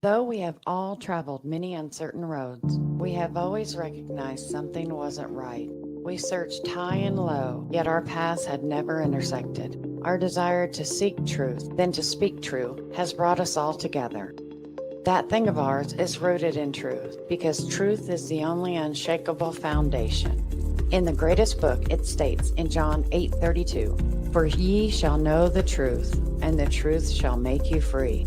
Though we have all traveled many uncertain roads, we have always recognized something wasn't right. We searched high and low, yet our paths had never intersected. Our desire to seek truth, then to speak true, has brought us all together. That thing of ours is rooted in truth, because truth is the only unshakable foundation. In the greatest book, it states in John 8:32, "For ye shall know the truth, and the truth shall make you free."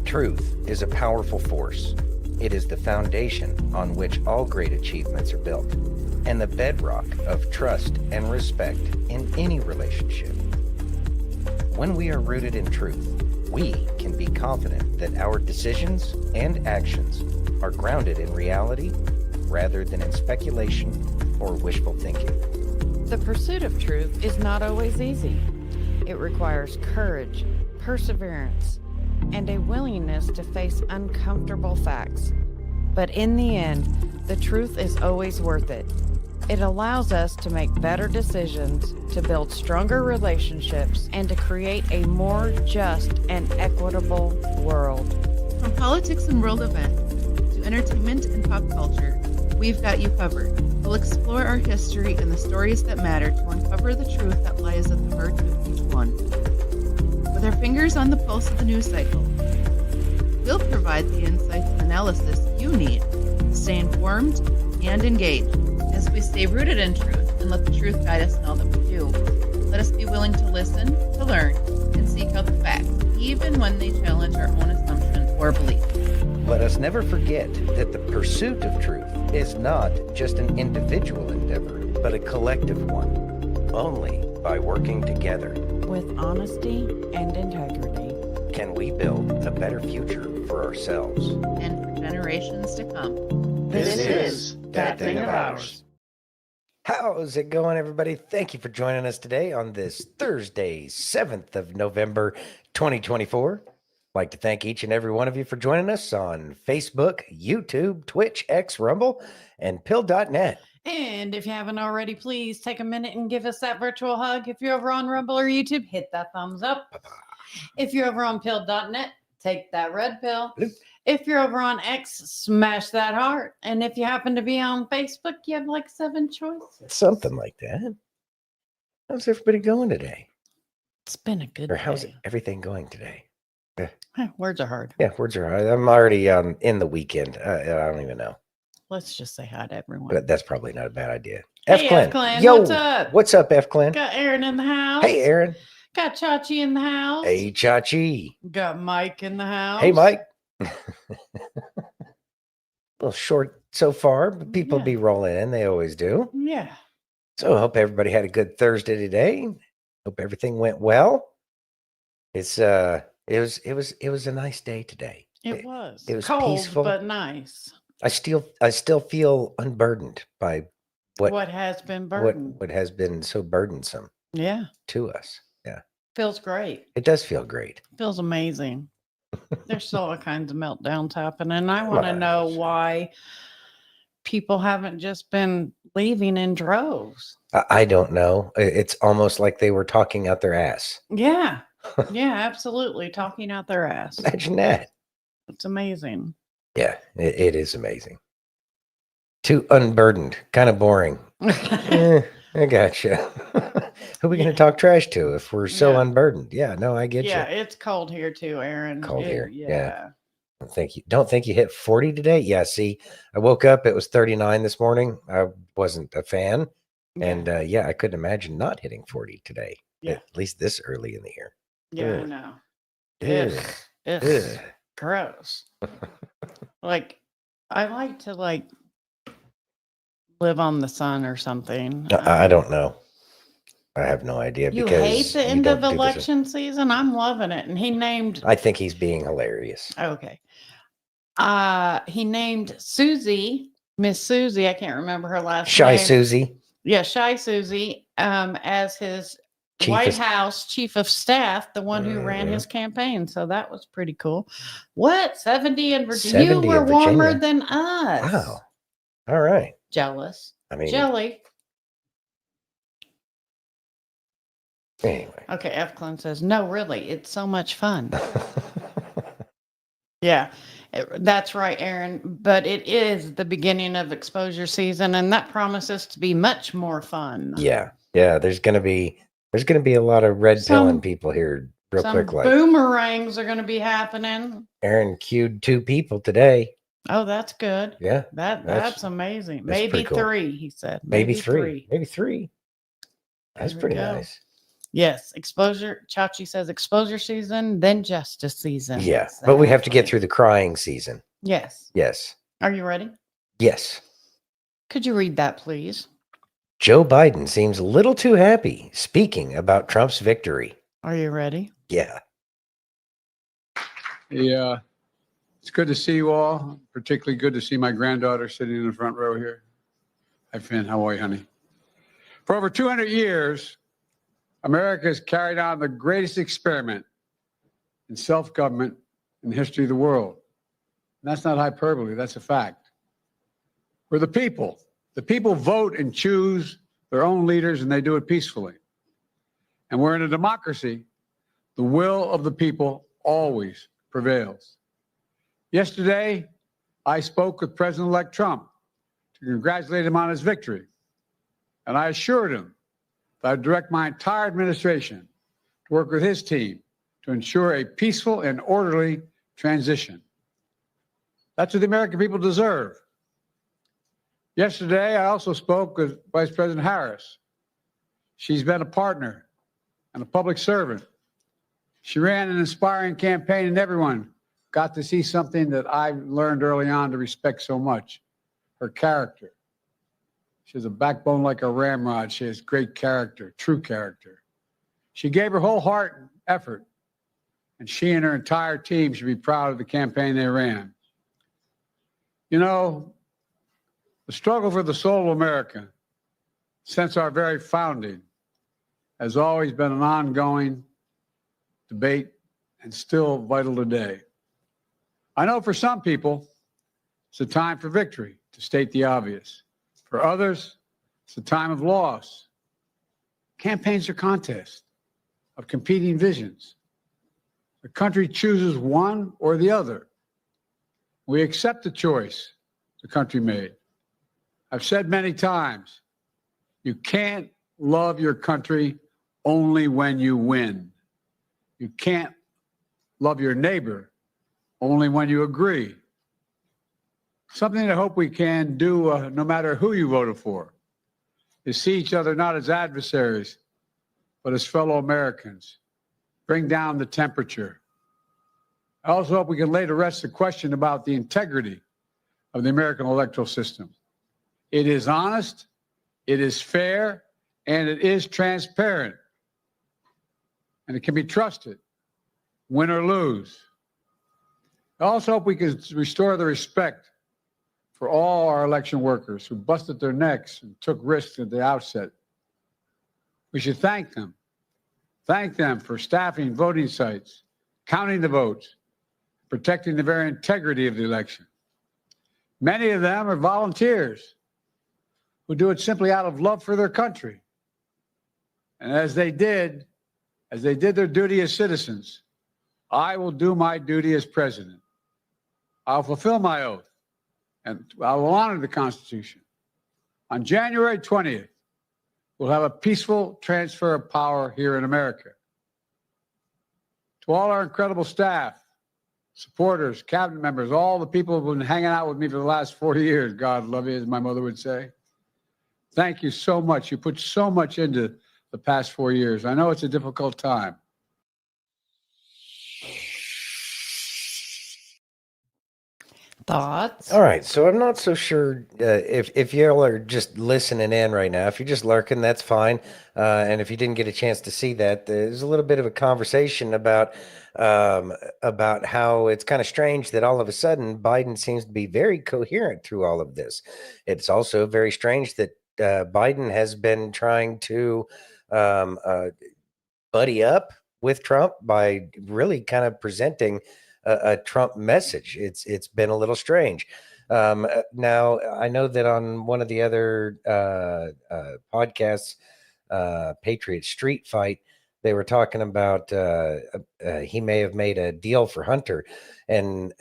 Truth is a powerful force. It is the foundation on which all great achievements are built, and the bedrock of trust and respect in any relationship. When we are rooted in truth, we can be confident that our decisions and actions are grounded in reality rather than in speculation or wishful thinking. The pursuit of truth is not always easy. It requires courage, perseverance, and a willingness to face uncomfortable facts. But in the end, the truth is always worth it. It allows us to make better decisions, to build stronger relationships, and to create a more just and equitable world. From politics and world events to entertainment and pop culture, we've got you covered. We'll explore our history and the stories that matter to uncover the truth that lies at the heart of each one. With our fingers on the pulse of the news cycle, we'll provide the insights and analysis you need to stay informed and engaged. As we stay rooted in truth and let the truth guide us in all that we do, let us be willing to listen, to learn, and seek out the facts, even when they challenge our own assumptions or beliefs. Let us never forget that the pursuit of truth is not just an individual endeavor, but a collective one. Only by working together With honesty and integrity, can we build a better future for ourselves. And for generations to come. This is That Thing of Ours. How's it going, everybody? Thank you for joining us today on this Thursday, 7th of November, 2024. I'd like to thank each and every one of you for joining us on Facebook, YouTube, Twitch, X, Rumble, and Pill.net. And if you haven't already, please take a minute and give us that virtual hug. If you're over on Rumble or YouTube, hit that thumbs up. If you're over on pill.net, take that red pill. Bloop. If you're over on X, smash that heart. And if you happen to be on Facebook, you have like 7 choices. Something like that. How's everybody going today? It's been a good Or how's day. everything going today? Words are hard. Yeah, words are hard. I'm already in the weekend. I don't even know. Let's just say hi to everyone. But that's probably not a bad idea. Hey, F-Clan. F-Clan, Yo, what's up? What's up, F-Clan? Got Aaron in the house. Hey, Aaron. Got Chachi in the house. Hey, Chachi. Got Mike in the house. Hey, Mike. A little short so far, but people Yeah. be rolling in. They always do. Yeah. So I hope everybody had a good Thursday today. Hope everything went well. It was a nice day today. It was. it was cold, peaceful. but nice. I still feel unburdened by What has been burdened. what has been so burdensome Yeah. to us. Yeah, Feels great. it does feel great. Feels amazing. There's still all kinds of meltdowns happening. And I want to Right. know why people haven't just been leaving in droves. I don't know. It's almost like they were talking out their ass. Yeah. Yeah, absolutely. Talking out their ass. Imagine that. It's amazing. Yeah, it is amazing. Too unburdened, kind of boring. I gotcha. Who are we going to talk trash to if we're so Yeah. unburdened? Yeah, no, I get Yeah, you. it's cold here too, Aaron. Cold here, Yeah. yeah. Don't think you hit 40 today. Yeah, see, I woke up, it was 39 this morning. I wasn't a fan. And I couldn't imagine not hitting 40 today. Yeah. At least this early in the year. yeah, I Ugh. know. Ugh. Ugh. Ugh. Gross. Like, I like to live on the sun or something. I don't know. I have no idea. You because hate the you end of don't do this- election season? I'm loving it. And he named I think he's being hilarious. okay. He named Susie, Miss Susie, I can't remember her last Shy name. Susie. Yeah, Shy Susie, as his Chief White of- House chief of staff, the one who ran Mhm. his campaign. So that was pretty cool. What? 70 in Virginia? 70 You in were warmer Virginia. than us. Wow. All right. Jealous. I mean, Jelly. anyway. Okay, F. Clun says, no, really, it's so much fun. Yeah. That's right, Aaron. But it is the beginning of exposure season, and that promises to be much more fun. Yeah. There's gonna be a lot of red pilling Some people here real some quick. Like boomerangs are going to be happening. Aaron queued 2 people today. Oh, that's good. Yeah. That's amazing. that's Maybe pretty cool. 3, he said. Maybe three. Maybe 3. That's There we pretty go. nice. Yes, exposure. Chachi says exposure season, then justice season. Yeah. But we have to get Exactly. through the crying season. Yes. Yes. Are you ready? Yes. Could you read that, please? Joe Biden seems a little too happy speaking about Trump's victory. Are you ready? Yeah. Yeah, it's good to see you all. Particularly good to see my granddaughter sitting in the front row here. Hi, Finn. How are you, honey? For over 200 years, America has carried on the greatest experiment in self-government in the history of the world. And that's not hyperbole. That's a fact. We're the people. The people vote and choose their own leaders, and they do it peacefully. And we're in a democracy. The will of the people always prevails. Yesterday, I spoke with President-elect Trump to congratulate him on his victory. And I assured him that I'd direct my entire administration to work with his team to ensure a peaceful and orderly transition. That's what the American people deserve. Yesterday, I also spoke with Vice President Harris. She's been a partner and a public servant. She ran an inspiring campaign, and everyone got to see something that I learned early on to respect so much, her character. She has a backbone like a ramrod. She has great character, true character. She gave her whole heart and effort, and she and her entire team should be proud of the campaign they ran. You know, the struggle for the soul of America since our very founding has always been an ongoing debate and still vital today. I know for some people, it's a time for victory, to state the obvious. For others, it's a time of loss. Campaigns are contests of competing visions. The country chooses one or the other. We accept the choice the country made. I've said many times, you can't love your country only when you win. You can't love your neighbor only when you agree. Something I hope we can do, no matter who you voted for, is see each other not as adversaries, but as fellow Americans. Bring down the temperature. I also hope we can lay to rest the question about the integrity of the American electoral system. It is honest, it is fair, and it is transparent. And it can be trusted, win or lose. I also hope we can restore the respect for all our election workers who busted their necks and took risks at the outset. We should thank them. Thank them for staffing voting sites, counting the votes, protecting the very integrity of the election. Many of them are volunteers who do it simply out of love for their country. And as they did their duty as citizens, I will do my duty as president. I'll fulfill my oath, and I will honor the Constitution. On January 20th, we'll have a peaceful transfer of power here in America. To all our incredible staff, supporters, cabinet members, all the people who've been hanging out with me for the last 40 years, God love you, as my mother would say. Thank you so much. You put so much into the past 4 years. I know it's a difficult time. Thoughts? All right, so I'm not so sure if y'all are just listening in right now. If you're just lurking, that's fine. And if you didn't get a chance to see that, there's a little bit of a conversation about how it's kind of strange that all of a sudden Biden seems to be very coherent through all of this. It's also very strange that Biden has been trying to buddy up with Trump by really kind of presenting a Trump message. It's been a little strange. Now, I know that on one of the other podcasts, Patriot Street Fight, they were talking about he may have made a deal for Hunter, and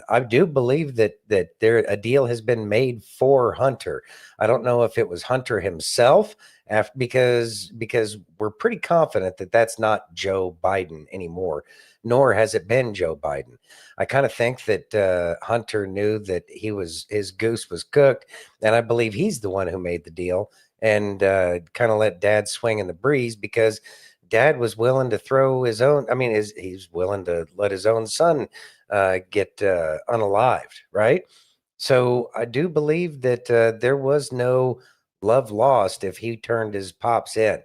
I do believe that a deal has been made for Hunter. I don't know if it was Hunter himself, because we're pretty confident that that's not Joe Biden anymore, nor has it been Joe Biden. I kind of think that Hunter knew that his goose was cooked, and I believe he's the one who made the deal and kind of let Dad swing in the breeze, because Dad was willing to throw his own. I mean, he's willing to let his own son get unalived, right? So I do believe that there was no love lost if he turned his pops in.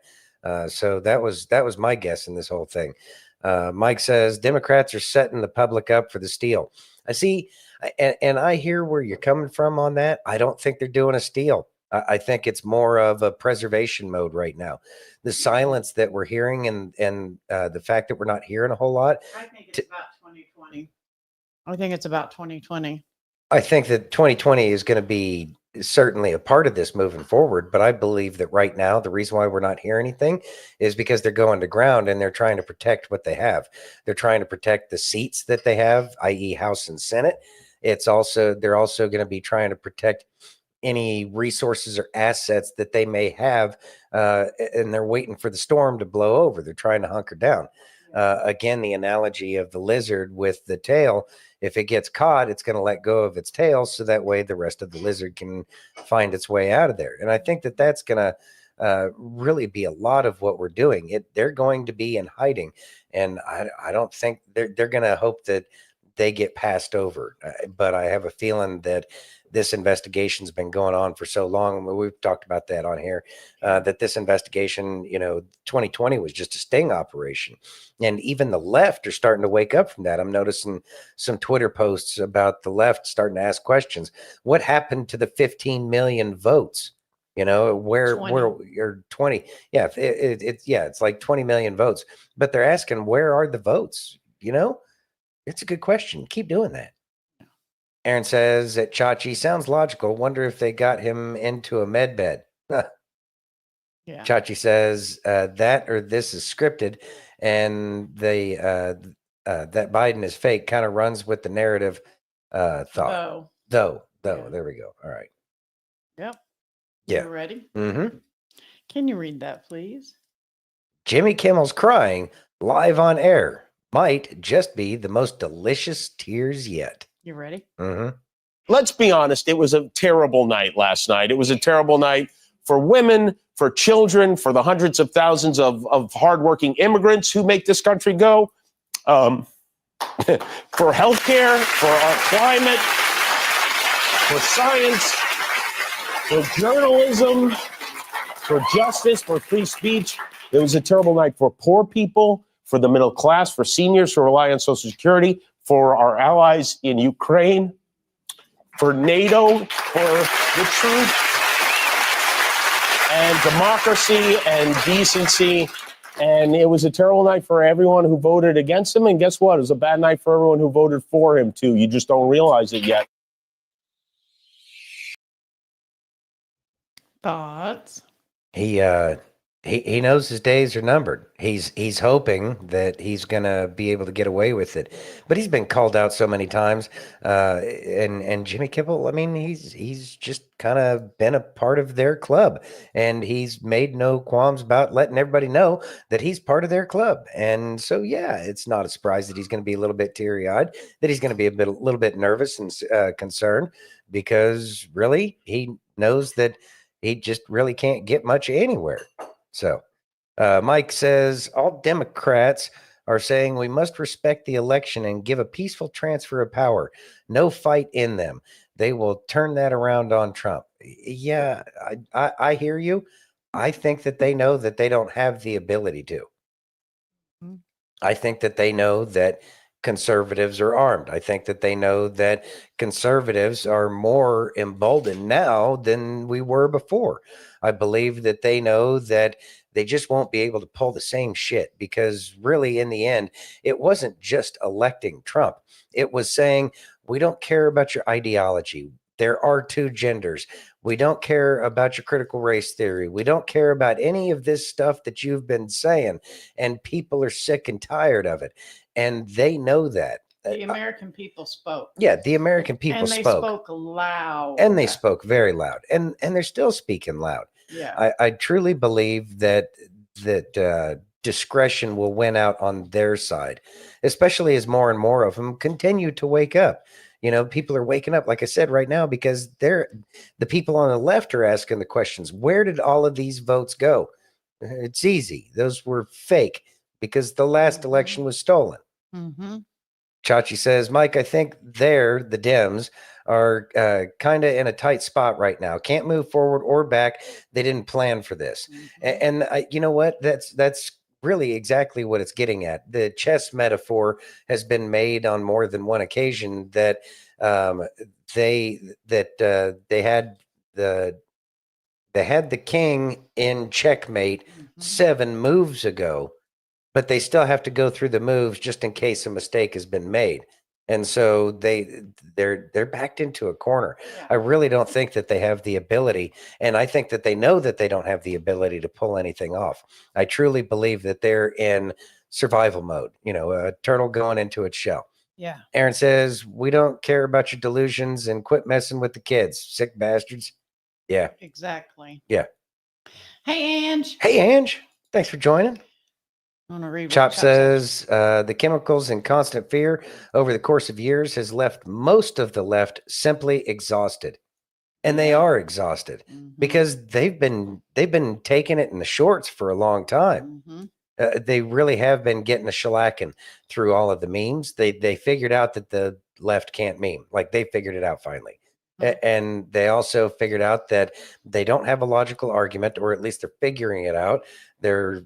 So that was my guess in this whole thing. Mike says Democrats are setting the public up for the steal. I see, and I hear where you're coming from on that. I don't think they're doing a steal. I think it's more of a preservation mode right now. The silence that we're hearing, and the fact that we're not hearing a whole lot. I think it's about 2020. I think it's about 2020. I think that 2020 is going to be certainly a part of this moving forward, but I believe that right now the reason why we're not hearing anything is because they're going to ground and they're trying to protect what they have. They're trying to protect the seats that they have, i.e. House and Senate. They're also going to be trying to protect any resources or assets that they may have, and they're waiting for the storm to blow over. They're trying to hunker down. Again, the analogy of the lizard with the tail. If it gets caught, it's going to let go of its tail, so that way the rest of the lizard can find its way out of there. And I think that that's going to really be a lot of what we're doing. They're going to be in hiding, and I don't think they're going to hope that they get passed over. But I have a feeling that this investigation's been going on for so long. We've talked about that on here, that this investigation, 2020 was just a sting operation. And even the left are starting to wake up from that. I'm noticing some Twitter posts about the left starting to ask questions. What happened to the 15 million votes? Where 20. you're 20. Yeah. It's like 20 million votes, but they're asking, where are the votes? It's a good question. Keep doing that. Aaron says that Chachi sounds logical. Wonder if they got him into a med bed. Yeah. Chachi says that or this is scripted, and that Biden is fake kind of runs with the narrative thought. Though. Yeah. There we go. All right. Yep. Yeah. You ready? Mm-hmm. Can you read that, please? Jimmy Kimmel's crying live on air might just be the most delicious tears yet. You ready? Mm-hmm. Let's be honest, it was a terrible night last night. It was a terrible night for women, for children, for the hundreds of thousands of hardworking immigrants who make this country go, for healthcare, for our climate, for science, for journalism, for justice, for free speech. It was a terrible night for poor people, for the middle class, for seniors who rely on Social Security, for our allies in Ukraine, for NATO, for the truth and democracy and decency. And it was a terrible night for everyone who voted against him. And guess what? It was a bad night for everyone who voted for him, too. You just don't realize it yet. Thoughts? He knows his days are numbered. He's hoping that he's gonna be able to get away with it, but he's been called out so many times. And Jimmy Kimmel, I mean, he's just kind of been a part of their club, and he's made no qualms about letting everybody know that he's part of their club. And so, yeah, it's not a surprise that he's going to be a little bit teary-eyed, that he's going to be a little bit nervous and concerned, because really he knows that he just really can't get much anywhere. So Mike says all Democrats are saying we must respect the election and give a peaceful transfer of power. No fight in them. They will turn that around on Trump. Yeah, I hear you. I think that they know that they don't have the ability to. I think that they know that conservatives are armed. I think that they know that conservatives are more emboldened now than we were before. I believe that they know that they just won't be able to pull the same shit, because really in the end, it wasn't just electing Trump. It was saying, we don't care about your ideology. There are two genders. We don't care about your critical race theory. We don't care about any of this stuff that you've been saying. And people are sick and tired of it. And they know that. The American people spoke. Yeah, the American people and they spoke. loud. And they spoke very loud. And they're still speaking loud. Yeah. I truly believe that discretion will win out on their side, especially as more and more of them continue to wake up. You know, people are waking up, like I said, right now, because the people on the left are asking the questions. Where did all of these votes go? It's easy. Those were fake because the last election was stolen. Mm-hmm. Chachi says, Mike, I think the Dems are kind of in a tight spot right now. Can't move forward or back. They didn't plan for this. Mm-hmm. And you know what? That's really exactly what it's getting at. The chess metaphor has been made on more than one occasion that they had the king in checkmate 7 moves ago, but they still have to go through the moves just in case a mistake has been made. And so they're backed into a corner. Yeah. I really don't think that they have the ability, and I think that they know that they don't have the ability to pull anything off. I truly believe that they're in survival mode, you know, a turtle going into its shell. Yeah. Aaron says, we don't care about your delusions and quit messing with the kids, sick bastards. Yeah. Exactly. Yeah. Hey, Ange. Hey, Ange. Thanks for joining. I want to read what Chop says the chemicals and constant fear over the course of years has left most of the left simply exhausted. And they are exhausted because they've been taking it in the shorts for a long time. They really have been getting a shellacking through all of the memes. They figured out that the left can't meme. Like they figured it out finally. And they also figured out that they don't have a logical argument, or at least they're figuring it out. They're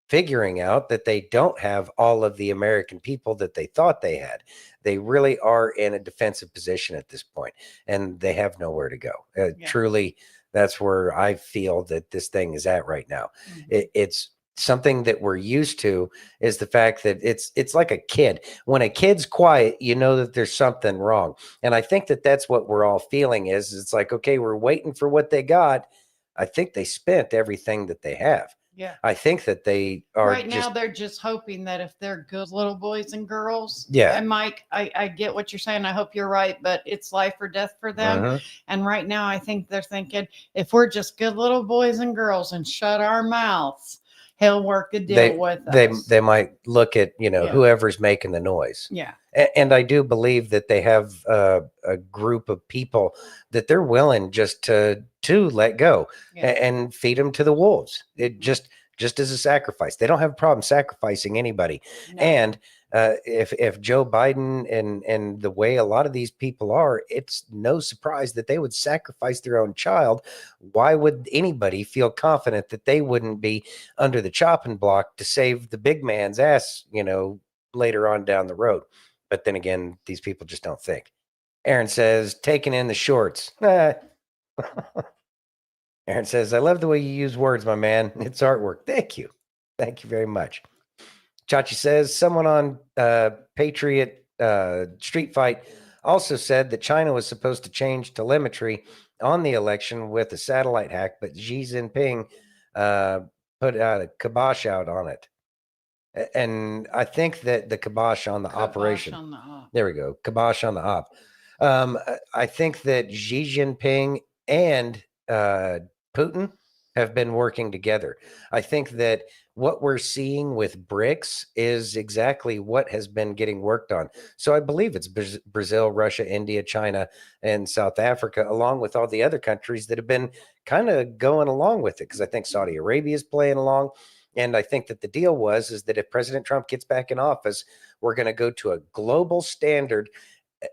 figuring out that they don't have all of the American people that they thought they had. They really are in a defensive position at this point, and they have nowhere to go. Truly, that's where I feel that this thing is at right now. It's something that we're used to, is the fact that it's like a kid. When a kid's quiet, you know that there's something wrong. And I think that that's what we're all feeling is it's like, okay, we're waiting for what they got. I think they spent everything that they have. Yeah. I think that they are right now. They're just hoping that if they're good little boys and girls. Yeah. And Mike, I get what you're saying. I hope you're right, but it's life or death for them. And right now, I think they're thinking if we're just good little boys and girls and shut our mouths, he'll work a deal with us. They might look at, you know, whoever's making the noise. Yeah. And I do believe that they have a group of people that they're willing just to let go and feed them to the wolves. It just as a sacrifice. They don't have a problem sacrificing anybody. No. And if Joe Biden and the way a lot of these people are, it's no surprise that they would sacrifice their own child. Why would anybody feel confident that they wouldn't be under the chopping block to save the big man's ass, you know, later on down the road? But then again, these people just don't think. Aaron says, taking in the shorts. Aaron says, I love the way you use words, my man. It's artwork. Thank you. Thank you very much. Chachi says, someone on Patriot Street Fight also said that China was supposed to change telemetry on the election with a satellite hack, but Xi Jinping put a kibosh out on it. And I think that the kibosh on the operation. On the op. There we go. Kibosh on the op. I think that Xi Jinping and Putin have been working together. I think that what we're seeing with BRICS is exactly what has been getting worked on. So I believe it's Brazil, Russia, India, China, and South Africa, along with all the other countries that have been kind of going along with it, because I think Saudi Arabia is playing along. And I think that the deal is that if President Trump gets back in office, we're going to go to a global standard,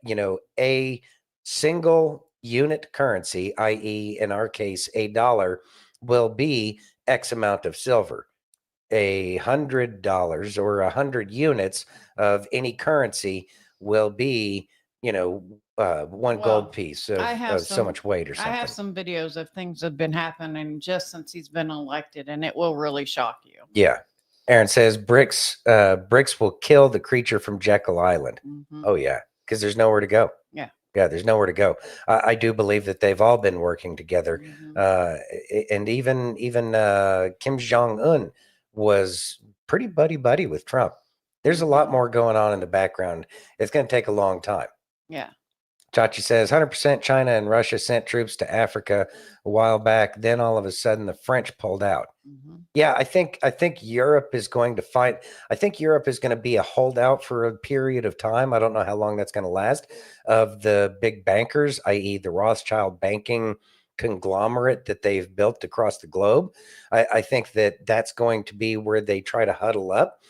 you know, a single unit currency, i.e. in our case, $1 will be X amount of silver. $100 or 100 units of any currency will be, you know, one gold piece of so much weight or something. I have some videos of things that have been happening just since he's been elected, and it will really shock you. Yeah. Aaron says BRICS will kill the creature from Jekyll Island. Oh yeah, because there's nowhere to go. Yeah. Yeah, there's nowhere to go. I do believe that they've all been working together, and even Kim Jong Un was pretty buddy with Trump. There's a lot more going on in the background. It's going to take a long time. Yeah. Chachi says 100% China and Russia sent troops to Africa a while back. Then all of a sudden the French pulled out. Yeah, I think Europe is going to fight. I think Europe is going to be a holdout for a period of time. I don't know how long that's going to last. Of the big bankers, i.e., the Rothschild banking conglomerate that they've built across the globe, I think that that's going to be where they try to huddle up.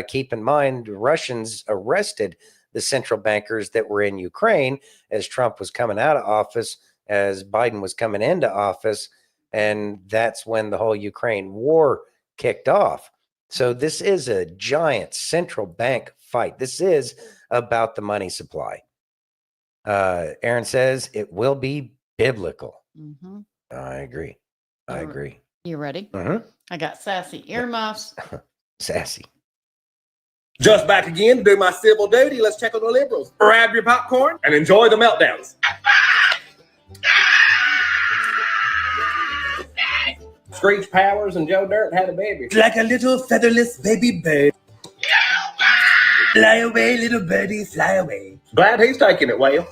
Keep in mind, Russians arrested the central bankers that were in Ukraine as Trump was coming out of office, as Biden was coming into office. And that's when the whole Ukraine war kicked off. So this is a giant central bank fight. This is about the money supply. Aaron says it will be biblical. I agree. I agree. You ready? Mhm. I got sassy earmuffs. Sassy. Just back again to do my civil duty. Let's check on the liberals. Grab your popcorn and enjoy the meltdowns. Screech Powers and Joe Dirt had a baby. Like a little featherless baby bird. Fly away, little birdie, fly away. Glad he's taking it well.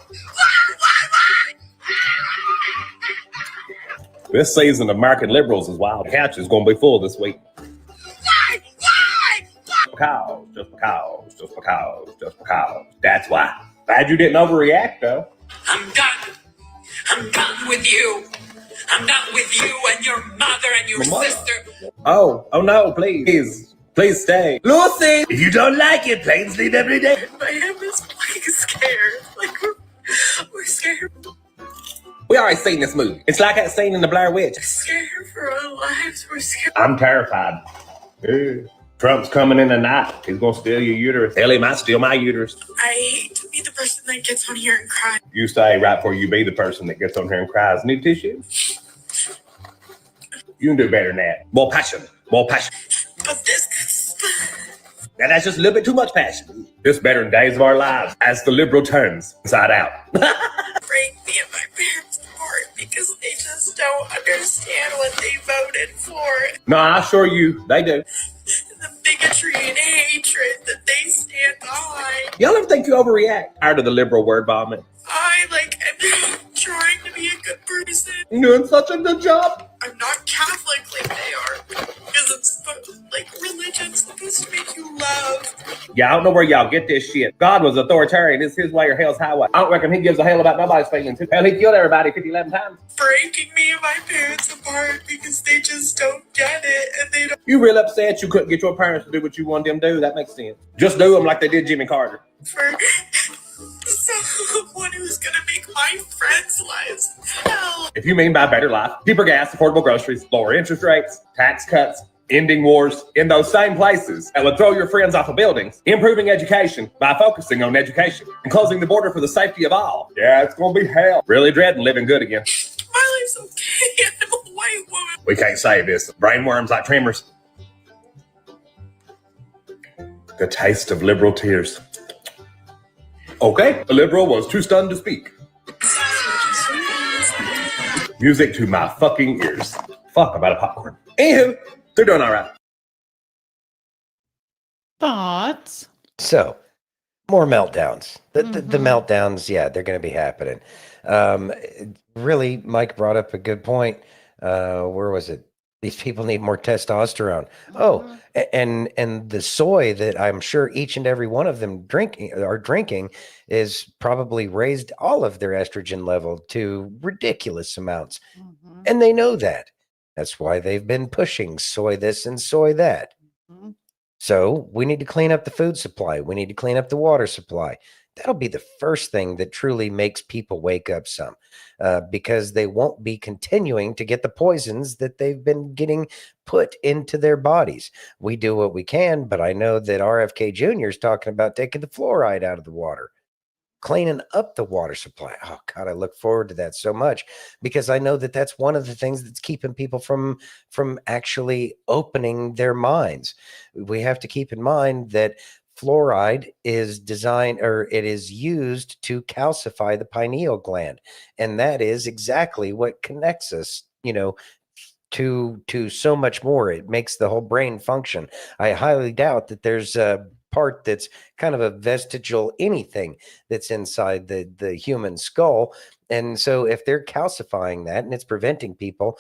This season of American liberals is wild. The couch is going to be full this week. Because, just because, just because, just because. That's why. Glad you didn't overreact, though. I'm done. I'm done with you. I'm done with you and your mother and your sister. Oh no, please. Please stay. Lucy, if you don't like it, plain sleep every day. I am just like scared. Like we're scared. We already seen this movie. It's like that scene in The Blair Witch. Scared for our lives. We're scared. I'm terrified. Trump's coming in tonight. He's gonna steal your uterus. Hell, he might steal my uterus. I hate to be the person that gets on here and cries. You stay right before you be the person that gets on here and cries. Need tissue? You can do better than that. More passion. More passion. But this Now that's just a little bit too much passion. This better than Days of Our Lives as the liberal turns inside out. break me and my parents apart because they just don't understand what they voted for. No, I assure you, they do. The bigotry and hatred that they stand behind. Y'all ever think you overreact? Tired of the liberal word vomit. I am trying to be a good person. You're doing such a good job. I'm not Catholic like they are because it's like religion's supposed to make you love. Yeah, I don't know where y'all get this shit. God was authoritarian. It's his way or hell's highway. I don't reckon he gives a hell about nobody's feelings. Hell, he killed everybody 11 times. Breaking me and my parents apart because they just don't get it and they don't. You real upset you couldn't get your parents to do what you wanted them to do? That makes sense. Just do them like they did Jimmy Carter. For someone who's gonna make my friends' lives hell. If you mean by better life, cheaper gas, affordable groceries, lower interest rates, tax cuts, ending wars in those same places that would throw your friends off of buildings, improving education by focusing on education, and closing the border for the safety of all. Yeah, it's gonna be hell. Really dreading living good again. My life's okay. I'm a white woman. We can't say this. Brainworms like tremors. The taste of liberal tears. Okay, the liberal was too stunned to speak. Music to my fucking ears. Fuck about a popcorn. Anywho, they're doing all right. Thoughts? So, more meltdowns. The meltdowns, yeah, they're going to be happening. Really, Mike brought up a good point. Where was it? These people need more testosterone. Oh, and the soy that I'm sure each and every one of them are drinking is probably raised all of their estrogen level to ridiculous amounts. And they know that. That's why they've been pushing soy this and soy that. So we need to clean up the food supply. We need to clean up the water supply. That'll be the first thing that truly makes people wake up some, because they won't be continuing to get the poisons that they've been getting put into their bodies. We do what we can, but I know that RFK Jr. is talking about taking the fluoride out of the water, cleaning up the water supply. Oh God, I look forward to that so much because I know that that's one of the things that's keeping people from actually opening their minds. We have to keep in mind that fluoride is designed, or it is used to calcify the pineal gland, and that is exactly what connects us, to so much more. It makes the whole brain function. I highly doubt that there's a part that's kind of a vestigial anything that's inside the human skull. And so if they're calcifying that and it's preventing people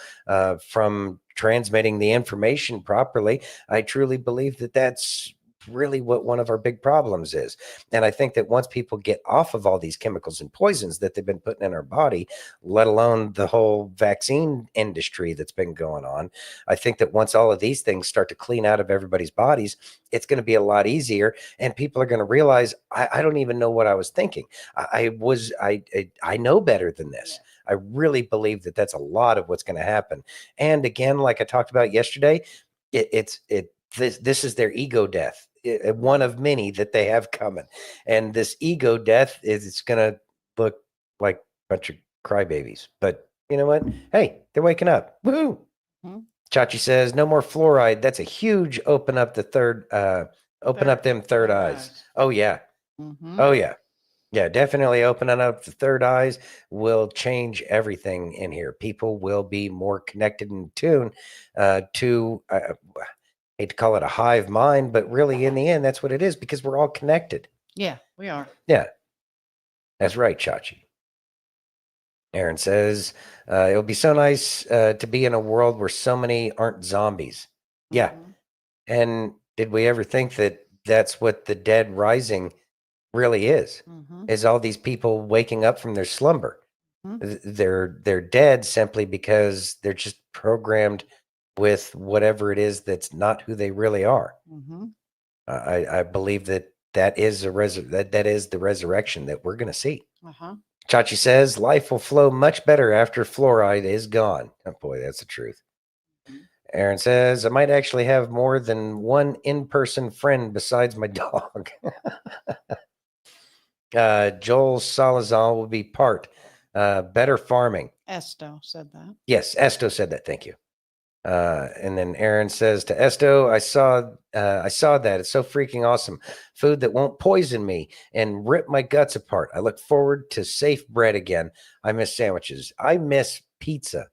from transmitting the information properly, I truly believe that that's really what one of our big problems is. And I think that once people get off of all these chemicals and poisons that they've been putting in our body, let alone the whole vaccine industry that's been going on, I think that once all of these things start to clean out of everybody's bodies, it's going to be a lot easier. And people are going to realize, I don't even know what I was thinking. I know better than this. I really believe that that's a lot of what's going to happen. And again, like I talked about yesterday, this is their ego death, one of many that they have coming. And this ego death it's going to look like a bunch of crybabies. But you know what? Hey, they're waking up. Woohoo! Mm-hmm. Chachi says no more fluoride. That's a huge open up them third eyes. Oh yeah. Mm-hmm. Oh yeah. Yeah, definitely opening up the third eyes will change everything in here. People will be more connected and tuned to hate to call it a hive mind, but really in the end, that's what it is, because we're all connected. Yeah, we are. Yeah, that's right, Chachi. Aaron says, it'll be so nice to be in a world where so many aren't zombies. Yeah. Mhm. And did we ever think that that's what the dead rising really is? Mhm. Is all these people waking up from their slumber? Mhm. They're dead simply because they're just programmed with whatever it is that's not who they really are. Mhm. I believe that is that is the resurrection that we're going to see. Uh-huh. Chachi says life will flow much better after fluoride is gone. Oh boy, that's the truth. Aaron says I might actually have more than one in-person friend besides my dog. Joel Salazar will be part. Better farming. Esto said that. Yes, Esto said that. Thank you. And then Aaron says to Esto, I saw that. It's so freaking awesome. Food that won't poison me and rip my guts apart. I look forward to safe bread again. I miss sandwiches. I miss pizza.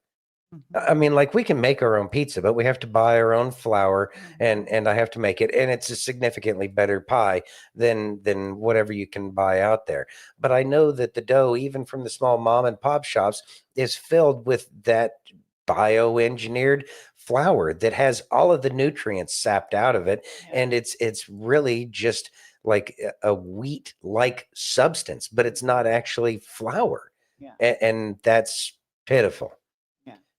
Mhm. I mean, like we can make our own pizza, but we have to buy our own flour and I have to make it. And it's a significantly better pie than whatever you can buy out there. But I know that the dough, even from the small mom and pop shops, is filled with that bioengineered flour that has all of the nutrients sapped out of it. Yeah. And it's really just like a wheat like substance, but it's not actually flour. Yeah. And that's pitiful.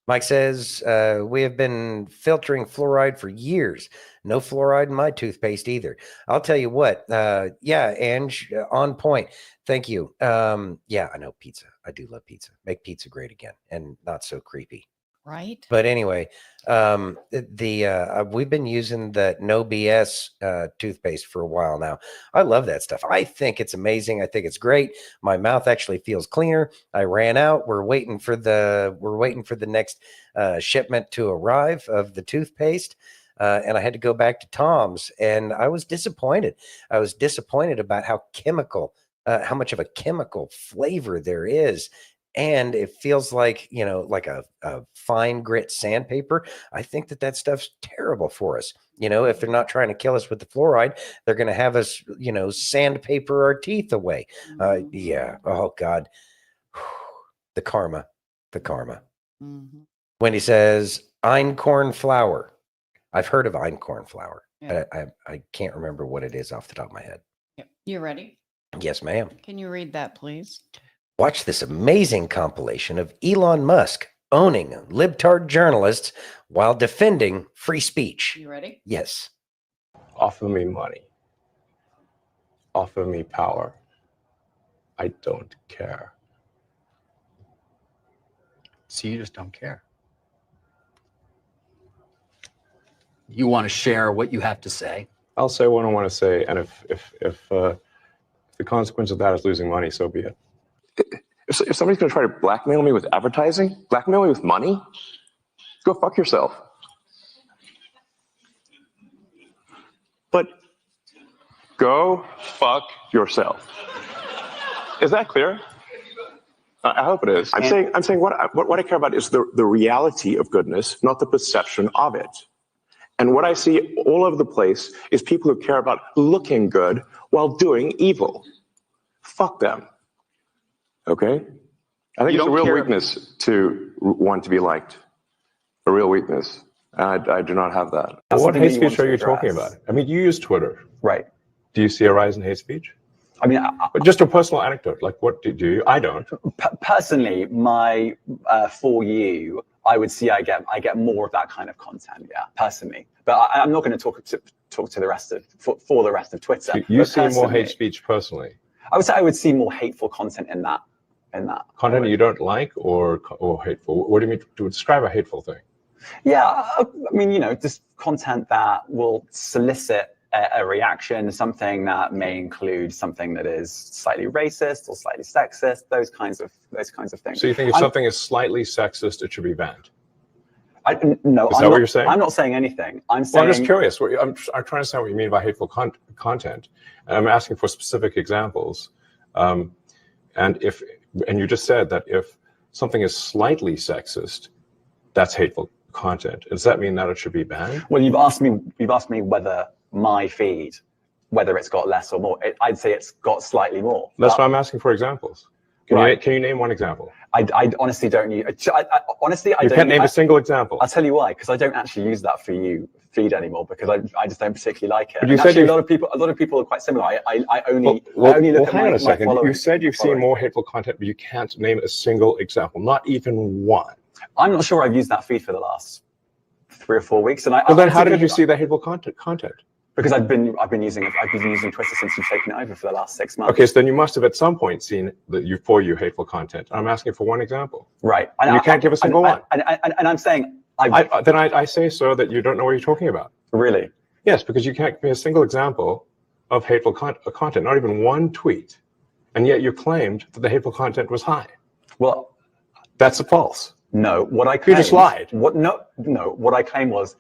Mike says, we have been filtering fluoride for years. No fluoride in my toothpaste either. I'll tell you what. Yeah, Ange, on point. Thank you. Yeah, I know pizza. I do love pizza. Make pizza great again and not so creepy. Right. But anyway, we've been using the No BS toothpaste for a while now. I love that stuff. I think it's amazing. I think it's great. My mouth actually feels cleaner. I ran out. We're waiting for the next shipment to arrive of the toothpaste. And I had to go back to Tom's, and I was disappointed. I was disappointed about how much of a chemical flavor there is. And it feels like, like a fine grit sandpaper. I think that stuff's terrible for us. If they're not trying to kill us with the fluoride, they're going to have us, sandpaper our teeth away. Yeah. Oh, God. The karma. Mm-hmm. Wendy says, einkorn flour. I've heard of einkorn flour. Yeah. I can't remember what it is off the top of my head. Yep. You ready? Yes, ma'am. Can you read that, please? Watch this amazing compilation of Elon Musk owning libtard journalists while defending free speech. You ready? Yes. Offer me money. Offer me power. I don't care. So you just don't care. You want to share what you have to say. I'll say what I want to say, and if the consequence of that is losing money, so be it. If somebody's going to try to blackmail me with advertising, blackmail me with money, go fuck yourself. But Go fuck yourself. Is that clear? I hope it is. I'm saying what I care about is the reality of goodness, not the perception of it. And what I see all over the place is people who care about looking good while doing evil. Fuck them. Okay? I think it's a real weakness to want to be liked. A real weakness. I do not have that. What hate speech are you talking about? I mean, you use Twitter. Right. Do you see a rise in hate speech? I mean, But just a personal anecdote. Like, what do you? I don't. Personally, my For You, I would see I get more of that kind of content. Yeah, personally. But I'm not going to talk to the rest of for the rest of Twitter. You see more hate speech personally. I would say I would see more hateful content in that. Content you don't like or hateful. What do you mean to describe a hateful thing? Yeah, I mean, just content that will solicit a reaction, something that may include something that is slightly racist or slightly sexist, those kinds of things. So you think if something is slightly sexist, it should be banned? No, is that what you're saying? I'm not saying anything. I'm saying. Well, I'm just curious. I'm trying to understand what you mean by hateful content. And I'm asking for specific examples. And you just said that if something is slightly sexist, that's hateful content. Does that mean that it should be banned? Well, you've asked me whether my feed, whether it's got less or more. I'd say it's got slightly more. That's why I'm asking for examples. Can you name one example? I honestly don't use. Honestly, I you don't. can't name a single example. I'll tell you why. Because I don't actually use that For You feed anymore because I just don't particularly like it. But you said actually, a lot of people are quite similar. I only look at hang my, on a second. my You said you've seen more hateful content, but you can't name a single example, not even one. I'm not sure I've used that feed for the last 3 or 4 weeks. And then how did you see the hateful content? Because I've been using Twitter since you've taken it over for the last 6 months. Okay, so then you must have at some point seen the For You hateful content. I'm asking for one example. Right. And you can't give a single one. And I'm saying I say so that you don't know what you're talking about. Really? Yes, because you can't give me a single example of hateful content, not even one tweet, and yet you claimed that the hateful content was high. Well, that's false. No, what I claimed, you just lied. What I claimed was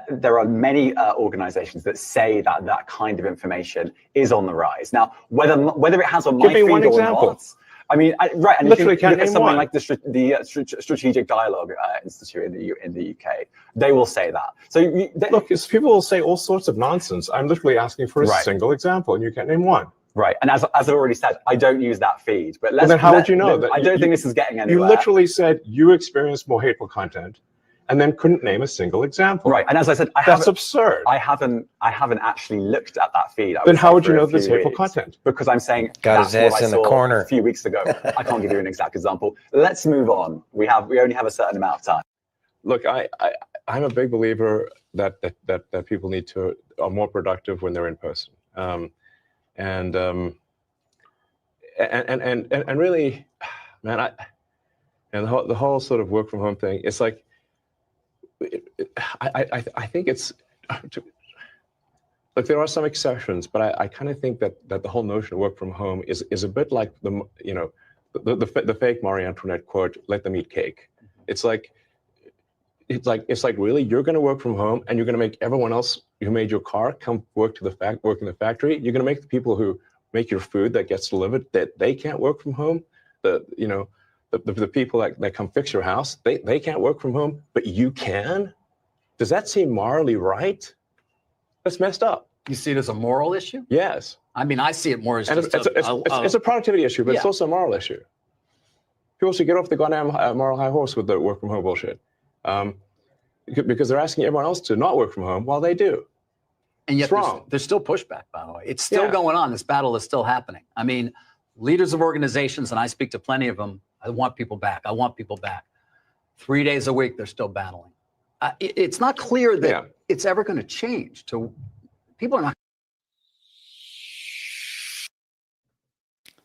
there are many organizations that say that kind of information is on the rise. Now, whether it has on my feed or not, I mean, right, and literally if you look at something one. like the Strategic Dialogue Institute in the UK, they will say that. So look, people will say all sorts of nonsense. I'm literally asking for a single example, and you can't name one. Right, and as I've already said, I don't use that feed. But then how would you know that? I don't think this is getting anywhere. You literally said you experienced more hateful content, and then couldn't name a single example. Right, and as I said, that's absurd. I haven't actually looked at that feed. Then how would you know there's hateful content? Because I'm saying got his ass in the corner a few weeks ago. I can't give you an exact example. Let's move on. We only have a certain amount of time. Look, I'm a big believer that people are more productive when they're in person. And really, man, the whole sort of work from home thing. It's like, I think it's like there are some exceptions, but I kind of think that the whole notion of work from home is a bit like the fake Marie Antoinette quote, "Let them eat cake." It's like really, you're going to work from home and you're going to make everyone else who made your car come work in the factory. You're going to make the people who make your food that gets delivered that they can't work from home. The people that come fix your house, they can't work from home, but you can. Does that seem morally right? That's messed up. You see it as a moral issue? Yes. I mean, I see it more as it's a productivity issue, but it's also a moral issue. People should get off the goddamn moral high horse with the work from home bullshit. Because they're asking everyone else to not work from home while they do. And yet there's still pushback, by the way. It's still going on. This battle is still happening. I mean, leaders of organizations, and I speak to plenty of them, I want people back. 3 days a week, they're still battling. It's not clear that it's ever going to change. People are not.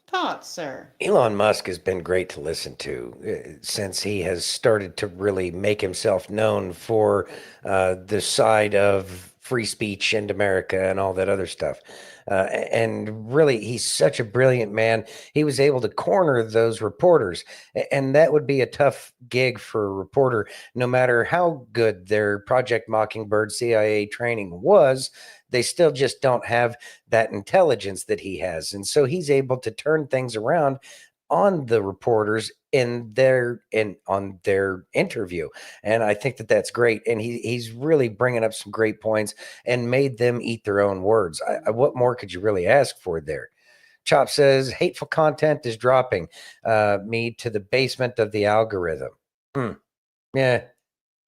Thoughts, sir? Elon Musk has been great to listen to since he has started to really make himself known for the side of free speech and America and all that other stuff. And really, he's such a brilliant man. He was able to corner those reporters. And that would be a tough gig for a reporter, no matter how good their Project Mockingbird CIA training was. They still just don't have that intelligence that he has. And so he's able to turn things around on the reporters on their interview. And I think that that's great. And he's really bringing up some great points and made them eat their own words. What more could you really ask for there? Chop says hateful content is dropping me to the basement of the algorithm. Yeah,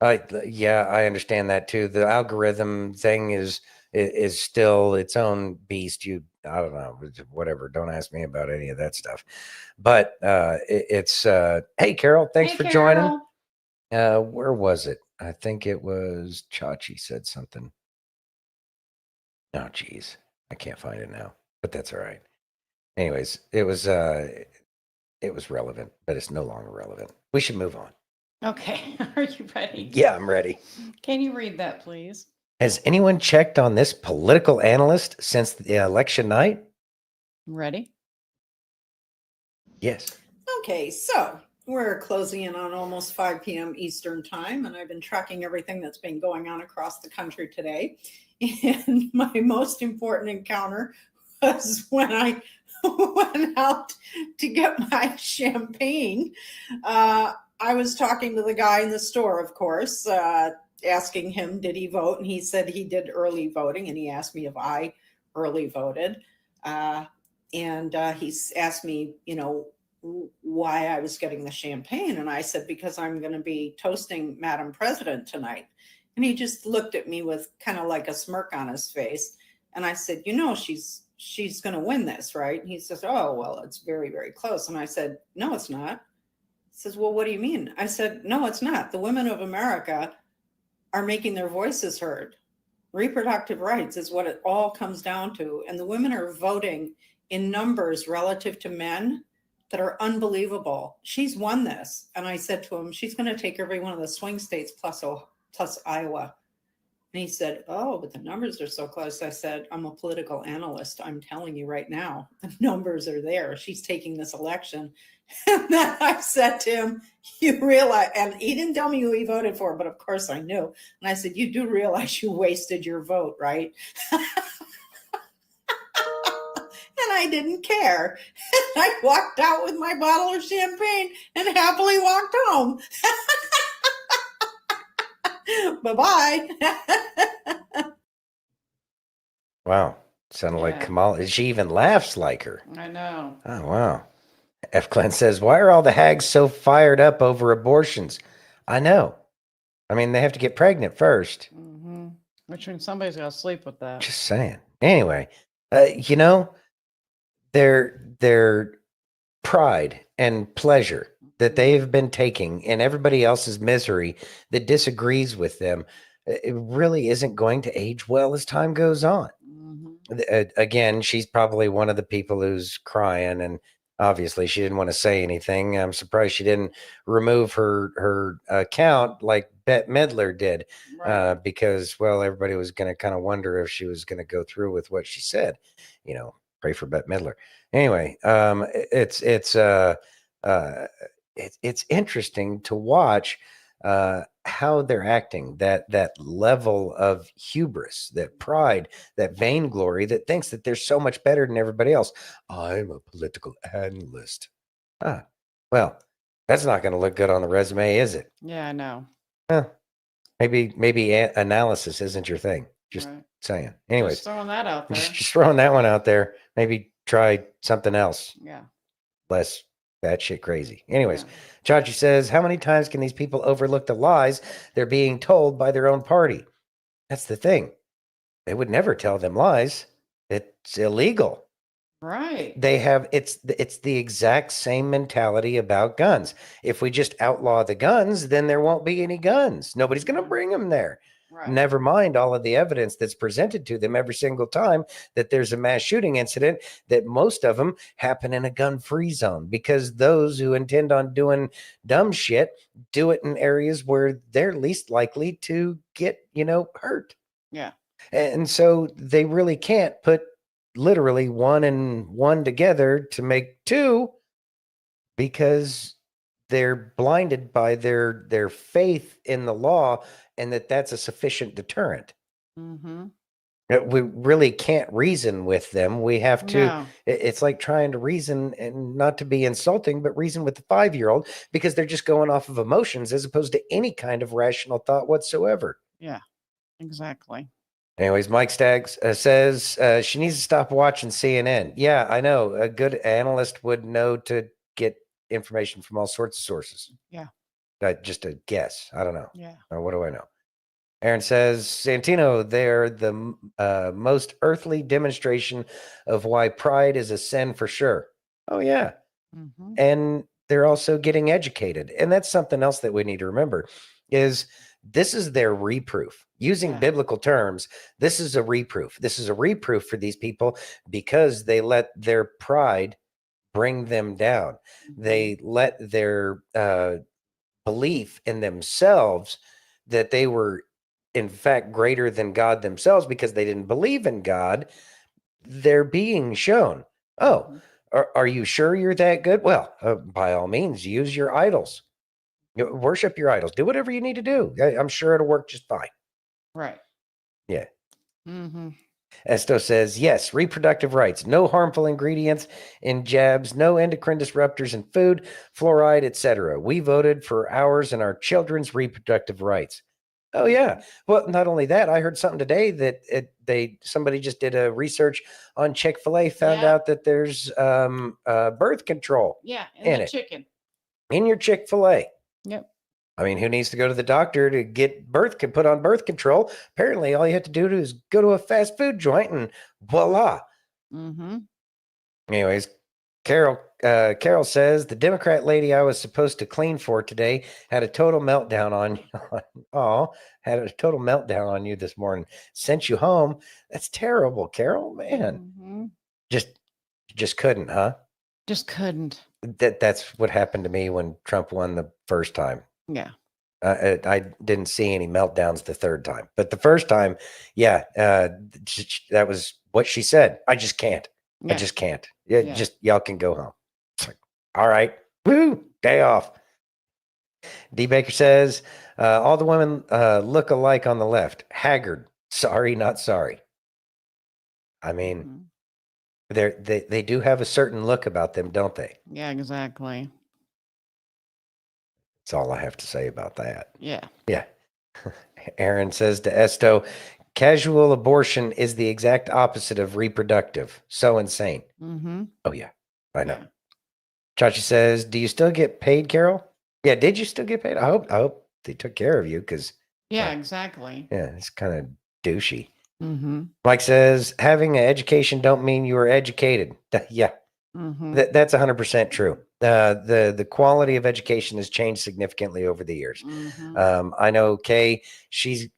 I understand that too. The algorithm thing is still its own beast. I don't know, whatever. Don't ask me about any of that stuff. But it's hey, Carol, thanks for joining. Where was it? I think it was Chachi said something. Oh, geez, I can't find it now, but that's all right. Anyways, it was relevant, but it's no longer relevant. We should move on. Okay. Are you ready? Yeah, I'm ready. Can you read that, please? Has anyone checked on this political analyst since the election night? Ready? Yes. Okay, so we're closing in on almost 5 p.m. Eastern time, and I've been tracking everything that's been going on across the country today. And my most important encounter was when I went out to get my champagne. I was talking to the guy in the store, of course, asking him, did he vote? And he said he did early voting. And he asked me if I early voted. And he's asked me, why I was getting the champagne. And I said, because I'm going to be toasting Madam President tonight. And he just looked at me with kind of like a smirk on his face. And I said, she's going to win this, right? And he says, oh, well, it's very, very close. And I said, no, it's not. He says, well, what do you mean? I said, no, it's not. The women of America are making their voices heard. Reproductive rights is what it all comes down to. And the women are voting in numbers relative to men that are unbelievable. She's won this. And I said to him, she's going to take every one of the swing states plus Iowa. And he said, oh, but the numbers are so close. I said, I'm a political analyst. I'm telling you right now, the numbers are there. She's taking this election. And then I said to him, you realize, and he didn't tell me who he voted for, but of course I knew. And I said, you do realize you wasted your vote, right? And I didn't care. And I walked out with my bottle of champagne and happily walked home. Bye-bye. Wow. Sounded like Kamala. She even laughs like her. I know. Oh, wow. F. Glenn says, why are all the hags so fired up over abortions? I know. I mean, they have to get pregnant first. Mm-hmm. Which means somebody's got to sleep with that. Just saying. Anyway, their pride and pleasure that they've been taking in everybody else's misery that disagrees with them, it really isn't going to age well as time goes on. Mm-hmm. Again, she's probably one of the people who's crying, and obviously she didn't want to say anything. I'm surprised she didn't remove her account like Bette Midler did, right. Because, well, everybody was going to kind of wonder if she was going to go through with what she said. Pray for Bette Midler. Anyway, it's interesting to watch how they're acting, that level of hubris, that pride, that vainglory that thinks that they're so much better than everybody else. I'm a political analyst. Well, that's not going to look good on the resume, is it? Yeah, I know. Maybe analysis isn't your thing. Just saying. Anyways, just throwing that out there. Just throwing that one out there. Maybe try something else. Yeah. Less batshit crazy. Anyways, Chachi says, how many times can these people overlook the lies they're being told by their own party? That's the thing. They would never tell them lies. It's illegal. Right. They have it's the exact same mentality about guns. If we just outlaw the guns, then there won't be any guns. Nobody's going to bring them there. Right. Never mind all of the evidence that's presented to them every single time that there's a mass shooting incident, that most of them happen in a gun-free zone, because those who intend on doing dumb shit do it in areas where they're least likely to get, hurt. Yeah. And so they really can't put literally one and one together to make two because they're blinded by their faith in the law and that's a sufficient deterrent. Mm-hmm. We really can't reason with them. We have to. No. It's like trying to reason, and not to be insulting, but reason with the 5-year-old because they're just going off of emotions as opposed to any kind of rational thought whatsoever. Yeah, exactly. Anyways, Mike Staggs says she needs to stop watching CNN. Yeah, I know. A good analyst would know to get information from all sorts of sources. Yeah. Just a guess. I don't know. Yeah. What do I know? Aaron says, Santino, they're the most earthly demonstration of why pride is a sin for sure. Oh, yeah. Mm-hmm. And they're also getting educated. And that's something else that we need to remember is this is their reproof. Using biblical terms, this is a reproof. This is a reproof for these people because they let their pride bring them down. Mm-hmm. They let their belief in themselves that they were in fact greater than God themselves because they didn't believe in God. They're being shown, oh, are you sure you're that good? Well, by all means, use your idols. Worship your idols. Do whatever you need to do. I'm sure it'll work just fine. Right. Yeah. Mm-hmm. Esto says, yes, reproductive rights, no harmful ingredients in jabs, no endocrine disruptors in food, fluoride, etc. We voted for ours and our children's reproductive rights. Oh, yeah. Well, not only that, I heard something today that somebody just did a research on Chick-fil-A, found out that there's birth control. Yeah, in the it. chicken. In your Chick-fil-A. Yep. I mean, who needs to go to the doctor to get put on birth control? Apparently, all you have to do is go to a fast food joint and voila. Mm-hmm. Anyways, Carol says the Democrat lady I was supposed to clean for today had a total meltdown had a total meltdown on you this morning. Sent you home. That's terrible, Carol. Man, Mm-hmm. just couldn't, huh? Just couldn't. That's what happened to me when Trump won the first time. Yeah. I didn't see any meltdowns the third time, but the first time, yeah, that was what she said. I just can't. Yeah. I just can't. Yeah, just y'all can go home. It's like, all right, woo, day off. D. Baker says all the women look alike on the left. Haggard, sorry, not sorry. I mean, they do have a certain look about them, don't they? Yeah, exactly. That's all I have to say about that. Yeah. Yeah. Aaron says to Esto, casual abortion is the exact opposite of reproductive. So insane. Mm-hmm. Oh, yeah. I know. Chachi says, do you still get paid, Carol? Yeah, did you still get paid? I hope they took care of you because Yeah, exactly. yeah, it's kind of douchey. Mm-hmm. Mike says, having an education don't mean you are educated. Yeah. Mm-hmm. That's 100% true. The quality of education has changed significantly over the years. Mm-hmm. I know Kay, she's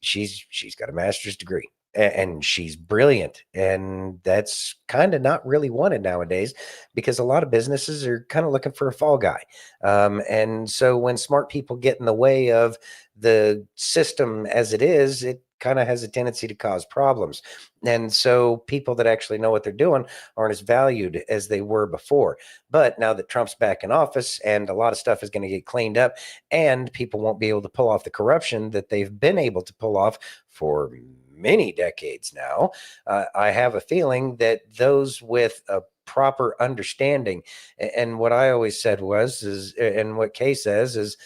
got a master's degree and she's brilliant, and that's kind of not really wanted nowadays because a lot of businesses are kind of looking for a fall guy. And so when smart people get in the way of the system as it is, it kind of has a tendency to cause problems. And so people that actually know what they're doing aren't as valued as they were before. But now that Trump's back in office and a lot of stuff is going to get cleaned up and people won't be able to pull off the corruption that they've been able to pull off for many decades now, I have a feeling that those with a proper understanding, and what I always said is, and what Kay says is,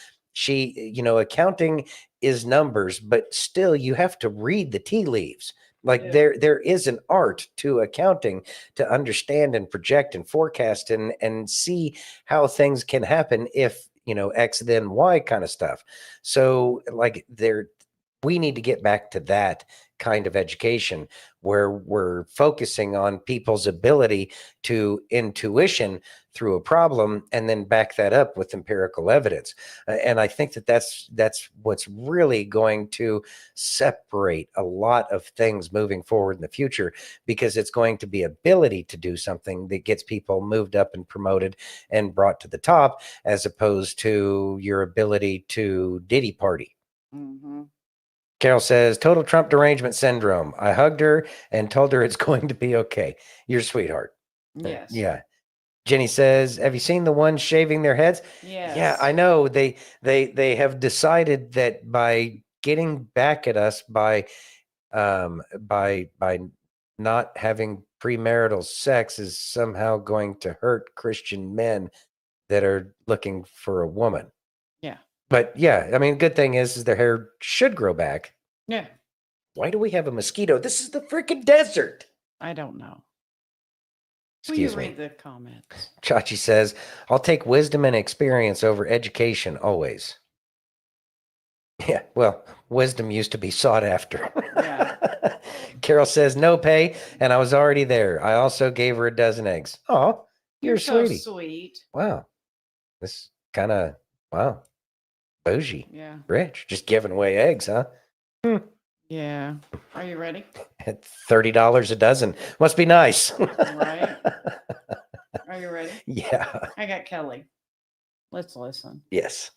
accounting is numbers, but still you have to read the tea leaves. Like there is an art to accounting to understand and project and forecast and see how things can happen if, X then Y kind of stuff. So like we need to get back to that kind of education where we're focusing on people's ability to intuition through a problem and then back that up with empirical evidence. And I think that's what's really going to separate a lot of things moving forward in the future, because it's going to be ability to do something that gets people moved up and promoted and brought to the top, as opposed to your ability to ditty party. Mm-hmm. Carol says, total Trump derangement syndrome. I hugged her and told her it's going to be okay. You're a sweetheart. Yes. Yeah. Jenny says, have you seen the ones shaving their heads? Yes. Yeah, I know. They have decided that by getting back at us by not having premarital sex is somehow going to hurt Christian men that are looking for a woman. Yeah. But yeah, I mean, good thing is their hair should grow back. Yeah. Why do we have a mosquito? This is the freaking desert. I don't know. Excuse Will me. you read the comments? Chachi says, I'll take wisdom and experience over education always. Yeah, well, wisdom used to be sought after. Yeah. Carol says, no pay, and I was already there. I also gave her a dozen eggs. Oh, you're so sweetie. sweet. Wow. This kind of, wow. Bougie. Yeah. Rich. Just giving away eggs, huh? Yeah. Are you ready? At $30 a dozen. Must be nice. Right. Are you ready? Yeah. I got Kelly. Let's listen. Yes.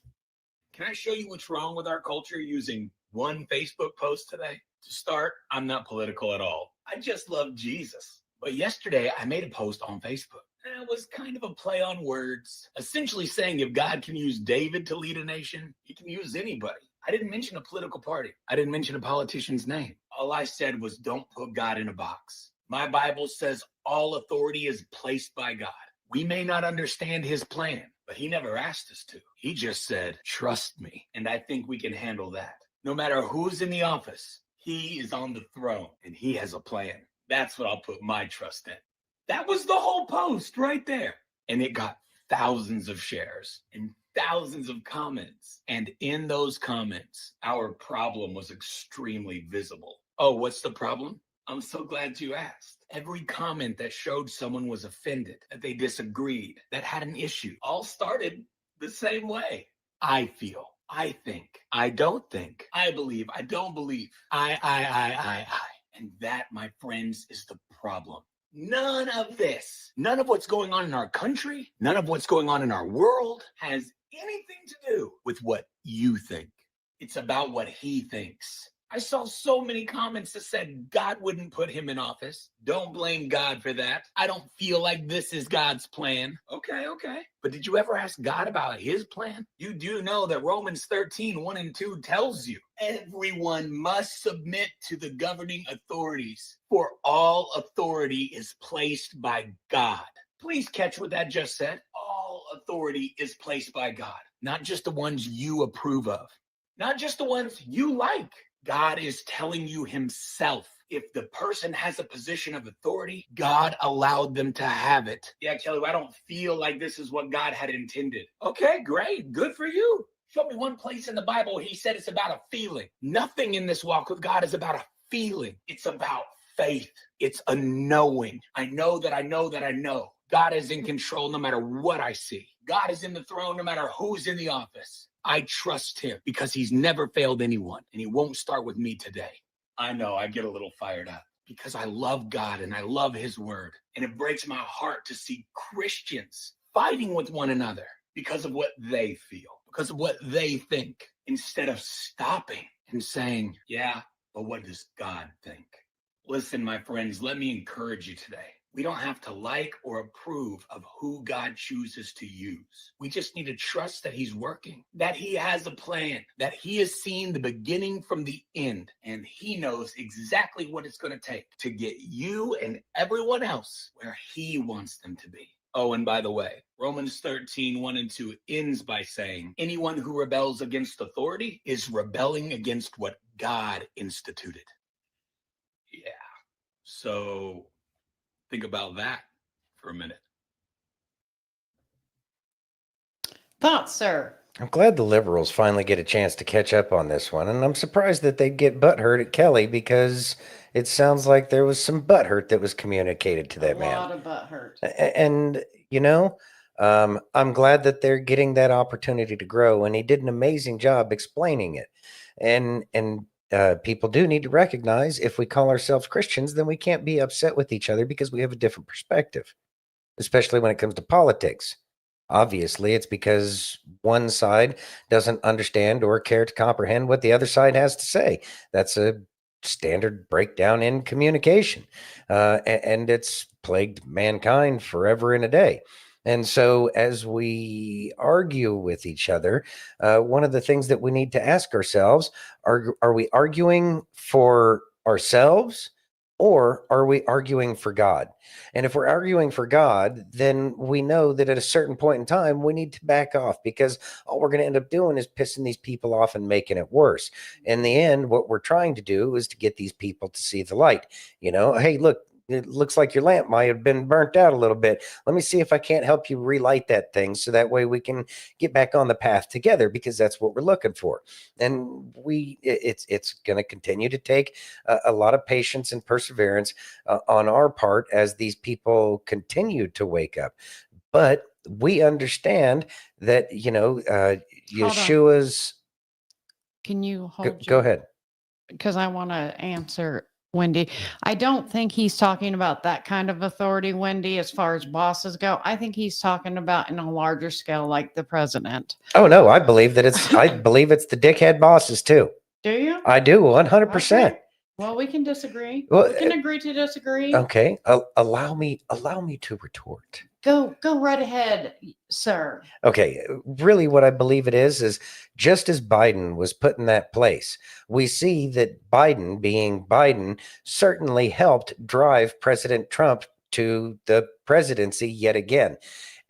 Can I show you what's wrong with our culture using one Facebook post today? To start, I'm not political at all. I just love Jesus. But yesterday, I made a post on Facebook. And it was kind of a play on words, essentially saying if God can use David to lead a nation, he can use anybody. I didn't mention a political party. I didn't mention a politician's name. All I said was don't put God in a box. My Bible says all authority is placed by God. We may not understand his plan, but he never asked us to. He just said, trust me. And I think we can handle that. No matter who's in the office, he is on the throne and he has a plan. That's what I'll put my trust in. That was the whole post right there. And it got thousands of shares and thousands of comments. And in those comments, our problem was extremely visible. Oh, what's the problem? I'm so glad you asked. Every comment that showed someone was offended, that they disagreed, that had an issue, all started the same way. I feel, I think, I don't think, I believe, I don't believe, I. And that, my friends, is the problem. None of this, none of what's going on in our country, none of what's going on in our world has anything to do with what you think. It's about what he thinks. I saw so many comments that said God wouldn't put him in office. Don't blame God for that. I don't feel like this is God's plan. Okay. But did you ever ask God about his plan? You do know that Romans 13:1-2 tells you everyone must submit to the governing authorities, for all authority is placed by God. Please catch what that just said. All authority is placed by God, not just the ones you approve of, not just the ones you like. God is telling you himself. If the person has a position of authority, God allowed them to have it. Yeah, Kelly, I don't feel like this is what God had intended. Okay, great. Good for you. Show me one place in the Bible where he said it's about a feeling. Nothing in this walk with God is about a feeling. It's about faith. It's a knowing. I know that I know that I know. God is in control no matter what I see. God is in the throne no matter who's in the office. I trust him because he's never failed anyone, and he won't start with me today. I know I get a little fired up because I love God and I love his word. And it breaks my heart to see Christians fighting with one another because of what they feel, because of what they think, instead of stopping and saying, yeah, but what does God think? Listen, my friends, let me encourage you today. We don't have to like or approve of who God chooses to use. We just need to trust that he's working, that he has a plan, that he has seen the beginning from the end, and he knows exactly what it's going to take to get you and everyone else where he wants them to be. Oh, and by the way, Romans 13:1-2 ends by saying, anyone who rebels against authority is rebelling against what God instituted. Yeah. So think about that for a minute. Thoughts, sir? I'm glad the liberals finally get a chance to catch up on this one, and I'm surprised that they'd get butthurt at Kelly because it sounds like there was some butthurt that was communicated to that man. A lot of butthurt. And, you know, I'm glad that they're getting that opportunity to grow, and he did an amazing job explaining it. And people do need to recognize if we call ourselves Christians, then we can't be upset with each other because we have a different perspective, especially when it comes to politics. Obviously, it's because one side doesn't understand or care to comprehend what the other side has to say. That's a standard breakdown in communication. And it's plagued mankind forever and a day. And so, as we argue with each other, one of the things that we need to ask ourselves are we arguing for ourselves, or are we arguing for God? And if we're arguing for God, then we know that at a certain point in time, we need to back off, because all we're going to end up doing is pissing these people off and making it worse. In the end, what we're trying to do is to get these people to see the light. You know, hey, look, it looks like your lamp might have been burnt out a little bit. Let me see if I can't help you relight that thing, so that way we can get back on the path together, because that's what we're looking for. And it's going to continue to take a lot of patience and perseverance on our part as these people continue to wake up. But we understand that, you know, Yeshua's. Can you hold? Go ahead. Because I want to answer Wendy. I don't think he's talking about that kind of authority, Wendy, as far as bosses go. I think he's talking about in a larger scale, like the president. Oh no, I believe that I believe it's the dickhead bosses too. Do you? I do, 100%. Okay. Well, we can disagree. Well, we can agree to disagree. Okay, allow me to retort. Go right ahead, sir. Okay, really what I believe it is just as Biden was put in that place, we see that Biden, being Biden, certainly helped drive President Trump to the presidency yet again.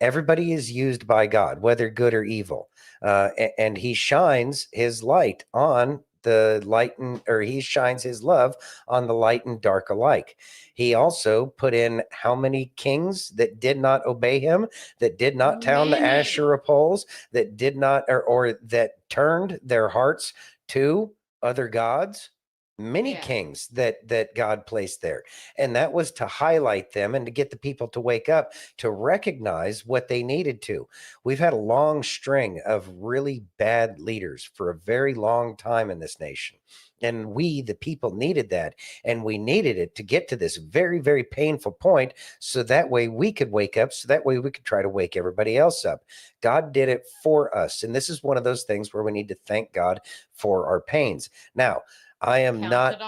Everybody is used by God, whether good or evil, and he shines his light on the light, or he shines his love on the light and dark alike. He also put in how many kings that did not obey him, that did not town the Asherah poles, that did not, or that turned their hearts to other gods. Many kings that God placed there. And that was to highlight them and to get the people to wake up, to recognize what they needed to. We've had a long string of really bad leaders for a very long time in this nation. And we, the people, needed that. And we needed it to get to this very, very painful point, so that way we could wake up, so that way we could try to wake everybody else up. God did it for us. And this is one of those things where we need to thank God for our pains. Now, I am not,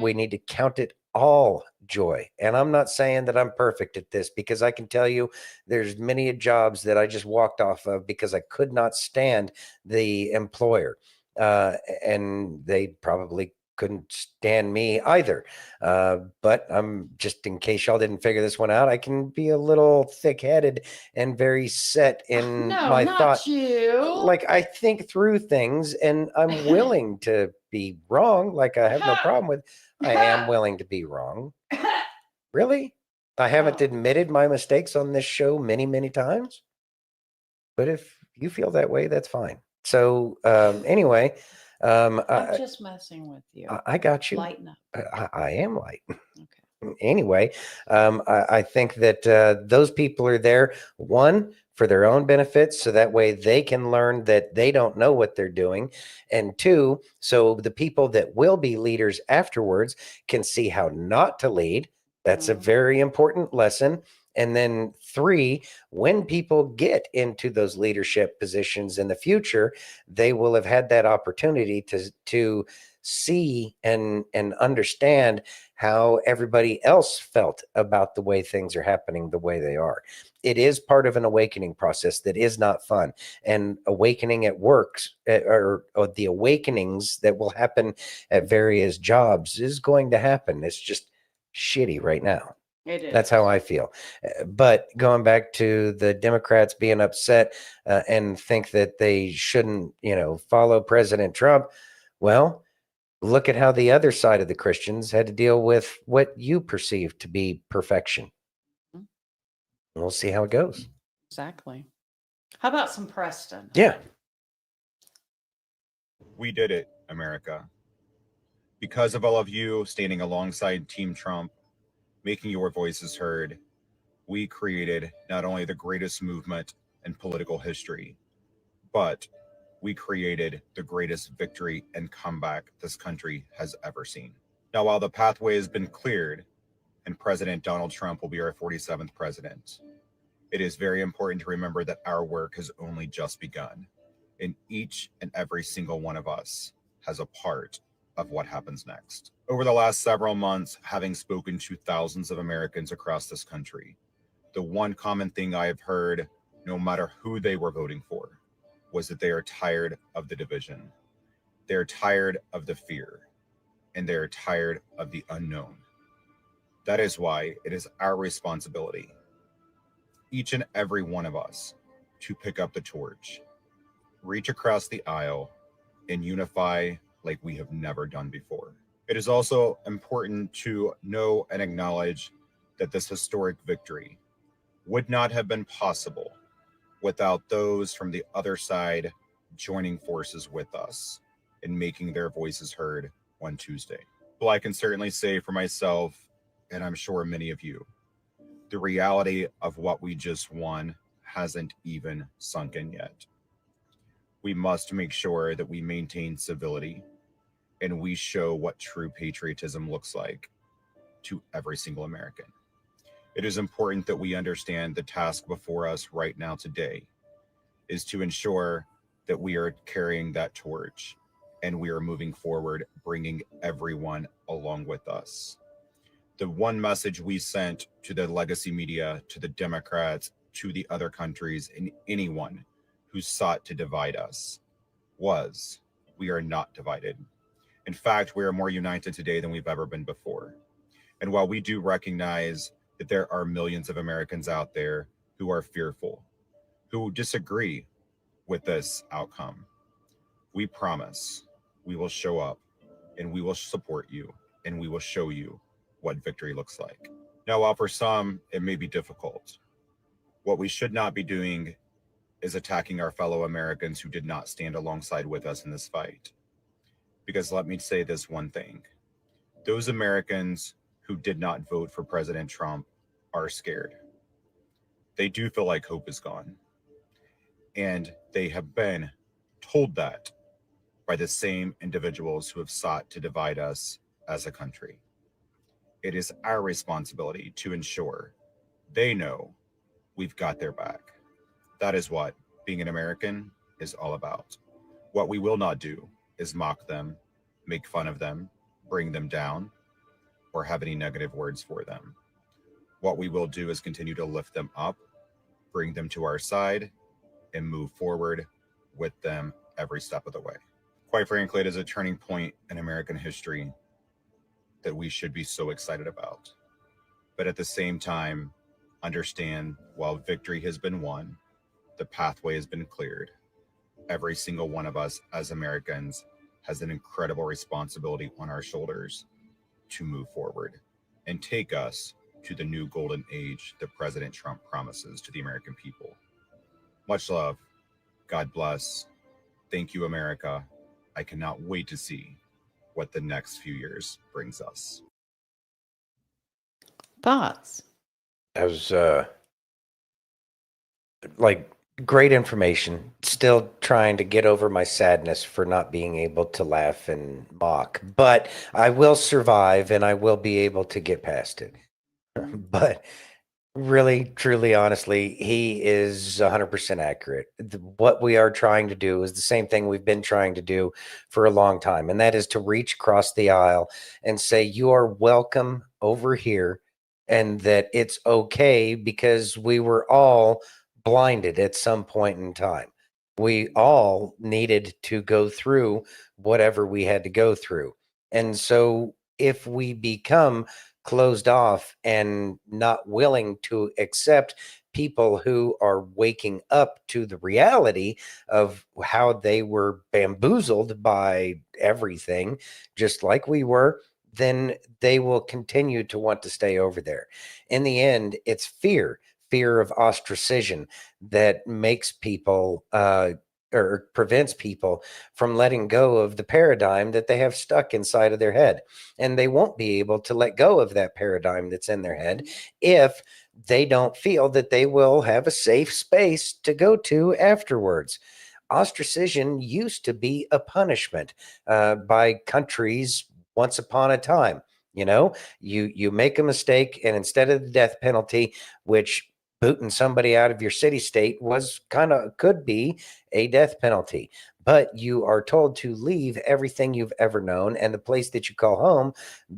we need to count it all joy. And I'm not saying that I'm perfect at this, because I can tell you there's many jobs that I just walked off of because I could not stand the employer. And they probably couldn't stand me either. But I'm just, in case y'all didn't figure this one out, I can be a little thick-headed and very set in my thought. Like, I think through things, and I'm willing to be wrong. Like, I have no problem with, I am willing to be wrong. Really? I haven't admitted my mistakes on this show many, many times. But if you feel that way, that's fine. So anyway, I'm just messing with you. I got you. Lighten up. I am light. Okay. Anyway, I think that those people are there, one, for their own benefits, so that way they can learn that they don't know what they're doing, and two, so the people that will be leaders afterwards can see how not to lead. That's a very important lesson. And then three, when people get into those leadership positions in the future, they will have had that opportunity to see and understand how everybody else felt about the way things are happening the way they are. It is part of an awakening process that is not fun. And awakening at works, or the awakenings that will happen at various jobs, is going to happen. It's just shitty right now. It is. That's how I feel. But going back to the Democrats being upset and think that they shouldn't, follow President Trump. Well, look at how the other side of the Christians had to deal with what you perceive to be perfection. We'll see how it goes. Exactly. How about some Preston? Yeah. We did it, America. Because of all of you standing alongside Team Trump, making your voices heard, we created not only the greatest movement in political history, but we created the greatest victory and comeback this country has ever seen. Now, while the pathway has been cleared and President Donald Trump will be our 47th president, It is very important to remember that our work has only just begun, and each and every single one of us has a part of what happens next. Over the last several months, having spoken to thousands of Americans across this country, the one common thing I have heard, no matter who they were voting for, was that they are tired of the division. They're tired of the fear, and they're tired of the unknown. That is why it is our responsibility, each and every one of us, to pick up the torch, reach across the aisle, and unify like we have never done before. It is also important to know and acknowledge that this historic victory would not have been possible without those from the other side joining forces with us and making their voices heard on Tuesday. Well, I can certainly say for myself, and I'm sure many of you, the reality of what we just won hasn't even sunk in yet. We must make sure that we maintain civility and we show what true patriotism looks like to every single American. It is important that we understand the task before us right now today is to ensure that we are carrying that torch and we are moving forward, bringing everyone along with us. The one message we sent to the legacy media, to the Democrats, to the other countries, and anyone who sought to divide us was, we are not divided. In fact, we are more united today than we've ever been before. And while we do recognize that there are millions of Americans out there who are fearful, who disagree with this outcome, we promise we will show up and we will support you and we will show you what victory looks like. Now, while for some it may be difficult, what we should not be doing is attacking our fellow Americans who did not stand alongside with us in this fight. Because let me say this one thing. Those Americans who did not vote for President Trump are scared. They do feel like hope is gone. And they have been told that by the same individuals who have sought to divide us as a country. It is our responsibility to ensure they know we've got their back. That is what being an American is all about. What we will not do is mock them, make fun of them, bring them down, or have any negative words for them. What we will do is continue to lift them up, bring them to our side, and move forward with them every step of the way. Quite frankly, it is a turning point in American history that we should be so excited about. But at the same time, understand while victory has been won, the pathway has been cleared. Every single one of us as Americans has an incredible responsibility on our shoulders to move forward and take us to the new golden age that President Trump promises to the American people. Much love. God bless. Thank you, America. I cannot wait to see what the next few years brings us. Thoughts? That was like great information. Still trying to get over my sadness for not being able to laugh and mock, but I will survive and I will be able to get past it. But really, truly, honestly, he is 100% accurate. What we are trying to do is the same thing we've been trying to do for a long time, and that is to reach across the aisle and say, you are welcome over here, and that it's okay because we were all blinded at some point in time. We all needed to go through whatever we had to go through. And so if we become closed off and not willing to accept people who are waking up to the reality of how they were bamboozled by everything, just like we were, then they will continue to want to stay over there. In the end, it's fear of ostracization that makes people or prevents people from letting go of the paradigm that they have stuck inside of their head. And they won't be able to let go of that paradigm that's in their head if they don't feel that they will have a safe space to go to afterwards. Ostracization used to be a punishment by countries once upon a time. You know, you make a mistake, and instead of the death penalty, which booting somebody out of your city state could be a death penalty. But you are told to leave everything you've ever known and the place that you call home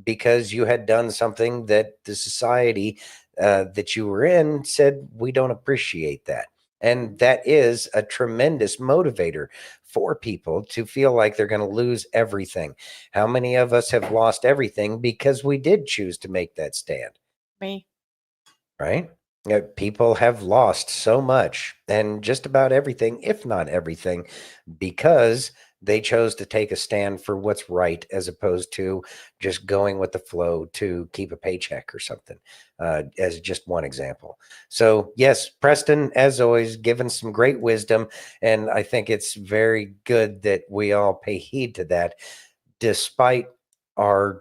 because you had done something that the society that you were in said, we don't appreciate that. And that is a tremendous motivator for people to feel like they're going to lose everything. How many of us have lost everything because we did choose to make that stand? Me. Right? People have lost so much and just about everything, if not everything, because they chose to take a stand for what's right as opposed to just going with the flow to keep a paycheck or something, as just one example. So yes, Preston, as always, given some great wisdom. And I think it's very good that we all pay heed to that, despite our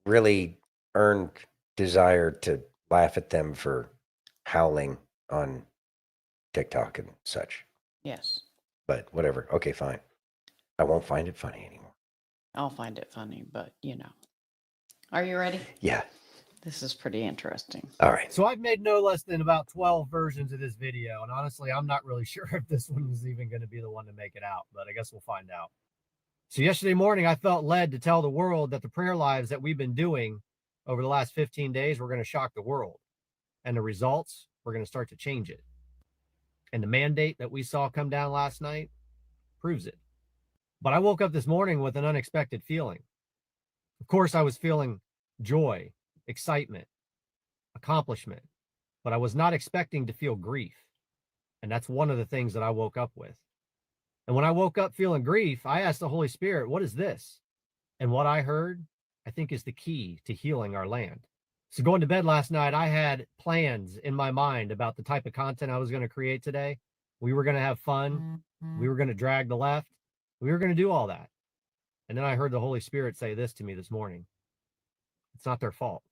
really earned desire to laugh at them for howling on TikTok and such. Yes. But whatever. Okay, fine. I won't find it funny anymore. I'll find it funny, but Are you ready? Yeah. This is pretty interesting. All right. So I've made no less than about 12 versions of this video. And honestly, I'm not really sure if this one is even going to be the one to make it out, but I guess we'll find out. So yesterday morning, I felt led to tell the world that the prayer lives that we've been doing over the last 15 days were going to shock the world. And the results, we're going to start to change it. And the mandate that we saw come down last night proves it. But I woke up this morning with an unexpected feeling. Of course, I was feeling joy, excitement, accomplishment, but I was not expecting to feel grief. And that's one of the things that I woke up with. And when I woke up feeling grief, I asked the Holy Spirit, what is this? And what I heard, I think, is the key to healing our land. So going to bed last night, I had plans in my mind about the type of content I was going to create today. We were going to have fun. We were going to drag the left. We were going to do all that. And then I heard the Holy Spirit say this to me this morning. It's not their fault.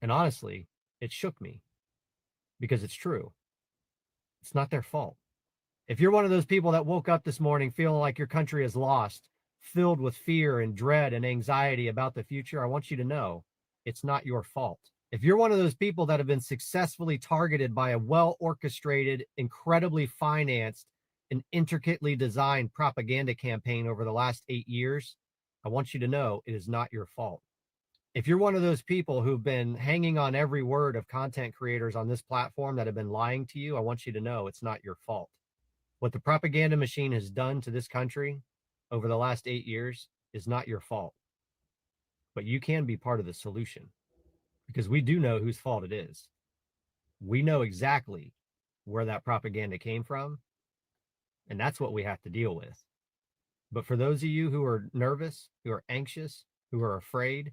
And honestly, it shook me because it's true. It's not their fault. If you're one of those people that woke up this morning feeling like your country is lost, filled with fear and dread and anxiety about the future, I want you to know it's not your fault. If you're one of those people that have been successfully targeted by a well-orchestrated, incredibly financed, and intricately designed propaganda campaign over the last 8 years, I want you to know it is not your fault. If you're one of those people who've been hanging on every word of content creators on this platform that have been lying to you, I want you to know it's not your fault. What the propaganda machine has done to this country over the last 8 years is not your fault. But you can be part of the solution because we do know whose fault it is. We know exactly where that propaganda came from, and that's what we have to deal with. But for those of you who are nervous, who are anxious, who are afraid,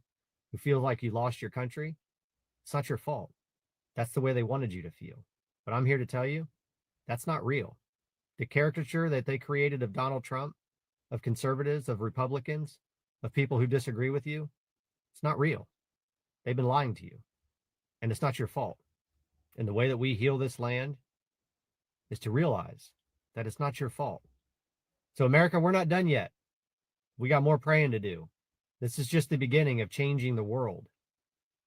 who feel like you lost your country, it's not your fault. That's the way they wanted you to feel. But I'm here to tell you, that's not real. The caricature that they created of Donald Trump, of conservatives, of Republicans, of people who disagree with you, it's not real. They've been lying to you. And it's not your fault. And the way that we heal this land is to realize that it's not your fault. So America, we're not done yet. We got more praying to do. This is just the beginning of changing the world.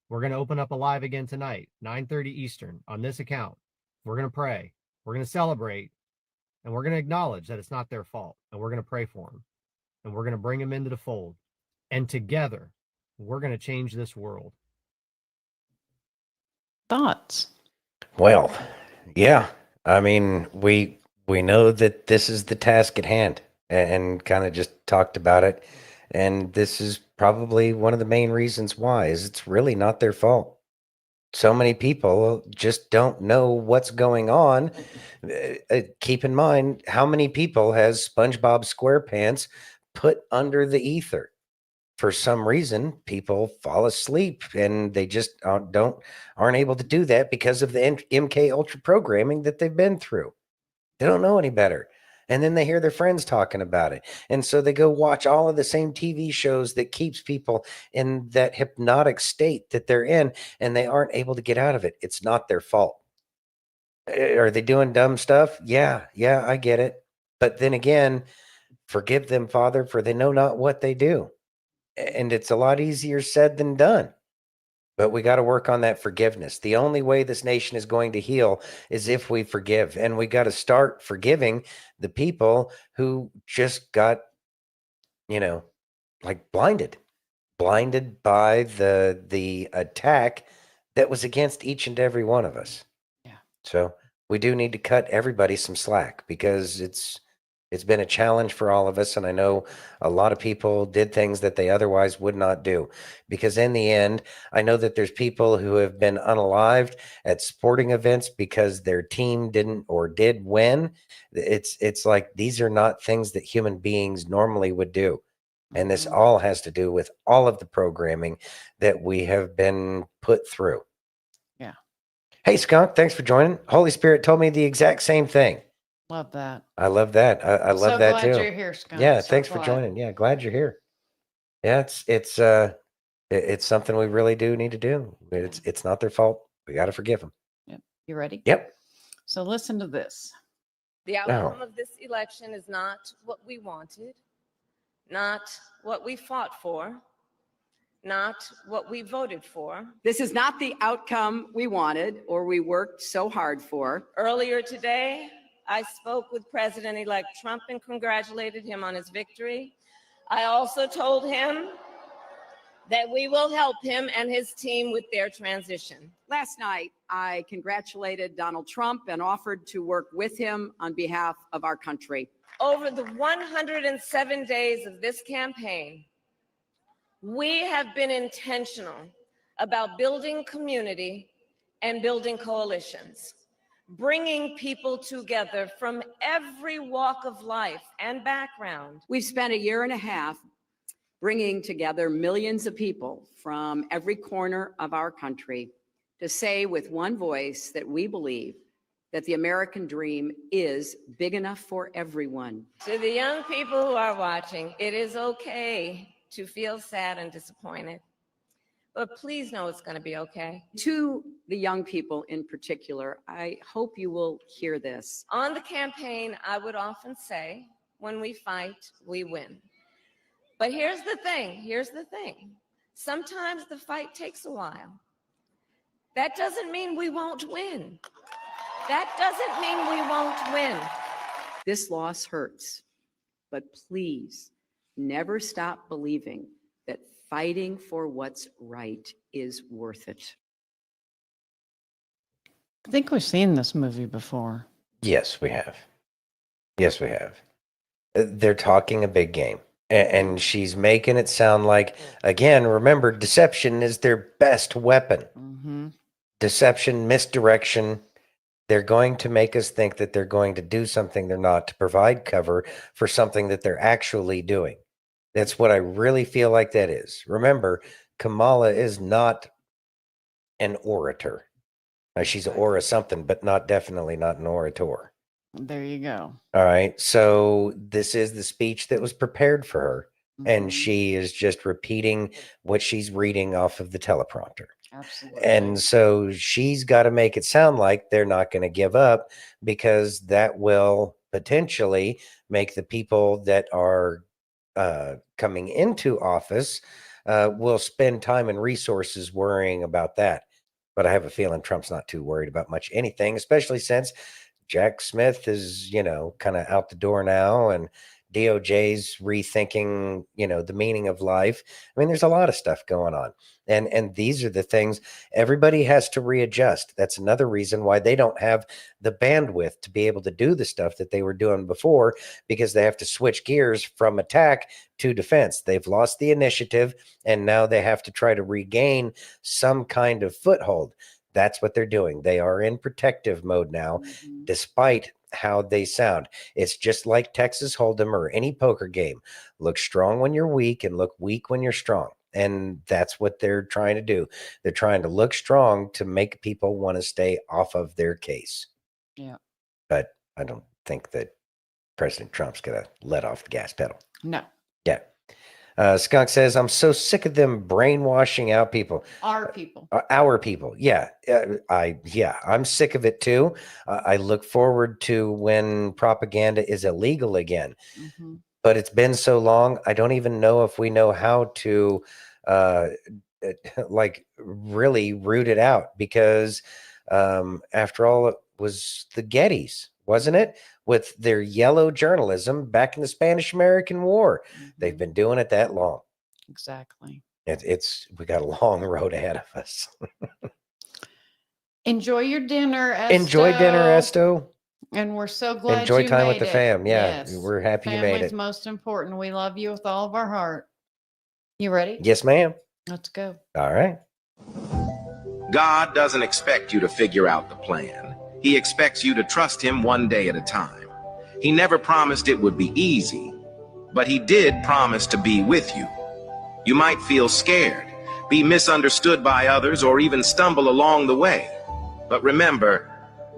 We're going to open up a live again tonight, 9:30 Eastern on this account. We're going to pray. We're going to celebrate. And we're going to acknowledge that it's not their fault. And we're going to pray for them. And we're going to bring them into the fold. And together, we're going to change this world. Thoughts? Well, yeah. I mean, we know that this is the task at hand and kind of just talked about it. And this is probably one of the main reasons why is it's really not their fault. So many people just don't know what's going on. Keep in mind, how many people has SpongeBob SquarePants put under the ether? For some reason, people fall asleep and they just aren't able to do that because of the MK Ultra programming that they've been through. They don't know any better. And then they hear their friends talking about it. And so they go watch all of the same TV shows that keeps people in that hypnotic state that they're in, and they aren't able to get out of it. It's not their fault. Are they doing dumb stuff? Yeah, I get it. But then again, forgive them, Father, for they know not what they do. And it's a lot easier said than done. But we got to work on that forgiveness. The only way this nation is going to heal is if we forgive. And we got to start forgiving the people who just got, like blinded by the attack that was against each and every one of us. Yeah. So we do need to cut everybody some slack, because it's been a challenge for all of us. And I know a lot of people did things that they otherwise would not do, because in the end, I know that there's people who have been unalived at sporting events because their team didn't or did win. It's like, these are not things that human beings normally would do. And this all has to do with all of the programming that we have been put through. Yeah. Hey, Skunk, thanks for joining. Holy Spirit told me the exact same thing. Love that. I love that. I love So that glad too. you're here, Skunk. Yeah, So thanks for glad. joining. Yeah, glad you're here. Yeah, it's something we really do need to do. It's not their fault. We got to forgive them. Yep. You ready? Yep. So listen to this. The outcome of this election is not what we wanted, not what we fought for, not what we voted for. This is not the outcome we wanted or we worked so hard for. Earlier today, I spoke with President-elect Trump and congratulated him on his victory. I also told him that we will help him and his team with their transition. Last night, I congratulated Donald Trump and offered to work with him on behalf of our country. Over the 107 days of this campaign, we have been intentional about building community and building coalitions, bringing people together from every walk of life and background. We've spent a year and a half bringing together millions of people from every corner of our country to say with one voice that we believe that the American dream is big enough for everyone. To the young people who are watching, it is okay to feel sad and disappointed, but please know it's going to be okay. To the young people in particular, I hope you will hear this. On the campaign, I would often say, when we fight, we win. But here's the thing. Sometimes the fight takes a while. That doesn't mean we won't win. This loss hurts, but please never stop believing that fighting for what's right is worth it. I think we've seen this movie before. Yes, we have. Yes, we have. They're talking a big game. And she's making it sound like, again, remember, deception is their best weapon. Mm-hmm. Deception, misdirection. They're going to make us think that they're going to do something they're not, to provide cover for something that they're actually doing. That's what I really feel like that is. Remember, Kamala is not an orator. Now, she's an aura something, but definitely not an orator. There you go. All right. So this is the speech that was prepared for her. And she is just repeating what she's reading off of the teleprompter. Absolutely. And so she's got to make it sound like they're not going to give up, because that will potentially make the people that are coming into office will spend time and resources worrying about that. But I have a feeling Trump's not too worried about much anything, especially since Jack Smith is, kind of out the door now, and DOJ's rethinking, the meaning of life. I mean, there's a lot of stuff going on. And these are the things everybody has to readjust. That's another reason why they don't have the bandwidth to be able to do the stuff that they were doing before, because they have to switch gears from attack to defense. They've lost the initiative, and now they have to try to regain some kind of foothold. That's what they're doing. They are in protective mode now, despite how they sound. It's just like Texas Hold'em or any poker game. Look strong when you're weak and look weak when you're strong. And that's what they're trying to do. They're trying to look strong to make people want to stay off of their case. Yeah. But I don't think that President Trump's going to let off the gas pedal. No. Yeah. Skunk says, I'm so sick of them brainwashing out people. Our people. Our people. Yeah. I'm sick of it too. I look forward to when propaganda is illegal again. But it's been so long, I don't even know if we know how to like really rooted out because after all, it was the Gettys, wasn't it? With their yellow journalism back in the Spanish-American War. They've been doing it that long. Exactly. We got a long road ahead of us. Enjoy your dinner, Esto. Enjoy dinner, Esto. And we're so glad Enjoy you time with made the it. fam. Yeah, Yes. we're happy you made Family's it. most important. We love you with all of our heart. You ready? Yes, ma'am. Let's go. All right. God doesn't expect you to figure out the plan. He expects you to trust him one day at a time. He never promised it would be easy, but he did promise to be with you. You might feel scared, be misunderstood by others, or even stumble along the way. But remember,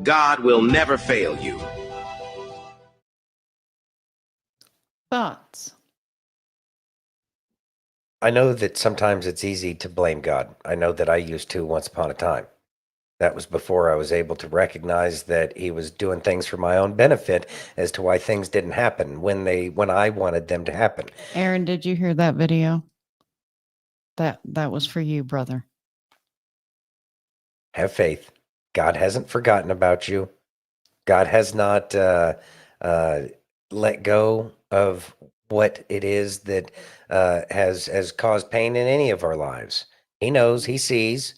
God will never fail you. Thoughts? I know that sometimes it's easy to blame God. I know that I used to once upon a time. That was before I was able to recognize that he was doing things for my own benefit as to why things didn't happen when I wanted them to happen. Aaron, did you hear that video? That was for you, brother. Have faith. God hasn't forgotten about you. God has not let go of what it is that has caused pain in any of our lives. He knows, he sees,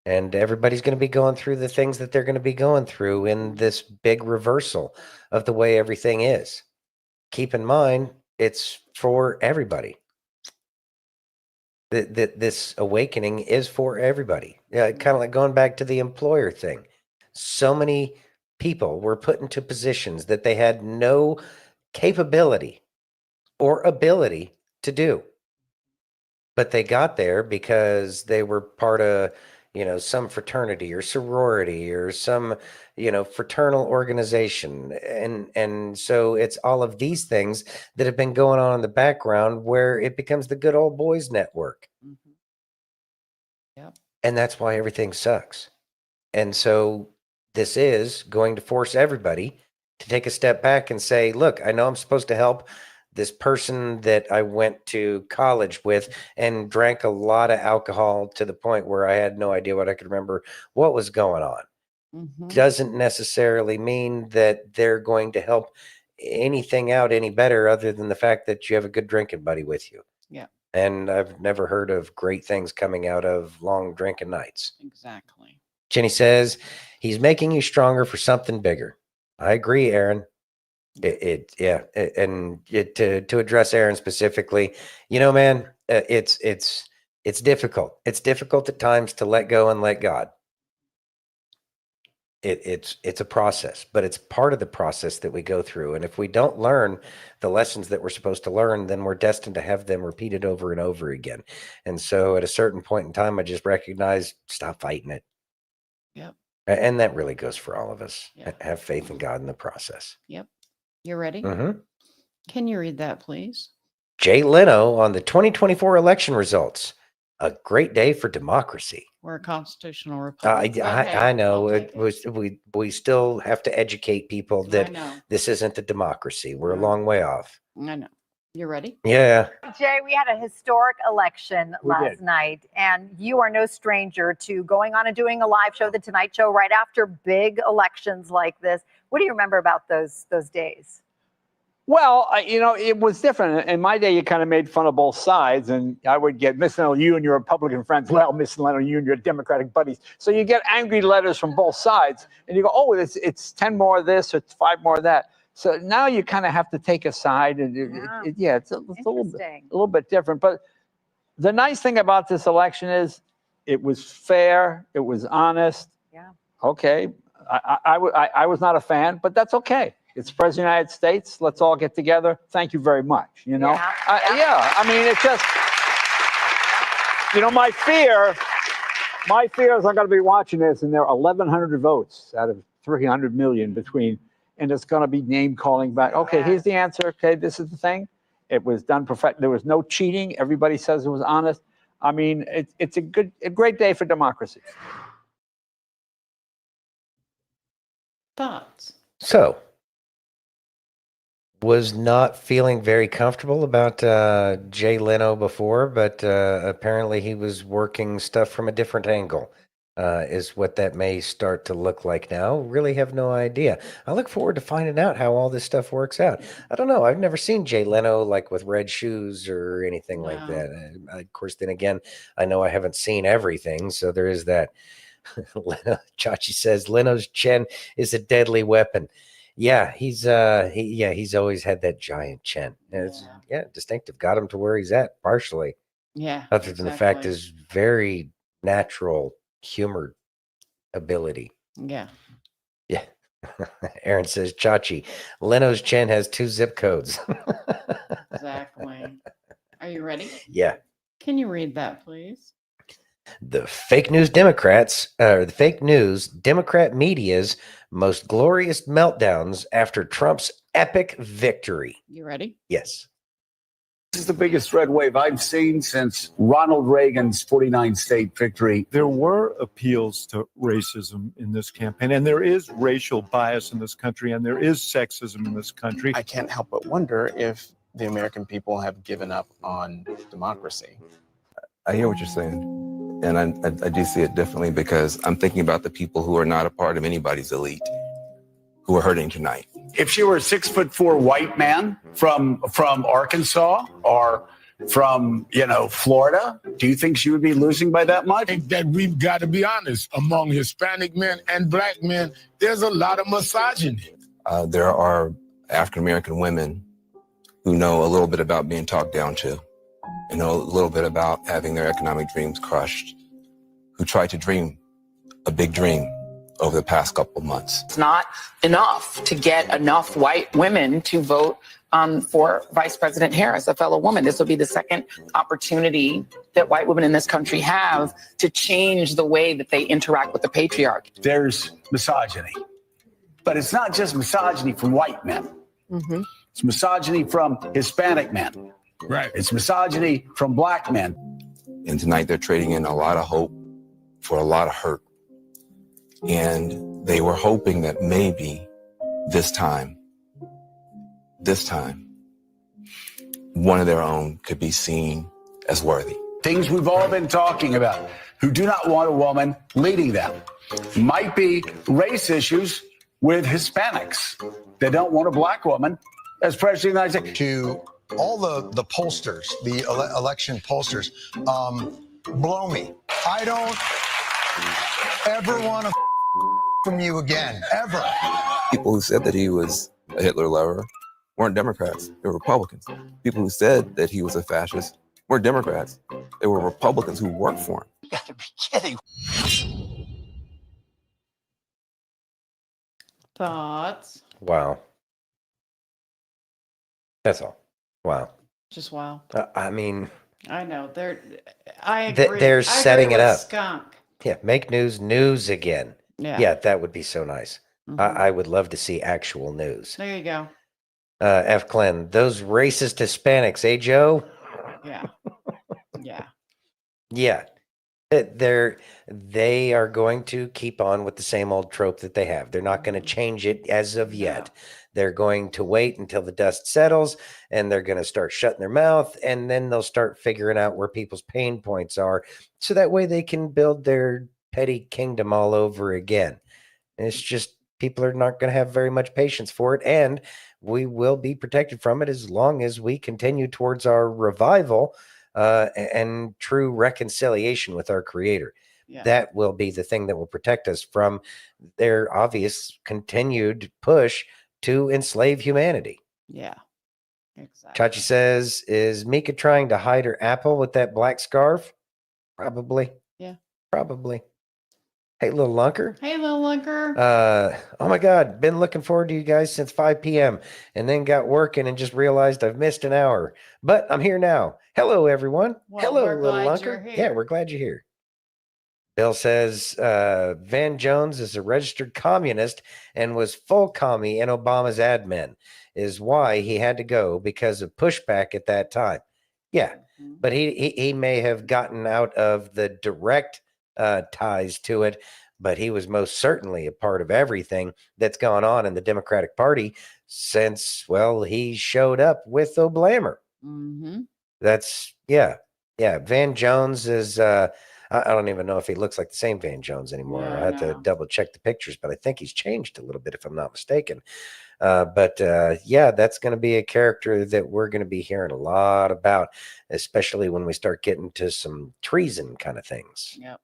and everybody's going to be going through the things that they're going to be going through in this big reversal of the way everything is. Keep in mind, it's for everybody. This awakening is for everybody. Yeah, kind of like going back to the employer thing. So many people were put into positions that they had no capability or ability to do. But they got there because they were part of, some fraternity or sorority or some, fraternal organization. And so it's all of these things that have been going on in the background where it becomes the good old boys network. Yep. And that's why everything sucks. And so this is going to force everybody to take a step back and say, look, I know I'm supposed to help this person that I went to college with and drank a lot of alcohol to the point where I had no idea what I could remember what was going on. Doesn't necessarily mean that they're going to help anything out any better other than the fact that you have a good drinking buddy with you. Yeah. And I've never heard of great things coming out of long drinking nights. Exactly. Jenny says he's making you stronger for something bigger. I agree, Aaron. To address Aaron specifically, man, it's difficult. It's difficult at times to let go and let God. It's a process, but it's part of the process that we go through. And if we don't learn the lessons that we're supposed to learn, then we're destined to have them repeated over and over again. And so at a certain point in time, I just recognize, stop fighting it. Yep. And that really goes for all of us. Yep. Have faith in God in the process. Yep. You ready? Mm-hmm. Can you read that, please? Jay Leno on the 2024 election results. A great day for democracy. We're a constitutional republic. I know. We still have to educate people I that know. this isn't a democracy. We're a long way off. I know. You ready? Yeah. Jay, we had a historic election last night, and you are no stranger to going on and doing a live show, The Tonight Show, right after big elections like this. What do you remember about those days? Well, it was different. In my day, you kind of made fun of both sides, and I would get, Miss Leno, you and your Republican friends, well, Miss Leno, you and your Democratic buddies. So you get angry letters from both sides, and you go, oh, it's 10 more of this, or it's 5 more of that. So now you kind of have to take a side, and it's a little bit different. But the nice thing about this election is it was fair, it was honest. Yeah. Okay, I was not a fan, but that's okay. It's President of the United States. Let's all get together. Thank you very much. I mean, it's just, my fear is I'm going to be watching this, and there are 1,100 votes out of 300 million between, and it's going to be name calling back. Okay, here's the answer. Okay, this is the thing. It was done perfect. There was no cheating. Everybody says it was honest. I mean, it's a great day for democracy. Thoughts? So, was not feeling very comfortable about Jay Leno before, but apparently he was working stuff from a different angle. Is what that may start to look like now. Really have no idea. I look forward to finding out how all this stuff works out. I don't know. I've never seen Jay Leno like with red shoes or anything like that. Of course, then again, I know I haven't seen everything, so there is that. Chachi says Leno's chin is a deadly weapon. Yeah, he's always had that giant chin. It's distinctive. Got him to where he's at partially. Yeah. Other than the fact his very natural humor ability. Yeah. Yeah. Aaron says Chachi, Leno's chin has 2 zip codes. Exactly. Are you ready? Yeah. Can you read that, please? The fake news Democrat media's most glorious meltdowns after Trump's epic victory. You ready? Yes. This is the biggest red wave I've seen since Ronald Reagan's 49 state victory. There were appeals to racism in this campaign, and there is racial bias in this country, and there is sexism in this country. I can't help but wonder if the American people have given up on democracy. I hear what you're saying, and I do see it differently because I'm thinking about the people who are not a part of anybody's elite, who are hurting tonight. If you were a 6'4" white man from Arkansas or from Florida, do you think she would be losing by that much? I think that we've got to be honest. Among Hispanic men and black men, there's a lot of misogyny. There are African American women who know a little bit about being talked down to, and know a little bit about having their economic dreams crushed, who tried to dream a big dream over the past couple of months. It's not enough to get enough white women to vote for Vice President Harris, a fellow woman. This will be the second opportunity that white women in this country have to change the way that they interact with the patriarchy. There's misogyny, but it's not just misogyny from white men. Mm-hmm. It's misogyny from Hispanic men. Right. It's misogyny from black men. And tonight they're trading in a lot of hope for a lot of hurt. And they were hoping that maybe this time, one of their own could be seen as worthy. Things we've all been talking about, who do not want a woman leading them. Might be race issues with Hispanics. They don't want a black woman as president of the United States. To all the pollsters, the election pollsters, blow me. I don't ever want to from you again, ever. People who said that he was a Hitler lover weren't Democrats, they were Republicans. People who said that he was a fascist weren't Democrats, they were Republicans who worked for him. You gotta be kidding. Thoughts? Wow. That's all. Wow. Just wow. I mean, I know. I agree. They're I setting agree it with up. Skunk. Yeah, make news again. Yeah. That would be so nice. Mhm. I would love to see actual news. There you go. F. Glenn, those racist Hispanics, eh, Joe? Yeah. Yeah. Yeah. They are going to keep on with the same old trope that they have. They're not going to change it as of yet. They're going to wait until the dust settles, and they're going to start shutting their mouth, and then they'll start figuring out where people's pain points are, so that way they can build their petty kingdom all over again. And it's just people are not going to have very much patience for it, and we will be protected from it as long as we continue towards our revival and true reconciliation with our Creator. Yeah. That will be the thing that will protect us from their obvious continued push to enslave humanity. Yeah. Exactly. Chachi says, is Mika trying to hide her apple with that black scarf? Probably. Yeah. Probably. Hey, little lunker. Hey, little lunker. Oh my God, been looking forward to you guys since 5 p.m. and then got working and just realized I've missed an hour. But I'm here now. Hello, everyone. Well, Hello, we're little glad you're lunker. here. Yeah, we're glad you're here. Bill says Van Jones is a registered communist and was full commie in Obama's admin, is why he had to go because of pushback at that time. Yeah, but he may have gotten out of the direct ties to it, but he was most certainly a part of everything that's gone on in the Democratic Party since, well, he showed up with O'Blammer. Mm-hmm. That's, yeah. Van Jones is, I don't even know if he looks like the same Van Jones anymore. Yeah, I I have to know. double check the pictures, but I think he's changed a little bit, if I'm not mistaken. Yeah, that's going to be a character that we're going to be hearing a lot about, especially when we start getting to some treason kind of things. Yep.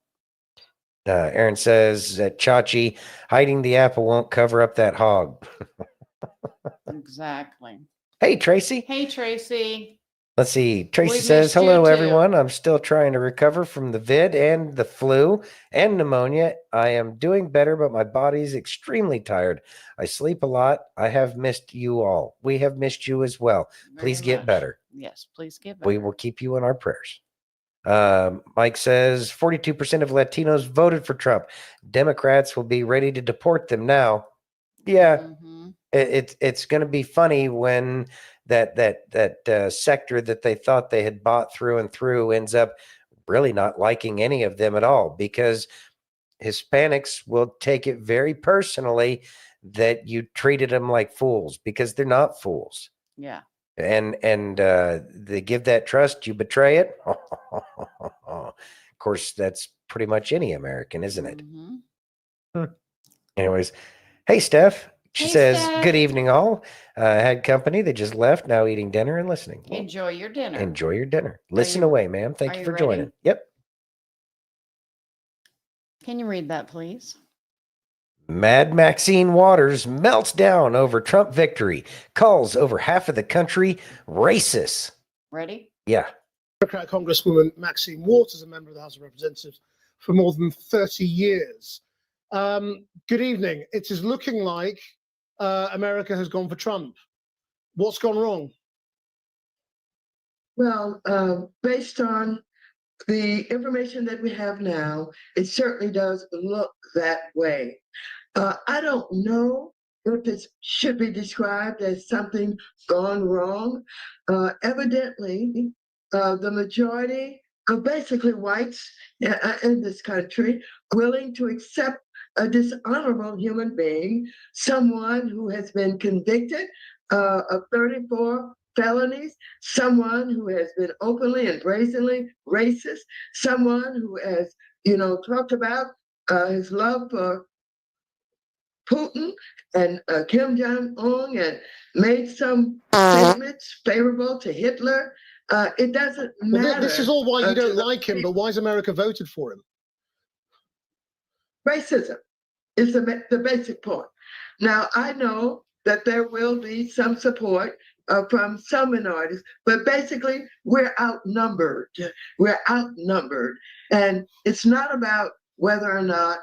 Aaron says that Chachi hiding the apple won't cover up that hog. Exactly. Hey, Tracy. Hey, Tracy. Let's see. Tracy We've says, missed you hello, too." everyone. I'm still trying to recover from the vid and the flu and pneumonia. I am doing better, but my body's extremely tired. I sleep a lot. I have missed you all. We have missed you as well. Please Very get much. better. Yes, please get better. We will keep you in our prayers. Mike says 42% of Latinos voted for Trump. Democrats will be ready to deport them now. Yeah, Mhm. it's going to be funny when that sector that they thought they had bought through and through ends up really not liking any of them at all, because Hispanics will take it very personally that you treated them like fools, because they're not fools. Yeah. And they give that trust, you betray it. Of course, that's pretty much any American, isn't it? Mm-hmm. Anyways, hey, Steph. She Hey, says, Steph. good evening, all. Had company. They just left. Now eating dinner and listening. Well, Enjoy your dinner. enjoy your dinner. Listen you- away, ma'am. Thank are you you for ready? joining. Yep. Can you read that, please? Mad Maxine Waters melts down over Trump victory. Calls over half of the country racist. Ready? Yeah. Democrat Congresswoman Maxine Waters, a member of the House of Representatives for more than 30 years. Good evening. It is looking like America has gone for Trump. What's gone wrong? Well, based on the information that we have now, it certainly does look that way. I don't know if it should be described as something gone wrong. Evidently, the majority of basically whites in this country willing to accept a dishonorable human being, someone who has been convicted of 34 felonies, someone who has been openly and brazenly racist, someone who has, talked about his love for Putin and Kim Jong-un and made some statements favorable to Hitler. It doesn't matter. Well, this is all why you to don't the like him, but why has America voted for him? Racism is the basic point. Now, I know that there will be some support from some minorities, but basically we're outnumbered. We're outnumbered. And it's not about whether or not,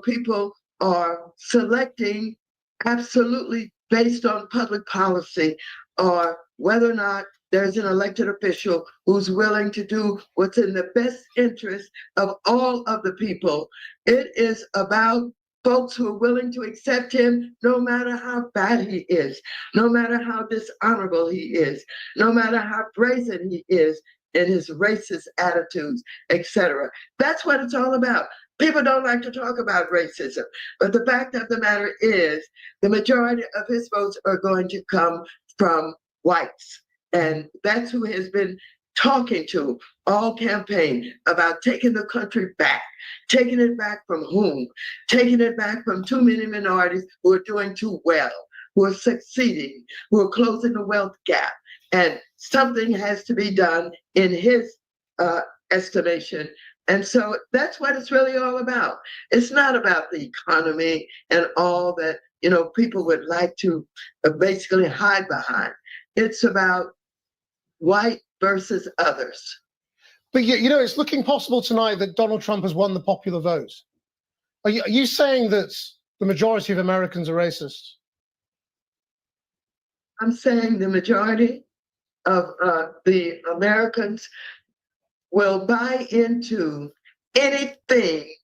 people are selecting absolutely based on public policy, or whether or not there's an elected official who's willing to do what's in the best interest of all of the people. It is about folks who are willing to accept him no matter how bad he is, no matter how dishonorable he is, no matter how brazen he is in his racist attitudes, etc. That's what it's all about. People don't like to talk about racism, but the fact of the matter is the majority of his votes are going to come from whites. And that's who has been talking to all campaign about taking the country back. Taking it back from whom? Taking it back from too many minorities who are doing too well, who are succeeding, who are closing the wealth gap. And something has to be done in his estimation. And so that's what it's really all about. It's not about the economy and all that, people would like to basically hide behind. It's about white versus others. But it's looking possible tonight that Donald Trump has won the popular vote. Are you saying that the majority of Americans are racist? I'm saying the majority of the Americans will buy into anything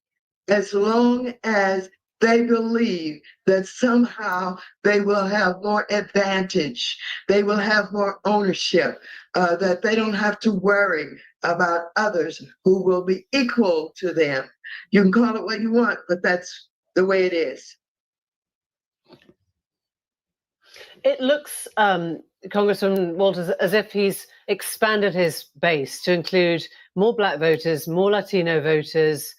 as long as they believe that somehow they will have more advantage, they will have more ownership, that they don't have to worry about others who will be equal to them. You can call it what you want, but that's the way it is. it looks, Congressman Walters, as if he's expanded his base to include more Black voters, more Latino voters,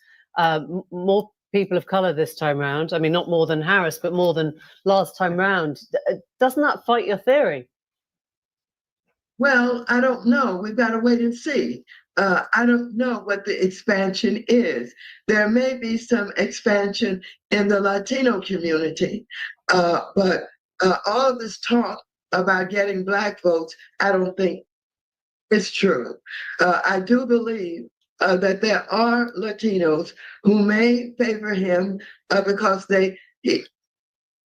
more people of color this time round. I mean, not more than Harris, but more than last time round. Doesn't that fight your theory? Well, I don't know. We've got to wait and see. I don't know what the expansion is. There may be some expansion in the Latino community, but all of this talk about getting Black votes, I don't think it's true. I do believe that there are Latinos who may favor him because they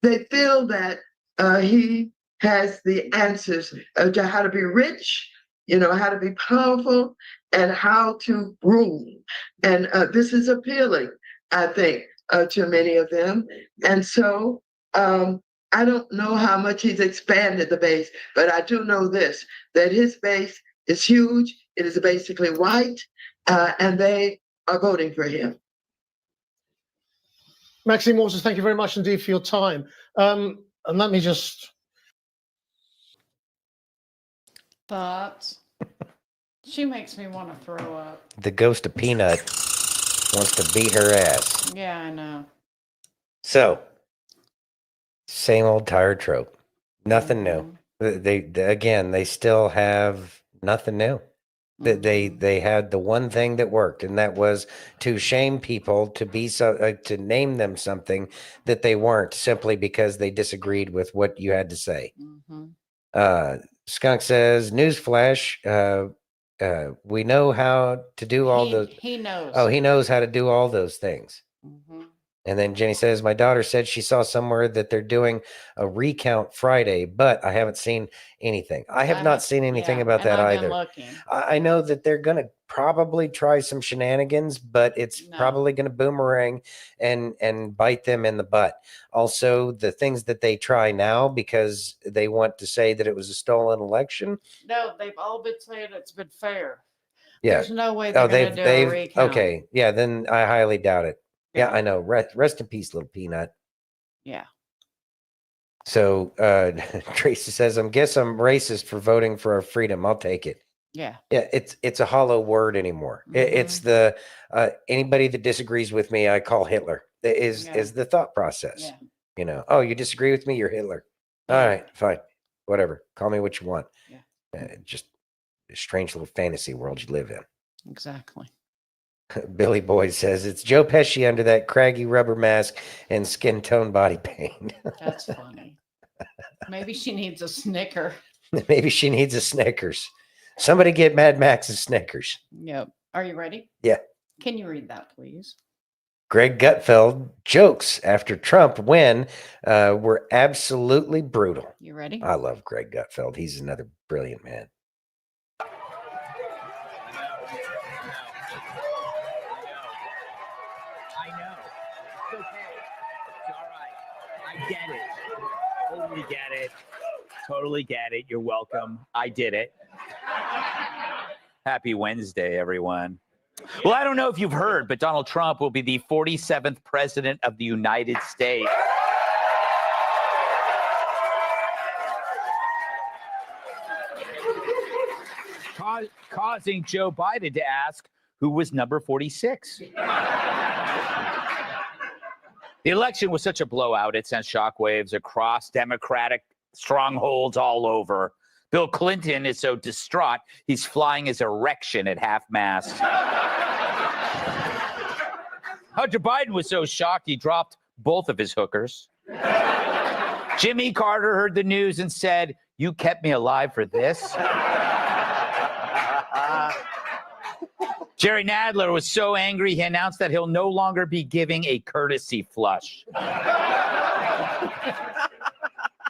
feel that he has the answers to how to be rich, how to be powerful, and how to rule. And this is appealing, I think, to many of them. And so I don't know how much he's expanded the base, but I do know this, that his base is huge. It is basically white, and they are voting for him. Maxine Waters, thank you very much indeed for your time. And let me just... Thoughts? She makes me want to throw up. The ghost of Peanut wants to beat her ass. Yeah, I know. So, same old tired trope. Nothing new. They still have nothing new. They had the one thing that worked, and that was to shame people to be to name them something that they weren't simply because they disagreed with what you had to say. Skunk says, "Newsflash, we know how to do all those." He knows. Oh, he knows how to do all those things. And then Jenny says, "My daughter said she saw somewhere that they're doing a recount Friday, but I haven't seen anything." I have not seen anything about that either. I know that they're going to probably try some shenanigans, but it's probably going to boomerang and bite them in the butt. Also, the things that they try now because they want to say that it was a stolen election. No, they've all been saying it's been fair. Yeah. There's no way they're going to do a recount. Okay. Yeah. Then I highly doubt it. Yeah, I know. Rest in peace, little peanut. Yeah. So Tracy says, I'm racist for voting for our freedom. I'll take it. Yeah. Yeah, it's a hollow word anymore. It's the anybody that disagrees with me, I call Hitler. Is the thought process. Yeah. Oh, you disagree with me, you're Hitler. All right, fine. Whatever. Call me what you want. Yeah. Just a strange little fantasy world you live in. Exactly. Billy Boy says it's Joe Pesci under that craggy rubber mask and skin tone body paint. That's funny. Maybe she needs a Snicker. Maybe she needs a Snickers. Somebody get Mad Max a Snickers. Yep. Are you ready? Yeah. Can you read that, please? Greg Gutfeld jokes after Trump win were absolutely brutal. You ready? I love Greg Gutfeld. He's another brilliant man. Get it. Totally get it. You're welcome. I did it. Happy Wednesday, everyone. Well, I don't know if you've heard, but Donald Trump will be the 47th president of the United States. Causing Joe Biden to ask who was number 46. The election was such a blowout, it sent shockwaves across Democratic strongholds all over. Bill Clinton is so distraught, he's flying his erection at half-mast. Hunter Biden was so shocked, he dropped both of his hookers. Jimmy Carter heard the news and said, "You kept me alive for this?" Jerry Nadler was so angry, he announced that he'll no longer be giving a courtesy flush.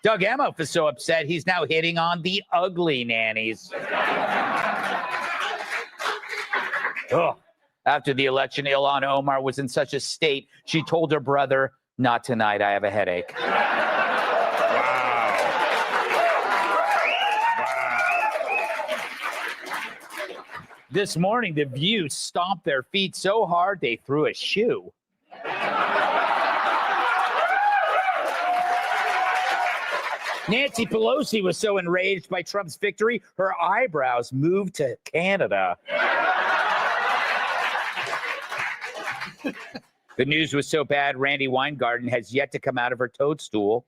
Doug Emhoff is so upset, he's now hitting on the ugly nannies. Ugh. After the election, Ilhan Omar was in such a state, she told her brother, "Not tonight, I have a headache." This morning, The View stomped their feet so hard they threw a shoe. Nancy Pelosi was so enraged by Trump's victory, her eyebrows moved to Canada. The news was so bad, Randy Weingarten has yet to come out of her toadstool.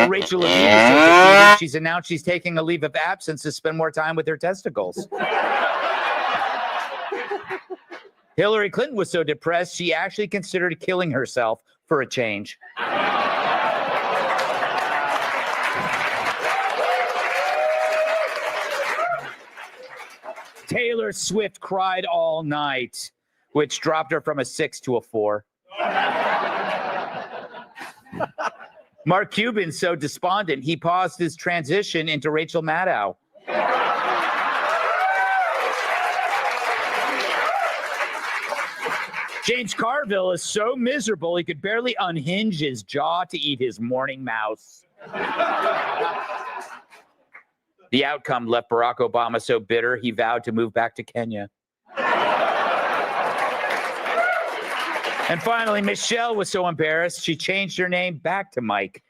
Rachel Levine is so defeated, she's announced she's taking a leave of absence to spend more time with her testicles. Hillary Clinton was so depressed, she actually considered killing herself for a change. Taylor Swift cried all night, which dropped her from a 6 to a 4. Mark Cuban's so despondent, he paused his transition into Rachel Maddow. James Carville is so miserable he could barely unhinge his jaw to eat his morning mouse. The outcome left Barack Obama so bitter he vowed to move back to Kenya. And finally, Michelle was so embarrassed, she changed her name back to Mike.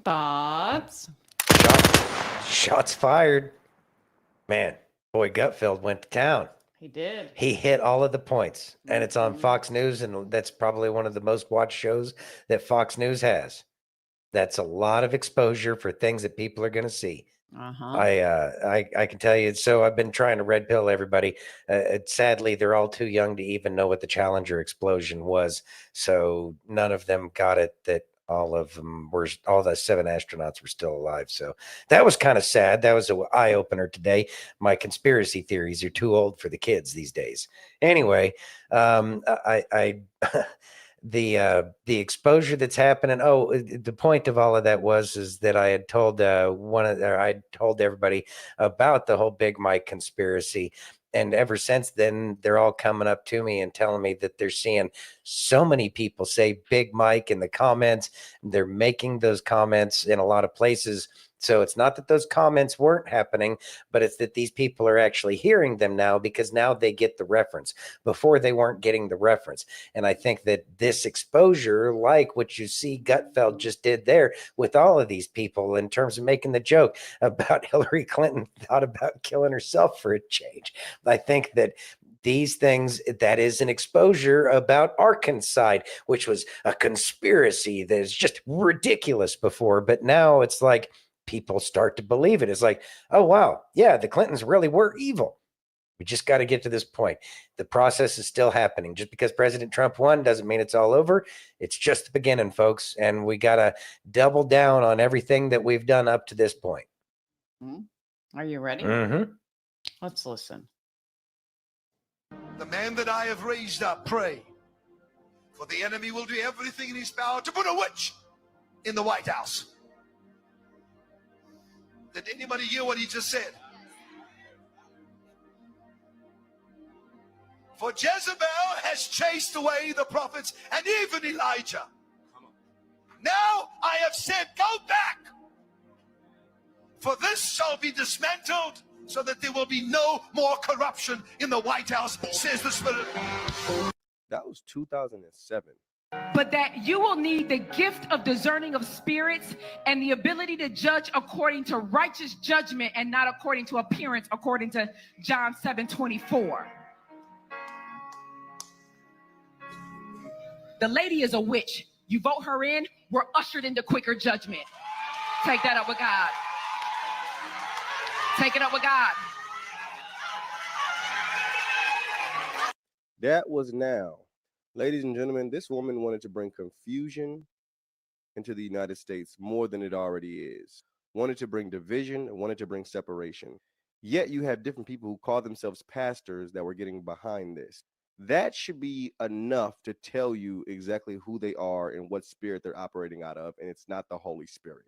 Thoughts? Shots fired. Man, boy, Gutfeld went to town. He did. He hit all of the points, and it's on Fox News, and that's probably one of the most watched shows that Fox News has. That's a lot of exposure for things that people are going to see. Uh-huh. I can tell you. So I've been trying to red pill everybody. Sadly, they're all too young to even know what the Challenger explosion was. So none of them got it. That all of them were, all the 7 astronauts were still alive. So that was kind of sad. That was an eye opener today. My conspiracy theories are too old for the kids these days. Anyway, the exposure that's happening. Oh, the point of all of that is that I had told I told everybody about the whole Big Mike conspiracy. And ever since then, they're all coming up to me and telling me that they're seeing so many people say Big Mike in the comments. They're making those comments in a lot of places. So it's not that those comments weren't happening, but it's that these people are actually hearing them now because now they get the reference. Before they weren't getting the reference. And I think that this exposure, like what you see Gutfeld just did there with all of these people in terms of making the joke about Hillary Clinton thought about killing herself for a change. I think that these things, that is an exposure about Arkansas, which was a conspiracy that is just ridiculous before. But now it's like, people start to believe it. It's like, oh, wow. Yeah, the Clintons really were evil. We just got to get to this point. The process is still happening. Just because President Trump won doesn't mean it's all over. It's just the beginning, folks. And we got to double down on everything that we've done up to this point. Are you ready? Mm-hmm. Let's listen. The man that I have raised up, pray. For the enemy will do everything in his power to put a witch in the White House. Did anybody hear what he just said? For Jezebel has chased away the prophets and even Elijah. Now I have said, go back. For this shall be dismantled so that there will be no more corruption in the White House, says the Spirit. That was 2007. But that you will need the gift of discerning of spirits and the ability to judge according to righteous judgment and not according to appearance, according to John 7:24. The lady is a witch. You vote her in, we're ushered into quicker judgment. Take that up with God. Take it up with God. That was now. Ladies and gentlemen, this woman wanted to bring confusion into the United States more than it already is. Wanted to bring division and wanted to bring separation. Yet you have different people who call themselves pastors that were getting behind this. That should be enough to tell you exactly who they are and what spirit they're operating out of, and it's not the Holy Spirit.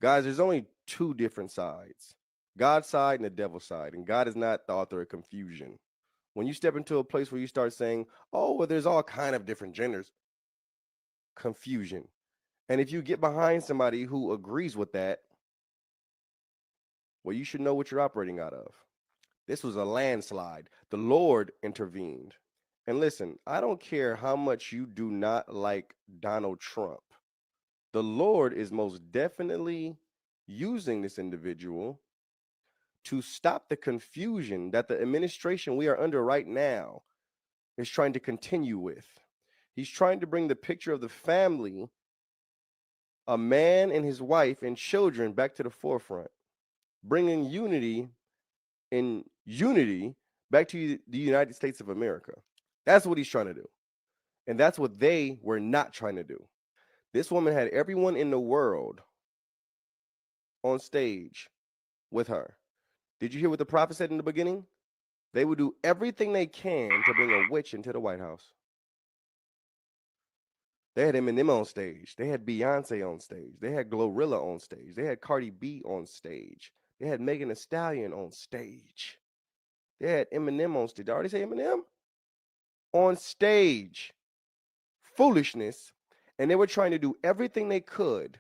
Guys, there's only two different sides, God's side and the devil's side, and God is not the author of confusion. When you step into a place where you start saying, oh, well, there's all kind of different genders, confusion. And if you get behind somebody who agrees with that, Well, you should know what you're operating out of. This was a landslide. The Lord intervened. And listen, I don't care how much you do not like Donald Trump. The Lord is most definitely using this individual to stop the confusion that the administration we are under right now is trying to continue with. He's trying to bring the picture of the family, a man and his wife and children, back to the forefront, bringing unity back to the United States of America. That's what he's trying to do. And that's what they were not trying to do. This woman had everyone in the world on stage with her. Did you hear what the prophet said in the beginning? They would do everything they can to bring a witch into the White House. They had Eminem on stage. They had Beyonce on stage. They had Glorilla on stage. They had Cardi B on stage. They had Megan Thee Stallion on stage. They had Eminem on stage. Did I already say Eminem? On stage. Foolishness. And they were trying to do everything they could,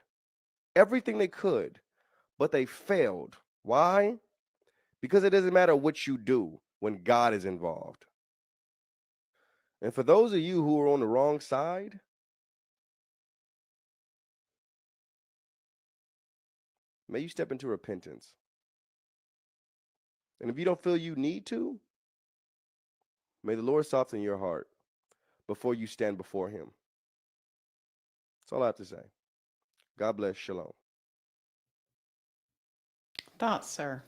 but they failed. Why? Because it doesn't matter what you do when God is involved. And for those of you who are on the wrong side, may you step into repentance. And if you don't feel you need to, may the Lord soften your heart before you stand before him. That's all I have to say. God bless. Shalom. Thoughts, sir?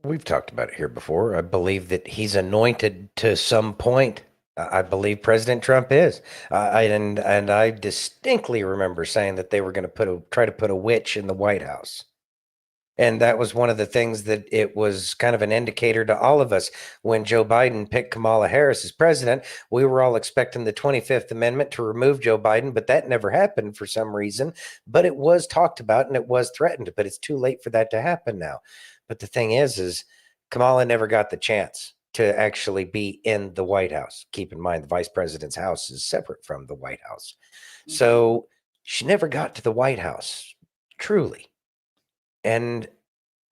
We've talked about it here before. I believe that he's anointed to some point. I believe President Trump is. And I distinctly remember saying that they were going to try to put a witch in the White House. And that was one of the things that it was kind of an indicator to all of us. When Joe Biden picked Kamala Harris as president, we were all expecting the 25th Amendment to remove Joe Biden, but that never happened for some reason. But it was talked about and it was threatened, but it's too late for that to happen now. But the thing is Kamala never got the chance to actually be in the White House. Keep in mind, the vice president's house is separate from the White House. So she never got to the White House, truly. And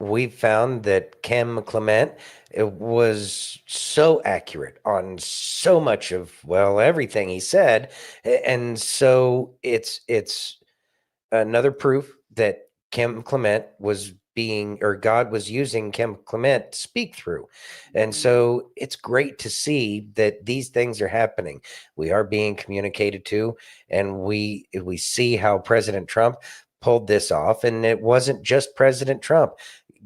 we found that Kim Clement, it was so accurate on so much of, well, everything he said. And so it's another proof that Kim Clement was God was using Kim Clement to speak through. And so it's great to see that these things are happening. We are being communicated to, and we see how President Trump pulled this off. And it wasn't just President Trump.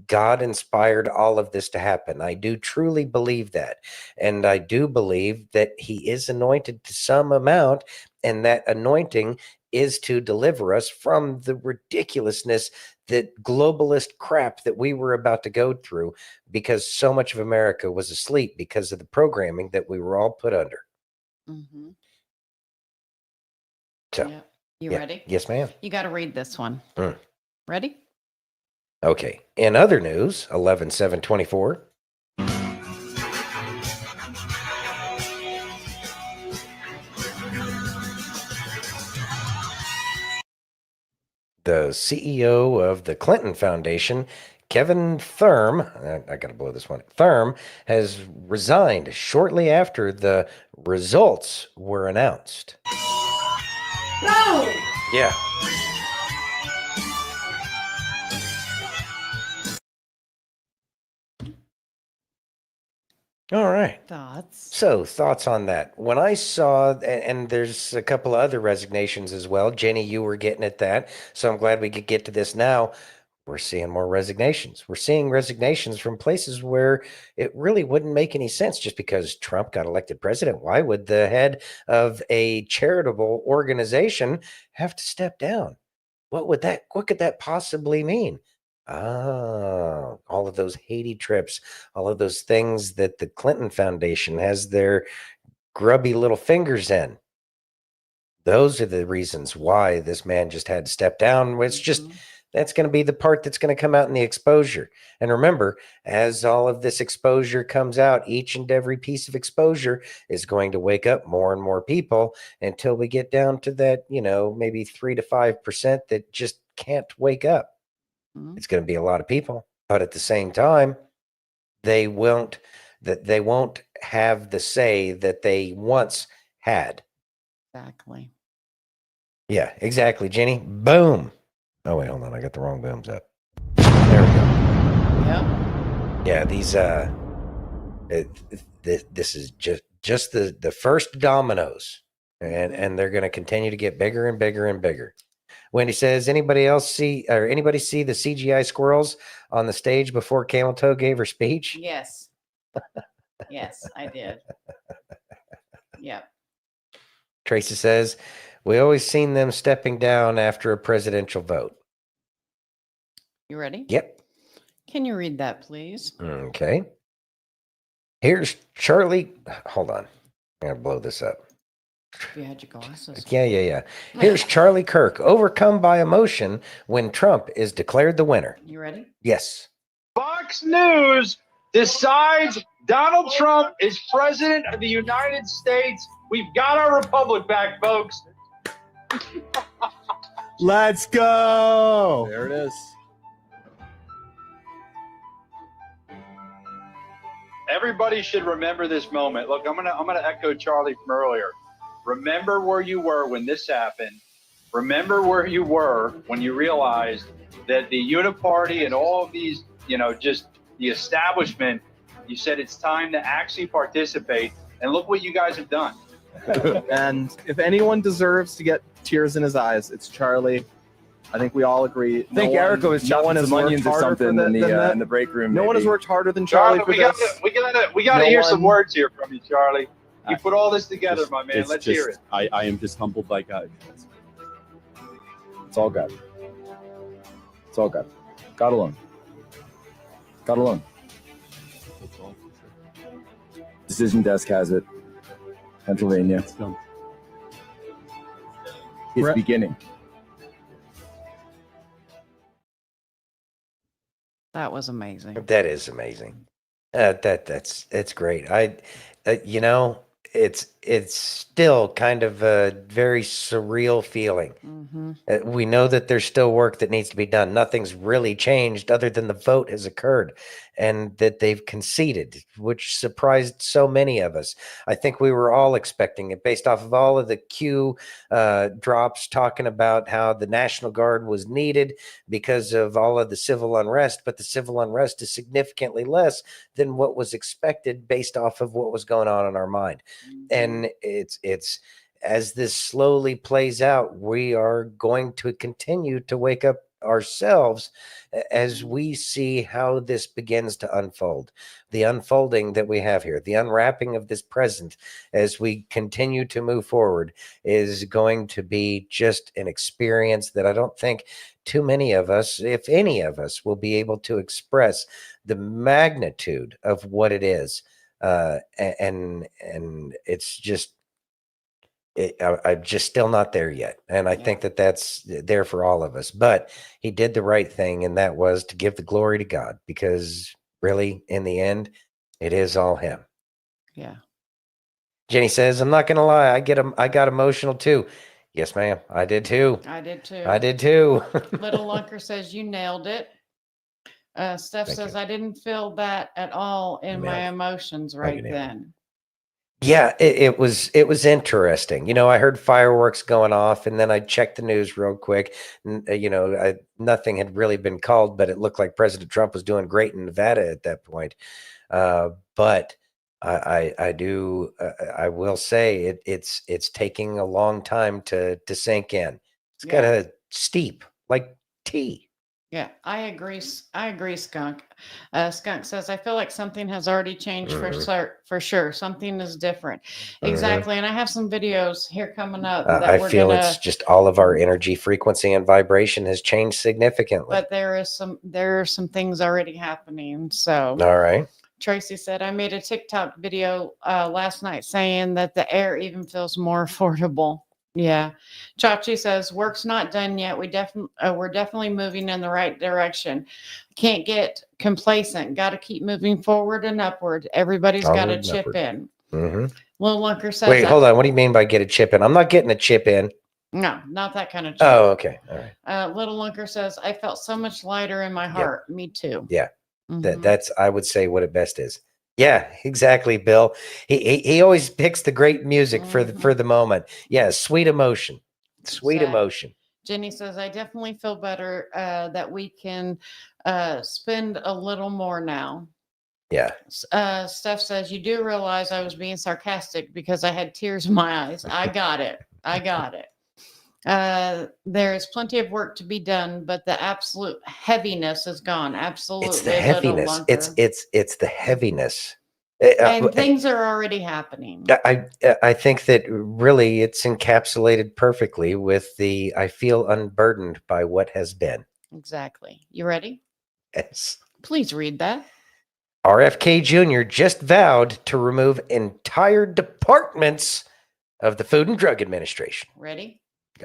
God inspired all of this to happen. I do truly believe that. And I do believe that he is anointed to some amount, and that anointing is to deliver us from the ridiculousness, that globalist crap that we were about to go through, because so much of America was asleep because of the programming that we were all put under. Mm-hmm. So, Yep. You yeah. ready? Yes, ma'am. You got to read this one. Ready? Okay. In other news, 11/7/24. The CEO of the Clinton Foundation, Kevin Thurm, I got to blow this one. Thurm has resigned shortly after the results were announced. No! Yeah. All right. Thoughts? So, thoughts on that? When I saw, and there's a couple of other resignations as well. Jenny, you were getting at that. So I'm glad we could get to this now. We're seeing more resignations. We're seeing resignations from places where it really wouldn't make any sense just because Trump got elected president. Why would the head of a charitable organization have to step down? What could that possibly mean? All of those Haiti trips, all of those things that the Clinton Foundation has their grubby little fingers in. Those are the reasons why this man just had to step down. It's just, that's going to be the part that's going to come out in the exposure. And remember, as all of this exposure comes out, each and every piece of exposure is going to wake up more and more people until we get down to that, maybe 3 to 5% that just can't wake up. It's going to be a lot of people. But at the same time, they won't have the say that they once had. Exactly. Yeah, exactly, Jenny. Boom. Oh wait, hold on. I got the wrong booms up. There we go. Yep. Yeah, these this is just the first dominoes, and they're going to continue to get bigger and bigger and bigger. Wendy says, anybody see the CGI squirrels on the stage before Camel Toe gave her speech? Yes. Yes, I did. Yep. Tracy says, we always seen them stepping down after a presidential vote. You ready? Yep. Can you read that, please? Okay. Here's Charlie. Hold on. I'm going to blow this up. You had your glasses. Yeah. Here's Charlie Kirk, overcome by emotion when Trump is declared the winner. You ready? Yes. Fox News decides Donald Trump is president of the United States. We've got our republic back, folks. Let's go. There it is. Everybody should remember this moment. Look, I'm gonna echo Charlie from earlier. Remember where you were when this happened. Remember where you were when you realized that the Uniparty and all of these, just the establishment, you said it's time to actually participate. And look what you guys have done. And if anyone deserves to get tears in his eyes, it's Charlie. I think we all agree. I think Erica was chopping some onions or something in the break room. No one has worked harder than Charlie for this. We gotta hear some words here from you, Charlie. You put all this together, my man. Let's hear it. I am just humbled by God. It's all God. It's all God. God alone. God alone. Decision desk has it. Pennsylvania. It's beginning. That was amazing. That is amazing. It's great. It's still kind of a very surreal feeling. We know that there's still work that needs to be done. Nothing's really changed other than the vote has occurred and that they've conceded, which surprised so many of us. I think we were all expecting it based off of all of the Q drops talking about how the National Guard was needed because of all of the civil unrest, but the civil unrest is significantly less than what was expected based off of what was going on in our mind. And it's as this slowly plays out, we are going to continue to wake up ourselves as we see how this begins to unfold. The unfolding that we have here, the unwrapping of this present as we continue to move forward is going to be just an experience that I don't think too many of us, if any of us, will be able to express the magnitude of what it is. And it's just, I'm just still not there yet. And I think that that's there for all of us, but he did the right thing. And that was to give the glory to God, because really in the end, it is all him. Yeah. Jenny says, I'm not going to lie. I got emotional too. Yes, ma'am. I did too. I did too. I did too. Little Lunker says you nailed it. Steph says I didn't feel that at all in my emotions right then. Yeah, it was interesting. I heard fireworks going off, and then I checked the news real quick. Nothing had really been called, but it looked like President Trump was doing great in Nevada at that point. But I will say it's taking a long time to sink in. It's kind of steep, like tea. Yeah, I agree. Skunk. Skunk says, I feel like something has already changed for sure. Something is different. Exactly. And I have some videos here coming up. That I feel it's just all of our energy frequency and vibration has changed significantly. But there are some things already happening. So all right. Tracy said, I made a TikTok video last night saying that the air even feels more affordable. Yeah. Chachi says, work's not done yet. We're definitely moving in the right direction. Can't get complacent. Got to keep moving forward and upward. Everybody's got to chip in. Little Lunker says, wait, hold on. What do you mean by get a chip in? I'm not getting a chip in. No, not that kind of. Oh, okay. All right. Little Lunker says, I felt so much lighter in my heart. Me too. Yeah. Mhm. That's, I would say, what it best is. Yeah, exactly, Bill. He always picks the great music for the moment. Yeah, sweet emotion. Sweet Sad. emotion. Jenny says, I definitely feel better that we can spend a little more now. Yeah. Steph says, you do realize I was being sarcastic because I had tears in my eyes. I got it. I got it. There is plenty of work to be done, but the absolute heaviness is gone. Absolutely. It's the Little heaviness. Lunker. It's the heaviness. And things are already happening. I think that really it's encapsulated perfectly with the I feel unburdened by what has been. Exactly. You ready? Yes. Please read that. RFK Jr. just vowed to remove entire departments of the Food and Drug Administration. Ready?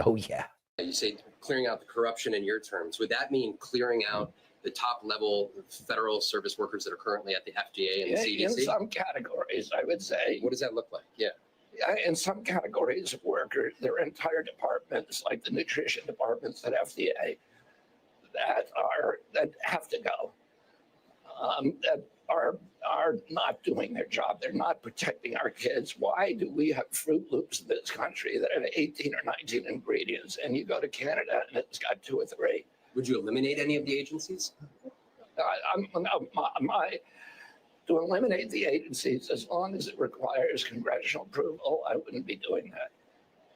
Oh, yeah. You say clearing out the corruption in your terms. Would that mean clearing out the top level federal service workers that are currently at the FDA and the CDC? In some categories, I would say. What does that look like? Yeah. In some categories of workers, there are entire departments, like the nutrition departments at FDA, that have to go. That are not doing their job. They're not protecting our kids. Why do we have Fruit Loops in this country that have 18 or 19 ingredients, and you go to Canada and it's got 2 or 3? Would you eliminate any of the agencies? To eliminate the agencies, as long as it requires congressional approval, I wouldn't be doing that.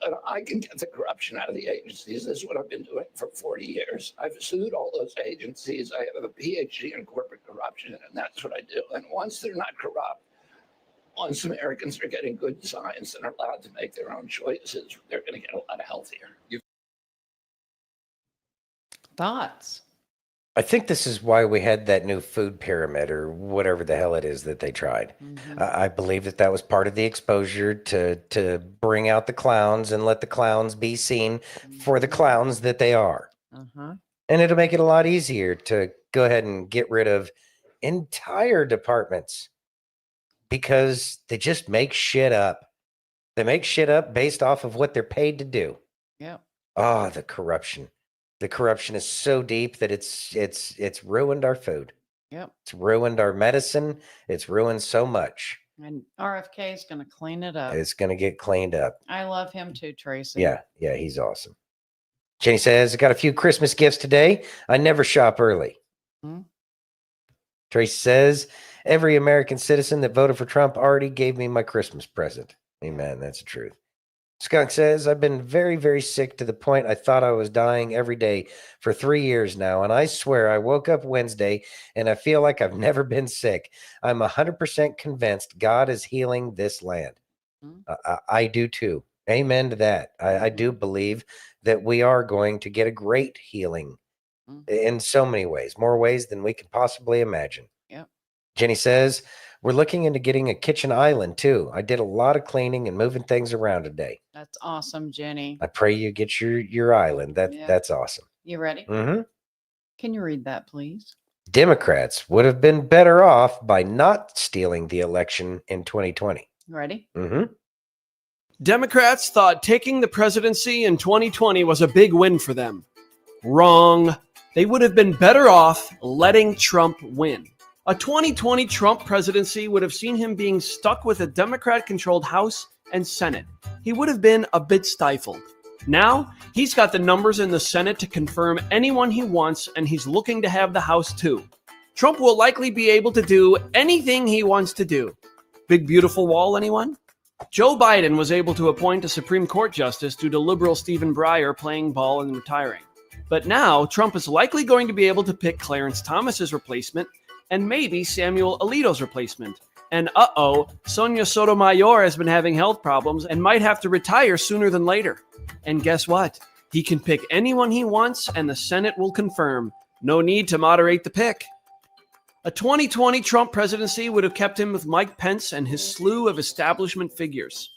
And I can get the corruption out of the agencies. This is what I've been doing for 40 years. I've sued all those agencies. I have a PhD in corporate corruption, and that's what I do. And once they're not corrupt, once Americans are getting good science and are allowed to make their own choices, they're going to get a lot healthier. Thoughts? I think this is why we had that new food pyramid or whatever the hell it is that they tried. I believe that was part of the exposure to bring out the clowns and let the clowns be seen for the clowns that they are. And it'll make it a lot easier to go ahead and get rid of entire departments because they just make shit up. They make shit up based off of what they're paid to do. Yeah. Oh, the corruption. The corruption is so deep that it's ruined our food. Yep. It's ruined our medicine. It's ruined so much. And RFK is going to clean it up. It's going to get cleaned up. I love him too, Tracy. Yeah, he's awesome. Jenny says, I got a few Christmas gifts today. I never shop early. Tracy says, every American citizen that voted for Trump already gave me my Christmas present. Amen. That's the truth. Skunk says, I've been very, very sick to the point I thought I was dying every day for 3 years now. And I swear I woke up Wednesday and I feel like I've never been sick. I'm 100% convinced God is healing this land. I do too. Amen to that. I do believe that we are going to get a great healing in so many ways, more ways than we can possibly imagine. Yep. Jenny says, we're looking into getting a kitchen island too. I did a lot of cleaning and moving things around today. That's awesome, Jenny. I pray you get your island. That's awesome. You ready? Can you read that, please? Democrats would have been better off by not stealing the election in 2020. Ready? Democrats thought taking the presidency in 2020 was a big win for them. Wrong. They would have been better off letting Trump win. A 2020 Trump presidency would have seen him being stuck with a Democrat-controlled House and Senate. He would have been a bit stifled. Now, he's got the numbers in the Senate to confirm anyone he wants, and he's looking to have the House too. Trump will likely be able to do anything he wants to do. Big beautiful wall, anyone? Joe Biden was able to appoint a Supreme Court justice due to liberal Stephen Breyer playing ball and retiring. But now, Trump is likely going to be able to pick Clarence Thomas's replacement and maybe Samuel Alito's replacement. And Sonia Sotomayor has been having health problems and might have to retire sooner than later. And guess what? He can pick anyone he wants and the Senate will confirm. No need to moderate the pick. A 2020 Trump presidency would have kept him with Mike Pence and his slew of establishment figures.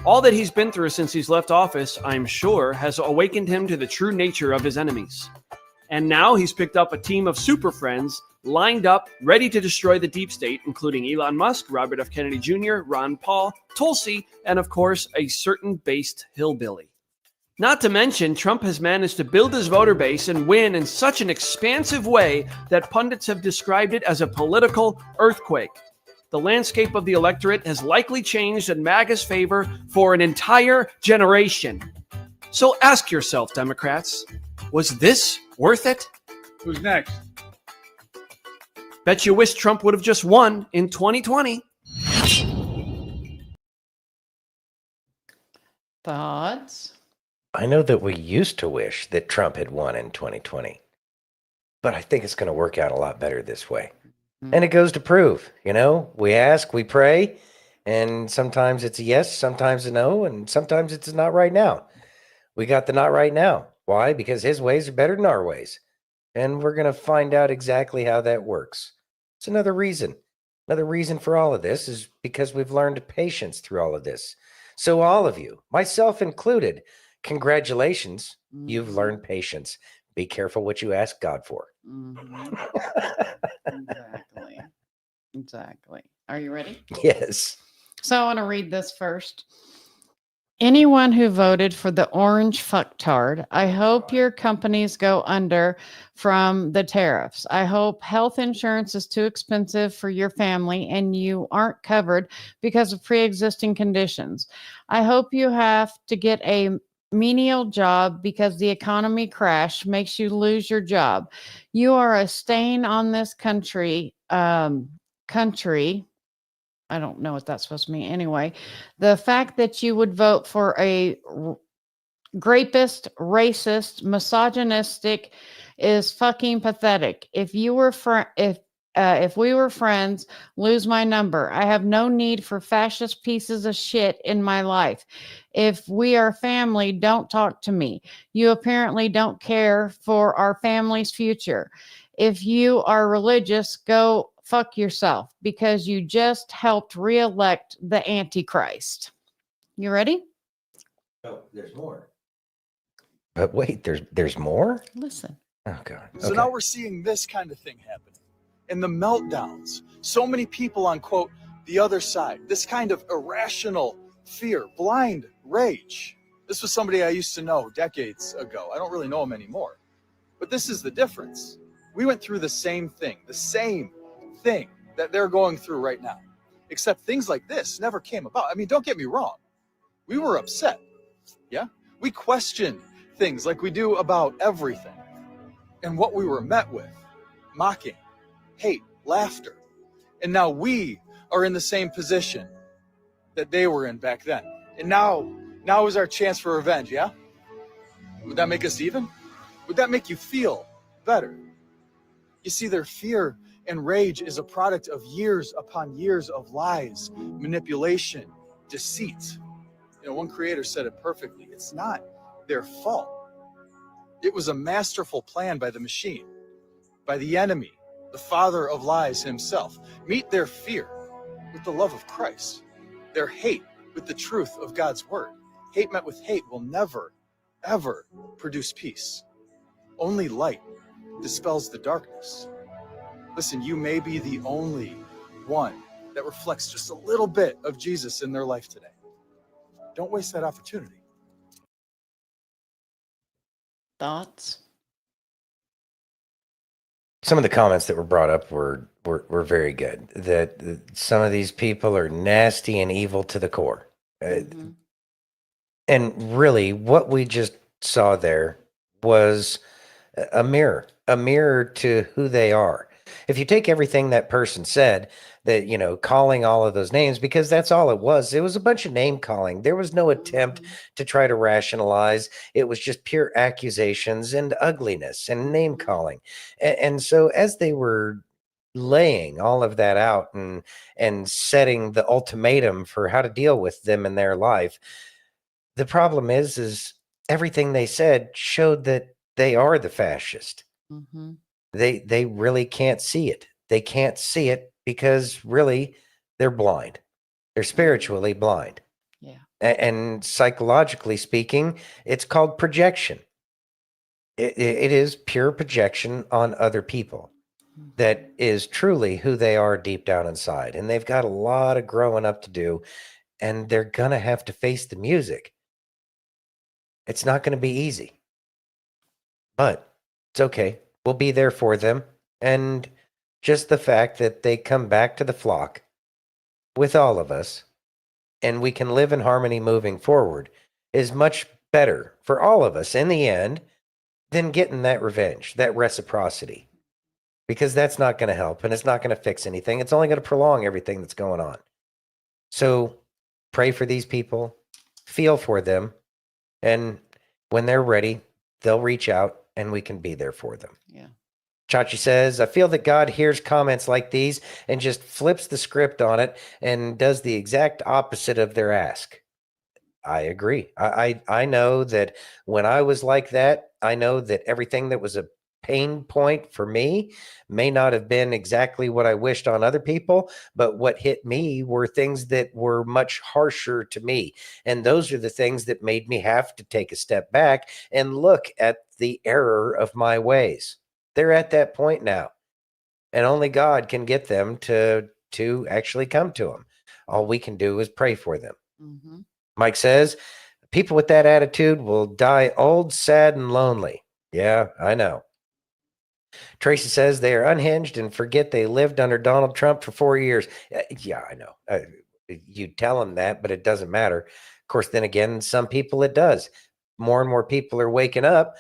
All that he's been through since he's left office, I'm sure, has awakened him to the true nature of his enemies. And now he's picked up a team of super friends lined up, ready to destroy the deep state, including Elon Musk, Robert F. Kennedy Jr., Ron Paul, Tulsi, and of course, a certain based hillbilly. Not to mention, Trump has managed to build his voter base and win in such an expansive way that pundits have described it as a political earthquake. The landscape of the electorate has likely changed in MAGA's favor for an entire generation. So ask yourself, Democrats, was this worth it? Who's next? Bet you wish Trump would have just won in 2020. Thoughts? I know that we used to wish that Trump had won in 2020, but I think it's going to work out a lot better this way. And it goes to prove, we ask, we pray, and sometimes it's a yes, sometimes a no, and sometimes it's not right now. We got the not right now. Why? Because his ways are better than our ways. And we're going to find out exactly how that works. It's another reason. Another reason for all of this is because we've learned patience through all of this. So all of you, myself included, congratulations. You've learned patience. Be careful what you ask God for. Exactly. Are you ready? Yes. So I want to read this first. Anyone who voted for the orange fucktard, I hope your companies go under from the tariffs. I hope health insurance is too expensive for your family and you aren't covered because of pre-existing conditions. I hope you have to get a menial job because the economy crash makes you lose your job. You are a stain on this country. I don't know what that's supposed to mean. Anyway, the fact that you would vote for a rapist, racist, misogynistic is fucking pathetic. If you were if we were friends, lose my number. I have no need for fascist pieces of shit in my life. If we are family, don't talk to me. You apparently don't care for our family's future. If you are religious, go fuck yourself because you just helped reelect the Antichrist. You ready? Oh, there's more. But wait, there's more? Listen. Oh, God. So now we're seeing this kind of thing happening. And the meltdowns. So many people on, quote, the other side. This kind of irrational fear, blind rage. This was somebody I used to know decades ago. I don't really know him anymore. But this is the difference. We went through the same thing that they're going through right now. Except things like this never came about. I mean, don't get me wrong. We were upset. Yeah? We questioned things like we do about everything. And what we were met with, mocking, hate, laughter. And now we are in the same position that they were in back then. And now is our chance for revenge, yeah? Would that make us even? Would that make you feel better? You see, their fear and rage is a product of years upon years of lies, manipulation, deceit. One creator said it perfectly. It's not their fault. It was a masterful plan by the machine, by the enemy, the father of lies himself. Meet their fear with the love of Christ, their hate with the truth of God's word. Hate met with hate will never, ever produce peace. Only light dispels the darkness. Listen, you may be the only one that reflects just a little bit of Jesus in their life today. Don't waste that opportunity. Thoughts? Some of the comments that were brought up were very good. That some of these people are nasty and evil to the core. And really, what we just saw there was a mirror to who they are. If you take everything that person said, that, calling all of those names, because that's all it was a bunch of name calling. There was no attempt to try to rationalize. It was just pure accusations and ugliness and name calling. And so as they were laying all of that out and setting the ultimatum for how to deal with them in their life, the problem is everything they said showed that they are the fascist. They really can't see it. They can't see it because really they're blind. They're spiritually blind. Yeah. And psychologically speaking, it's called projection. It is pure projection on other people. That is truly who they are deep down inside. And they've got a lot of growing up to do, and they're going to have to face the music. It's not going to be easy, but it's okay. We'll be there for them. And just the fact that they come back to the flock with all of us and we can live in harmony moving forward is much better for all of us in the end than getting that revenge, that reciprocity, because that's not going to help and it's not going to fix anything. It's only going to prolong everything that's going on. So pray for these people, feel for them, and when they're ready, they'll reach out and we can be there for them. Yeah. Chachi says, I feel that God hears comments like these and just flips the script on it and does the exact opposite of their ask. I agree. I know that when I was like that, I know that everything that was a pain point for me may not have been exactly what I wished on other people, but what hit me were things that were much harsher to me. And those are the things that made me have to take a step back and look at the error of my ways. They're at that point now, and only God can get them to actually come to him. All we can do is pray for them. Mm-hmm. Mike says, people with that attitude will die old, sad, and lonely. Yeah, I know. Tracy says they are unhinged and forget they lived under Donald Trump for 4 years. Yeah, I know. You tell them that, but it doesn't matter. Of course, then again, some people it does. More and more people are waking up.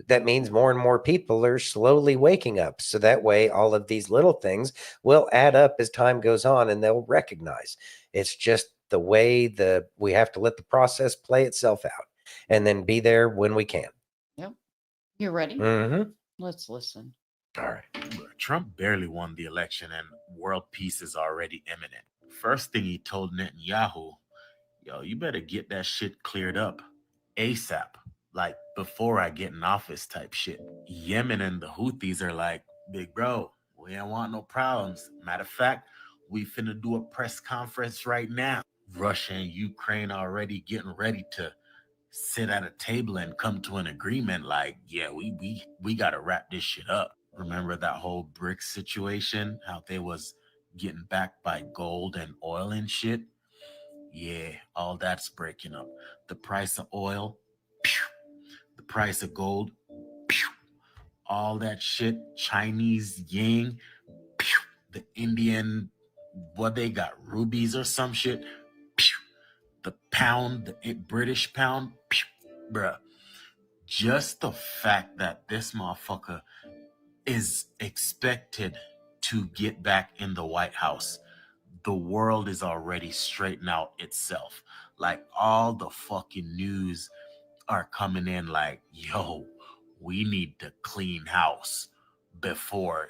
That means more and more people are slowly waking up. So that way, all of these little things will add up as time goes on and they'll recognize. It's just the way we have to let the process play itself out and then be there when we can. Yep. You ready? Mm-hmm. Let's listen. All right. Trump barely won the election and world peace is already imminent. First thing he told Netanyahu, yo, you better get that shit cleared up ASAP, like before I get in office type shit. Yemen and the Houthis are like, big bro, we ain't want no problems. Matter of fact, we finna do a press conference right now. Russia and Ukraine already getting ready to sit at a table and come to an agreement like, yeah, we got to wrap this shit up. Remember that whole BRICS situation, how they was getting backed by gold and oil and shit? Yeah, all that's breaking up. The price of oil, pew, the price of gold, pew, all that shit, Chinese yen, pew, the Indian, what they got, rubies or some shit, pew, the pound, the British pound, pew, bruh. Just the fact that this motherfucker is expected to get back in the White House, the world is already straightening out itself. Like all the fucking news are coming in like, yo, we need to clean house before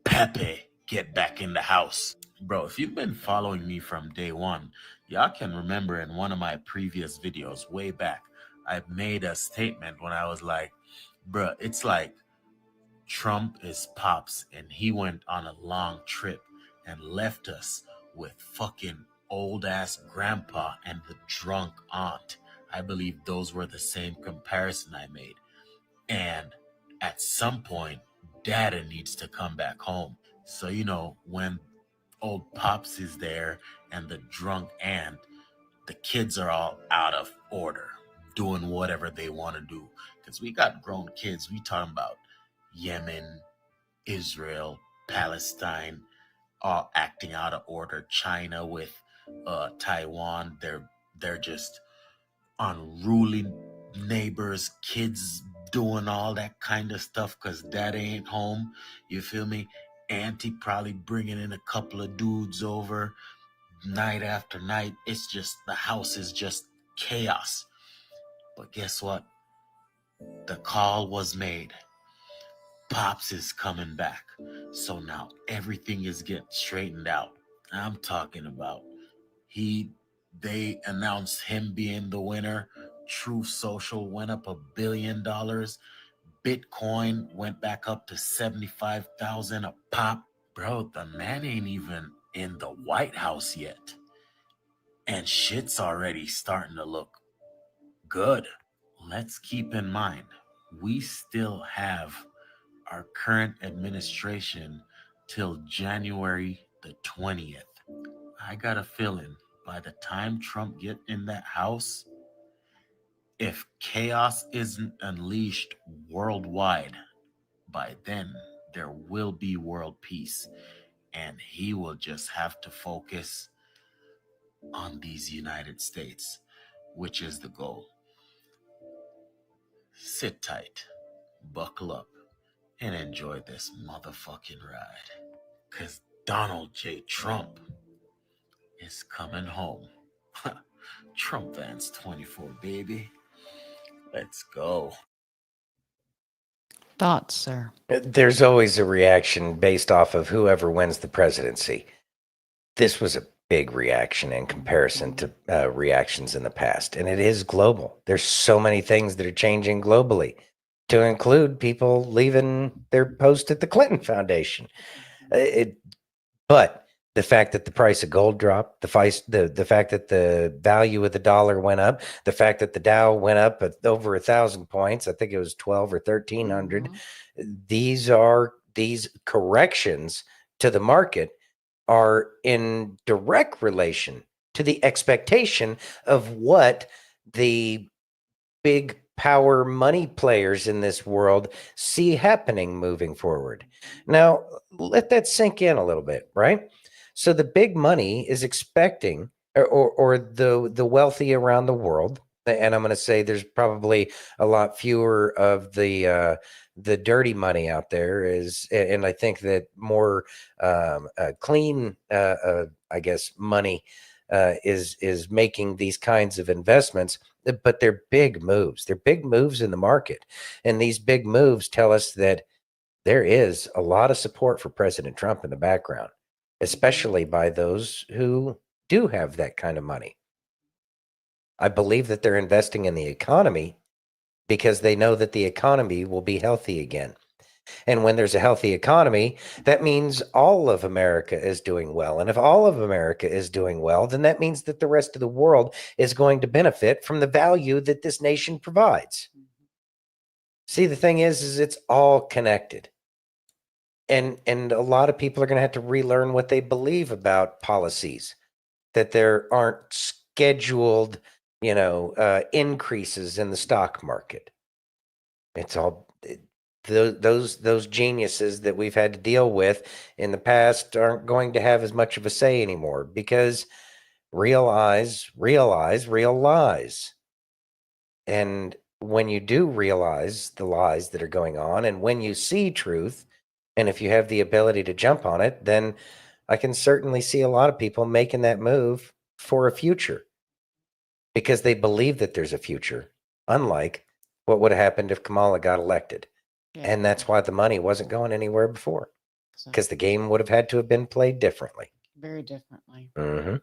Pepe get back in the house. Bro, if you've been following me from day one, y'all can remember in one of my previous videos way back, I made a statement when I was like, bro, it's like Trump is Pops and he went on a long trip and left us with fucking old ass grandpa and the drunk aunt. I believe those were the same comparison I made. And at some point, Dada needs to come back home. So, you know, when old Pops is there and the drunk aunt, the kids are all out of order, doing whatever they want to do. Because we got grown kids. We talking about Yemen, Israel, Palestine, all acting out of order. China with Taiwan, they're just unruly neighbors, kids doing all that kind of stuff because dad ain't home. You feel me? Auntie probably bringing in a couple of dudes over night after night. It's just, the house is just chaos. But guess what? The call was made. Pops is coming back. So now everything is getting straightened out. I'm talking about they announced him being the winner. Truth Social went up $1 billion. Bitcoin went back up to 75,000 a pop. Bro, the man ain't even in the White House yet. And shit's already starting to look good. Let's keep in mind, we still have our current administration till January the 20th. I got a feeling by the time Trump get in that house, If chaos isn't unleashed worldwide, by then there will be world peace. And he will just have to focus on these United States, which is the goal. Sit tight, buckle up, and enjoy this motherfucking ride. Because Donald J. Trump is coming home. Trump Vans 24, baby. Let's go. Thoughts, sir? There's always a reaction based off of whoever wins the presidency. This was a big reaction in comparison to reactions in the past, and it is global. There's so many things that are changing globally, to include people leaving their post at the Clinton Foundation. But the fact that the price of gold dropped, the fact that the value of the dollar went up, the fact that the Dow went up at over 1,000 points, I think it was 12 or 1,300. These corrections to the market are in direct relation to the expectation of what the big power money players in this world see happening moving forward. Now, let that sink in a little bit, right? So the big money is expecting, or the wealthy around the world, and I'm going to say there's probably a lot fewer of the dirty money out there, and I think that more clean, I guess, money is making these kinds of investments. But they're big moves. They're big moves in the market, and these big moves tell us that there is a lot of support for President Trump in the background, especially by those who do have that kind of money. I believe that they're investing in the economy because they know that the economy will be healthy again. And when there's a healthy economy, that means all of America is doing well. And if all of America is doing well, then that means that the rest of the world is going to benefit from the value that this nation provides. See, the thing is it's all connected. And a lot of people are going to have to relearn what they believe about policies, that there aren't scheduled, increases in the stock market. It's all those geniuses that we've had to deal with in the past aren't going to have as much of a say anymore, because realize real lies. And when you do realize the lies that are going on, and when you see truth, and if you have the ability to jump on it, then I can certainly see a lot of people making that move for a future because they believe that there's a future, unlike what would have happened if Kamala got elected. Yeah. And that's why the money wasn't going anywhere before, because the game would have had to have been played differently. Very differently. Mm-hmm.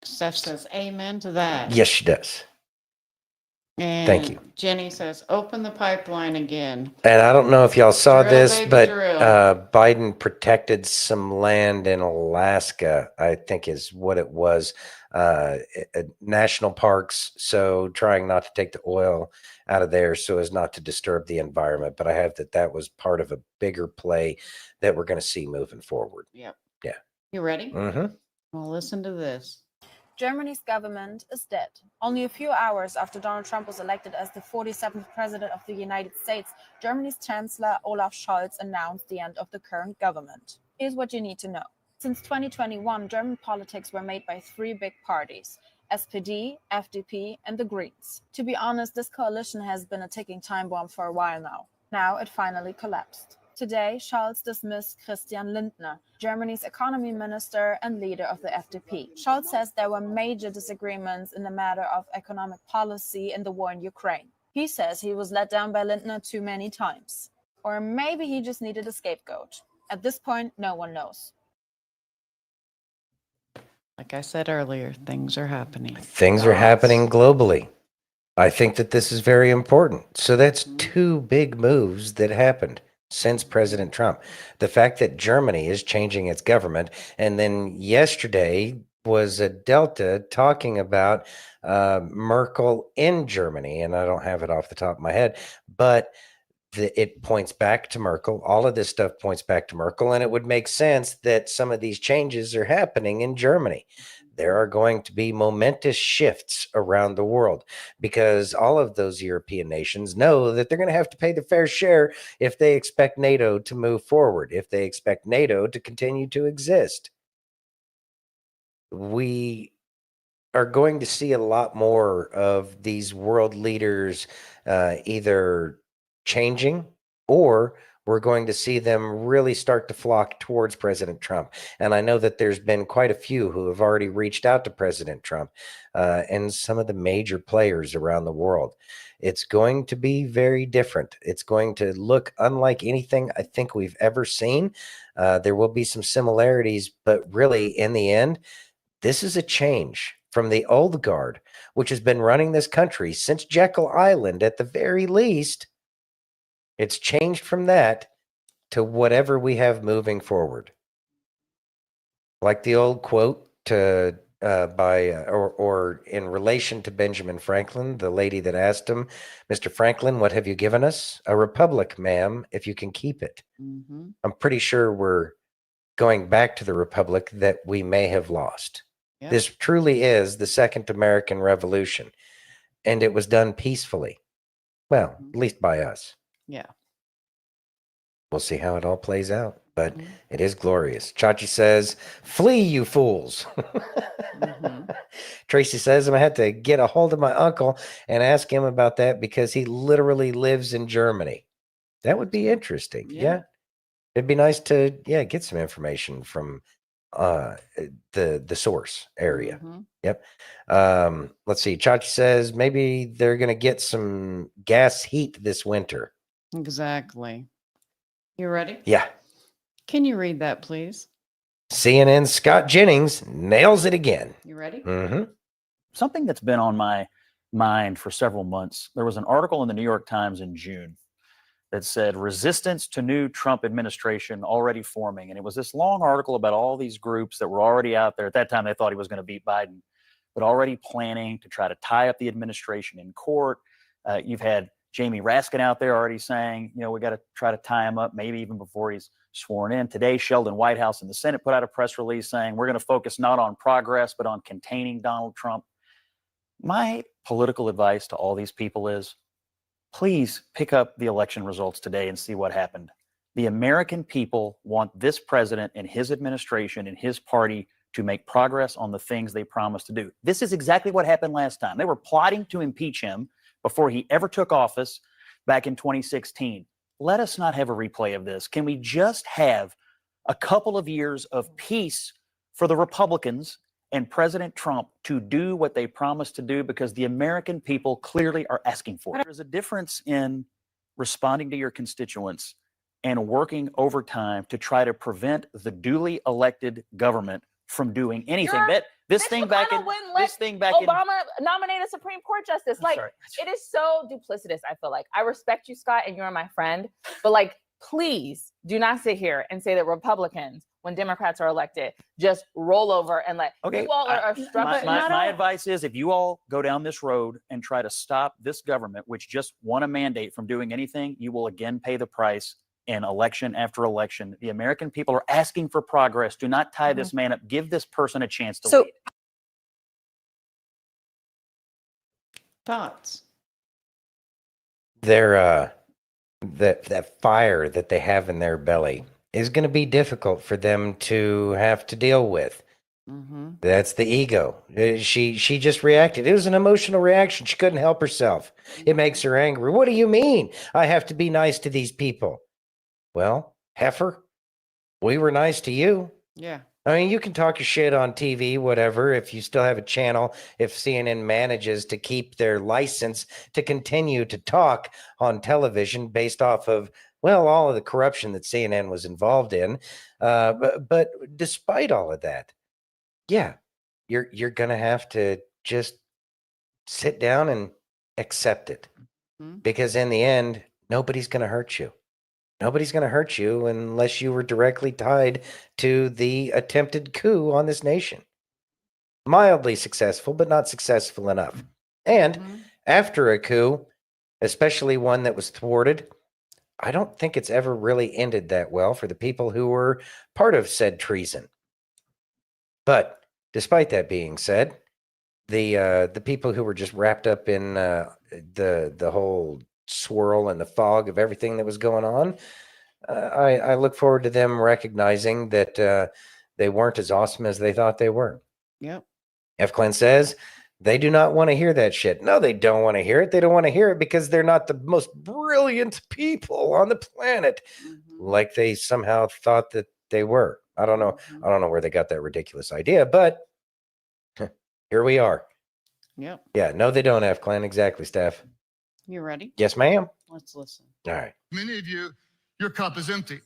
Steph says amen to that. Yes, she does. And thank you. Jenny says, open the pipeline again. And I don't know if y'all saw Drill, this, baby, but drill. Biden protected some land in Alaska, I think is what it was, national parks. So trying not to take the oil out of there so as not to disturb the environment. But I have that was part of a bigger play that we're going to see moving forward. Yep. Yeah. You ready? Mm-hmm. Well, listen to this. Germany's government is dead. Only a few hours after Donald Trump was elected as the 47th president of the United States, Germany's Chancellor Olaf Scholz announced the end of the current government. Here's what you need to know. Since 2021, German politics were made by three big parties: SPD, FDP, and the Greens. To be honest, this coalition has been a ticking time bomb for a while now. Now it finally collapsed. Today, Scholz dismissed Christian Lindner, Germany's economy minister and leader of the FDP. Scholz says there were major disagreements in the matter of economic policy in the war in Ukraine. He says he was let down by Lindner too many times. Or maybe he just needed a scapegoat. At this point, no one knows. Like I said earlier, things are happening. Things are happening globally. I think that this is very important. So that's two big moves that happened since President Trump. The fact that Germany is changing its government, and then yesterday was a Delta talking about Merkel in Germany, and I don't have it off the top of my head, but it points back to Merkel. All of this stuff points back to Merkel, and it would make sense that some of these changes are happening in Germany. there are going to be momentous shifts around the world because all of those European nations know that they're going to have to pay the fair share if they expect NATO to move forward, if they expect NATO to continue to exist. We are going to see a lot more of these world leaders either changing, or we're going to see them really start to flock towards President Trump. And I know that there's been quite a few who have already reached out to President Trump and some of the major players around the world. It's going to be very different. It's going to look unlike anything I think we've ever seen. There will be some similarities, but really, in the end, this is a change from the old guard, which has been running this country since Jekyll Island at the very least. It's changed from that to whatever we have moving forward. Like the old quote to or in relation to Benjamin Franklin, the lady that asked him, "Mr. Franklin, what have you given us?" "A republic, ma'am, if you can keep it." Mm-hmm. I'm pretty sure we're going back to the republic that we may have lost. Yep. This truly is the Second American Revolution, and it was done peacefully. Well, at least by us. Yeah. We'll see how it all plays out, but it is glorious. Chachi says, "Flee, you fools." Tracy says, "I'm going to have to get a hold of my uncle and ask him about that because he literally lives in Germany." That would be interesting. Yeah. It'd be nice to, get some information from the source area. Yep. Let's see. Chachi says maybe they're going to get some gas heat this winter. Exactly. You ready? Yeah. Can you read that, please? CNN's Scott Jennings nails it again. You ready? Mm-hmm. Something that's been on my mind for several months. There was an article in the New York Times in June that said resistance to new Trump administration already forming. And it was this long article about all these groups that were already out there. At that time, they thought he was going to beat Biden, but already planning to try to tie up the administration in court. You've had Jamie Raskin out there already saying, we got to try to tie him up, maybe even before he's sworn in. Today, Sheldon Whitehouse and the Senate put out a press release saying we're going to focus not on progress, but on containing Donald Trump. My political advice to all these people is, please pick up the election results today and see what happened. The American people want this president and his administration and his party to make progress on the things they promised to do. This is exactly what happened last time. They were plotting to impeach him before he ever took office back in 2016. Let us not have a replay of this. Can we just have a couple of years of peace for the Republicans and President Trump to do what they promised to do, because the American people clearly are asking for it. There's a difference in responding to your constituents and working overtime to try to prevent the duly elected government from doing anything. This thing back in Obama nominate a Supreme Court justice. It is so duplicitous. I feel like I respect you, Scott, and you're my friend, but please do not sit here and say that Republicans, when Democrats are elected, just roll over and you all are struggling. My advice is, if you all go down this road and try to stop this government, which just won a mandate, from doing anything, you will again pay the price in election after election. The American people are asking for progress. Do not tie this man up. Give this person a chance to lead. Thoughts? Their that fire that they have in their belly is going to be difficult for them to have to deal with. That's the ego. She just reacted. It was an emotional reaction. She couldn't help herself. It makes her angry. What do you mean I have to be nice to these people? Well, heifer, we were nice to you. Yeah. I mean, you can talk your shit on TV, whatever, if you still have a channel, if CNN manages to keep their license to continue to talk on television based off of, all of the corruption that CNN was involved in. But despite all of that, you're going to have to just sit down and accept it. Because in the end, nobody's going to hurt you. Nobody's going to hurt you unless you were directly tied to the attempted coup on this nation. Mildly successful, but not successful enough. And after a coup, especially one that was thwarted, I don't think it's ever really ended that well for the people who were part of said treason. But Despite that being said, the people who were just wrapped up in the whole swirl and the fog of everything that was going on, I look forward to them recognizing that they weren't as awesome as they thought they were. Yep. F. Clint says they do not want to hear that shit. No, they don't want to hear it. They don't want to hear it because they're not the most brilliant people on the planet, like they somehow thought that they were. I don't know. I don't know where they got that ridiculous idea, but here we are. Yep. Yeah, no, they don't, F. Clint. Exactly, Steph. You ready? Yes, ma'am. Let's listen. All right. Many of you, your cup is empty.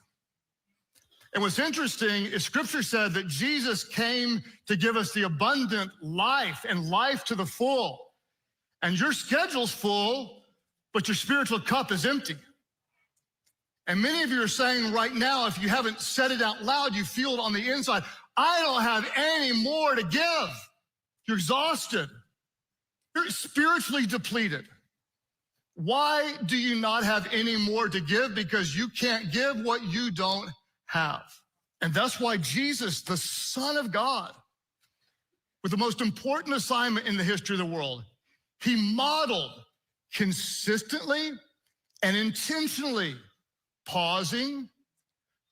And what's interesting is scripture said that Jesus came to give us the abundant life and life to the full. And your schedule's full, but your spiritual cup is empty. And many of you are saying right now, if you haven't said it out loud, you feel it on the inside, I don't have any more to give. You're exhausted. You're spiritually depleted. Why do you not have any more to give? Because you can't give what you don't have. And that's why Jesus, the Son of God, with the most important assignment in the history of the world, he modeled consistently and intentionally pausing,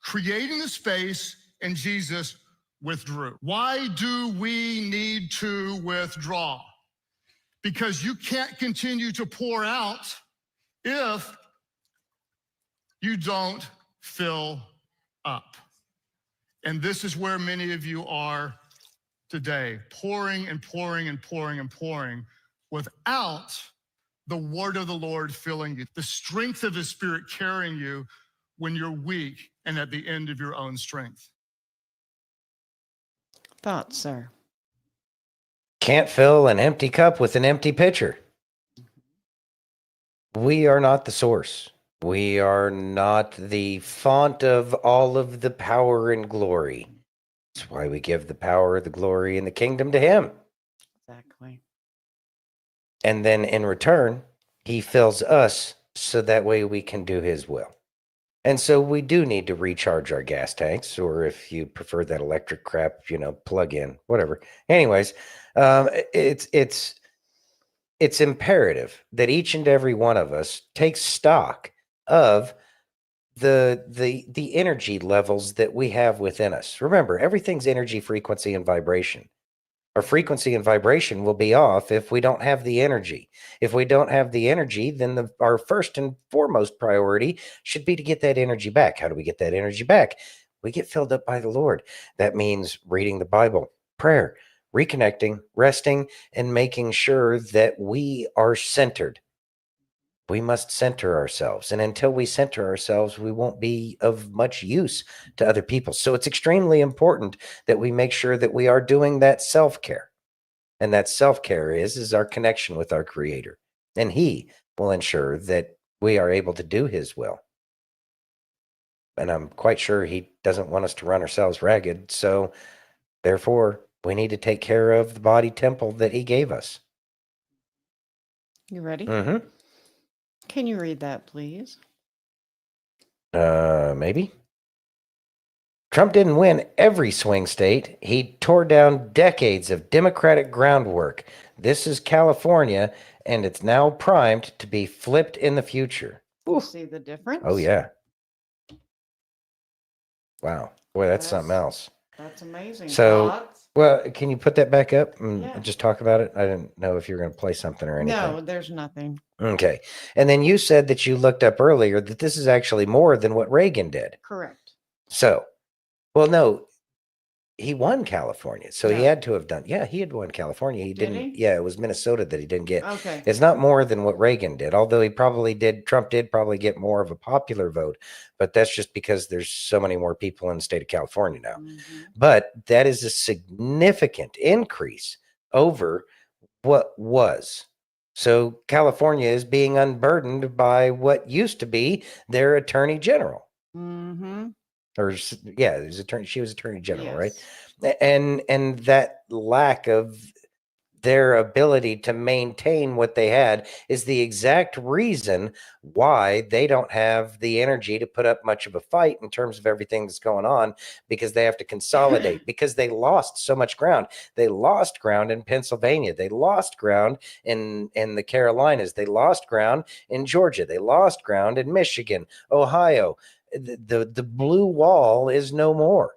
creating the space, and Jesus withdrew. Why do we need to withdraw? Because you can't continue to pour out if you don't fill up. And this is where many of you are today, pouring and pouring and pouring and pouring without the word of the Lord filling you, the strength of his Spirit carrying you when you're weak and at the end of your own strength. Thoughts, sir? Can't fill an empty cup with an empty pitcher. We are not the source. We are not the font of all of the power and glory. That's why we give the power, the glory, and the kingdom to him. Exactly. And then in return, he fills us so that way we can do his will. And so we do need to recharge our gas tanks, or if you prefer that electric crap, plug in, whatever. Anyways, it's imperative that each and every one of us takes stock of the energy levels that we have within us. Remember, everything's energy, frequency, and vibration. Our frequency and vibration will be off if we don't have the energy. If we don't have the energy, then our first and foremost priority should be to get that energy back. How do we get that energy back? We get filled up by the Lord. That means reading the Bible, prayer, reconnecting, resting, and making sure that we are centered. We must center ourselves. And until we center ourselves, we won't be of much use to other people. So it's extremely important that we make sure that we are doing that self-care. And that self-care is our connection with our Creator. And he will ensure that we are able to do his will. And I'm quite sure he doesn't want us to run ourselves ragged. So therefore, we need to take care of the body temple that he gave us. You ready? Mm-hmm. Can you read that, please? Maybe. Trump didn't win every swing state. He tore down decades of Democratic groundwork. This is California, and it's now primed to be flipped in the future. You see the difference? Oh, yeah. Wow. Boy, that's something else. That's amazing. So, Thoughts? well, can you put that back up and Yeah. just talk about it? I didn't know if you were going to play something or anything. No, there's nothing. Okay. And then you said that you looked up earlier that this is actually more than what Reagan did. Correct. So, well, no, he won California. So he No. had to have done. Yeah, he had won California. He Did didn't. he? Yeah, it was Minnesota that he didn't get. Okay. It's not more than what Reagan did, although he probably did. Trump did probably get more of a popular vote, but that's just because there's so many more people in the state of California now. Mm-hmm. But that is a significant increase over what was. So California is being unburdened by what used to be their attorney general. Mm-hmm. Or yeah, it was attorney. She was attorney general, Yes. right? And that lack of their ability to maintain what they had is the exact reason why they don't have the energy to put up much of a fight in terms of everything that's going on, because they have to consolidate, because they lost so much ground. They lost ground in Pennsylvania. They lost ground in the Carolinas. They lost ground in Georgia. They lost ground in Michigan, Ohio. The blue wall is no more.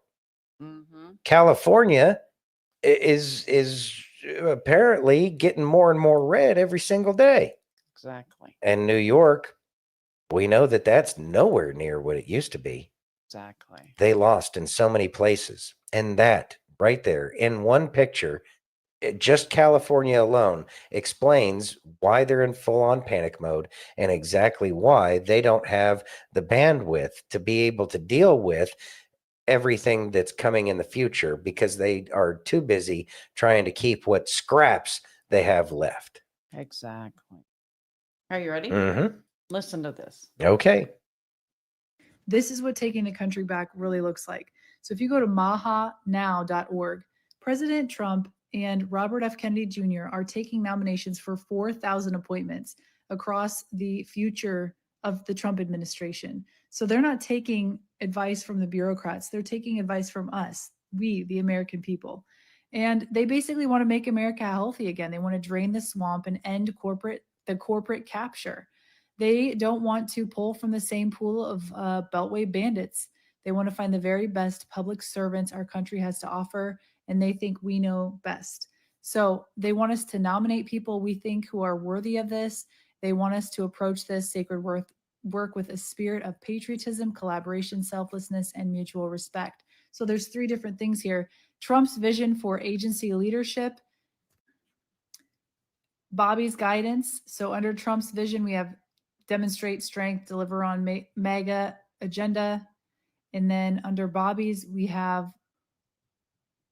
California is apparently getting more and more red every single day. Exactly. And New York, we know that that's nowhere near what it used to be. Exactly. They lost in so many places. And that right there in one picture, just California alone explains why they're in full on panic mode and exactly why they don't have the bandwidth to be able to deal with everything that's coming in the future, because they are too busy trying to keep what scraps they have left. Exactly. Are you ready? Mm-hmm. Listen to this. Okay. This is what taking the country back really looks like. So if you go to mahanow.org, President Trump and Robert F. Kennedy Jr. are taking nominations for 4,000 appointments across the future of the Trump administration. So they're not taking advice from the bureaucrats. They're taking advice from us, we, the American people. And they basically want to make America healthy again. They want to drain the swamp and end the corporate capture. They don't want to pull from the same pool of Beltway bandits. They want to find the very best public servants our country has to offer, and they think we know best. So they want us to nominate people we think who are worthy of this. They want us to approach this sacred work with a spirit of patriotism, collaboration, selflessness, and mutual respect. So there's 3 different things here. Trump's vision for agency leadership, Bobby's guidance. So under Trump's vision, we have demonstrate strength, deliver on MAGA agenda. And then under Bobby's, we have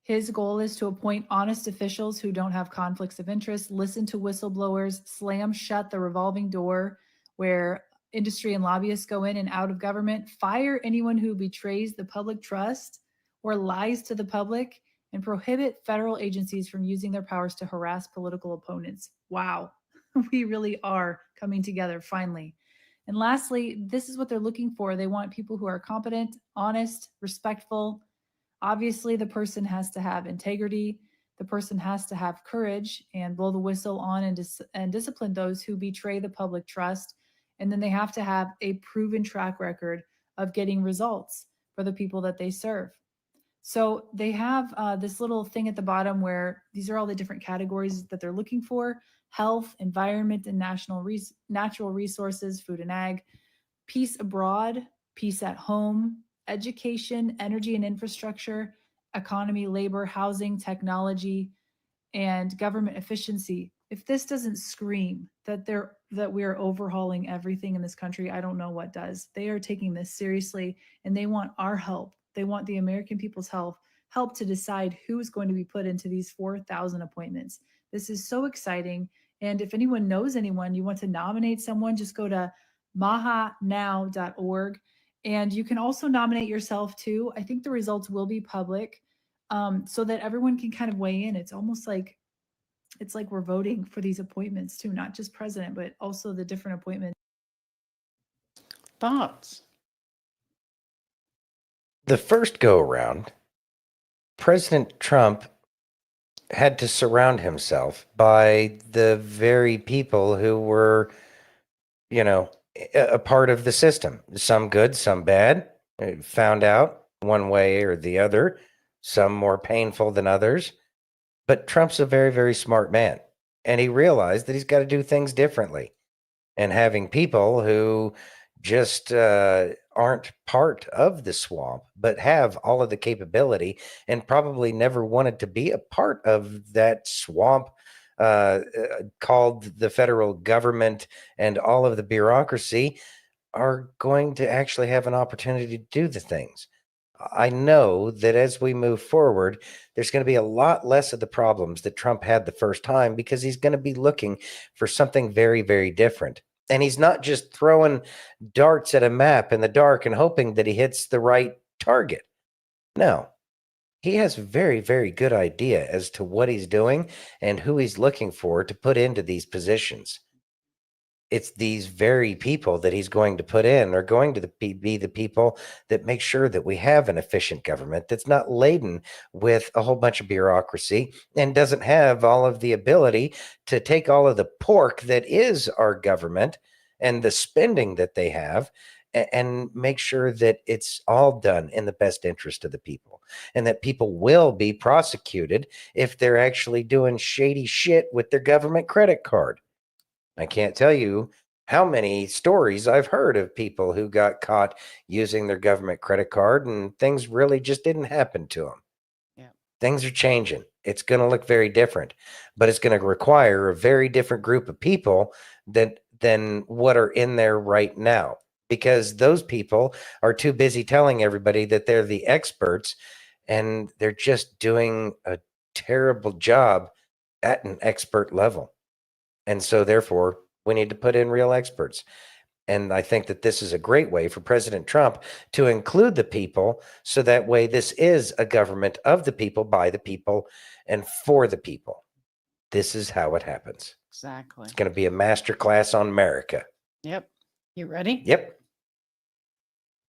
his goal is to appoint honest officials who don't have conflicts of interest, listen to whistleblowers, slam shut the revolving door where industry and lobbyists go in and out of government, fire anyone who betrays the public trust or lies to the public, and prohibit federal agencies from using their powers to harass political opponents. Wow, we really are coming together finally. And lastly, this is what they're looking for. They want people who are competent, honest, respectful. Obviously, the person has to have integrity. The person has to have courage and blow the whistle on and discipline those who betray the public trust. And then they have to have a proven track record of getting results for the people that they serve. So they have this little thing at the bottom where these are all the different categories that they're looking for: health, environment and natural resources, food and ag, peace abroad, peace at home, education, energy and infrastructure, economy, labor, housing, technology, and government efficiency. If this doesn't scream that we are overhauling everything in this country, I don't know what does. They are taking this seriously, and they want our help. They want the American people's help to decide who is going to be put into these 4,000 appointments. This is so exciting. And if anyone knows anyone, you want to nominate someone, just go to mahanow.org. And you can also nominate yourself too. I think the results will be public, so that everyone can kind of weigh in. It's almost like we're voting for these appointments too, not just president, but also the different appointments. Thoughts? The first go around, President Trump had to surround himself by the very people who were, a part of the system. Some good, some bad, found out one way or the other, some more painful than others. But Trump's a very, very smart man, and he realized that he's got to do things differently. And having people who just aren't part of the swamp, but have all of the capability and probably never wanted to be a part of that swamp called the federal government and all of the bureaucracy, are going to actually have an opportunity to do the things. I know that as we move forward, there's going to be a lot less of the problems that Trump had the first time, because he's going to be looking for something very, very different. And he's not just throwing darts at a map in the dark and hoping that he hits the right target. No, he has a very, very good idea as to what he's doing and who he's looking for to put into these positions. It's these very people that he's going to put in are going to be the people that make sure that we have an efficient government that's not laden with a whole bunch of bureaucracy and doesn't have all of the ability to take all of the pork that is our government and the spending that they have and make sure that it's all done in the best interest of the people and that people will be prosecuted if they're actually doing shady shit with their government credit card. I can't tell you how many stories I've heard of people who got caught using their government credit card and things really just didn't happen to them. Yeah. Things are changing. It's going to look very different, but it's going to require a very different group of people than what are in there right now, because those people are too busy telling everybody that they're the experts and they're just doing a terrible job at an expert level. And so therefore, we need to put in real experts. And I think that this is a great way for President Trump to include the people, so that way this is a government of the people, by the people, and for the people. This is how it happens. Exactly. It's going to be a master class on America. Yep. You ready? Yep.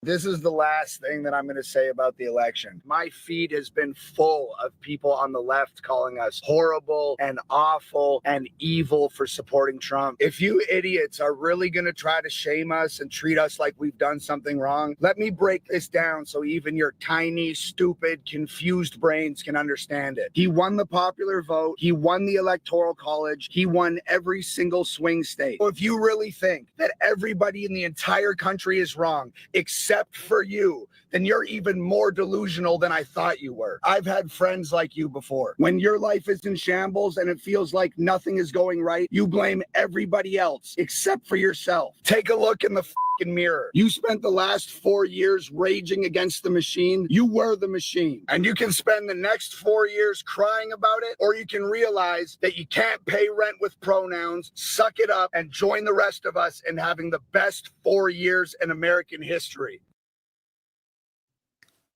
This is the last thing that I'm going to say about the election. My feed has been full of people on the left calling us horrible and awful and evil for supporting Trump. If you idiots are really going to try to shame us and treat us like we've done something wrong, let me break this down so even your tiny, stupid, confused brains can understand it. He won the popular vote. He won the Electoral College. He won every single swing state. So if you really think that everybody in the entire country is wrong, except for you, then you're even more delusional than I thought you were. I've had friends like you before. When your life is in shambles and it feels like nothing is going right, you blame everybody else except for yourself. Take a look in the fucking mirror. You spent the last 4 years raging against the machine. You were the machine. And you can spend the next 4 years crying about it, or you can realize that you can't pay rent with pronouns, suck it up, and join the rest of us in having the best 4 years in American history.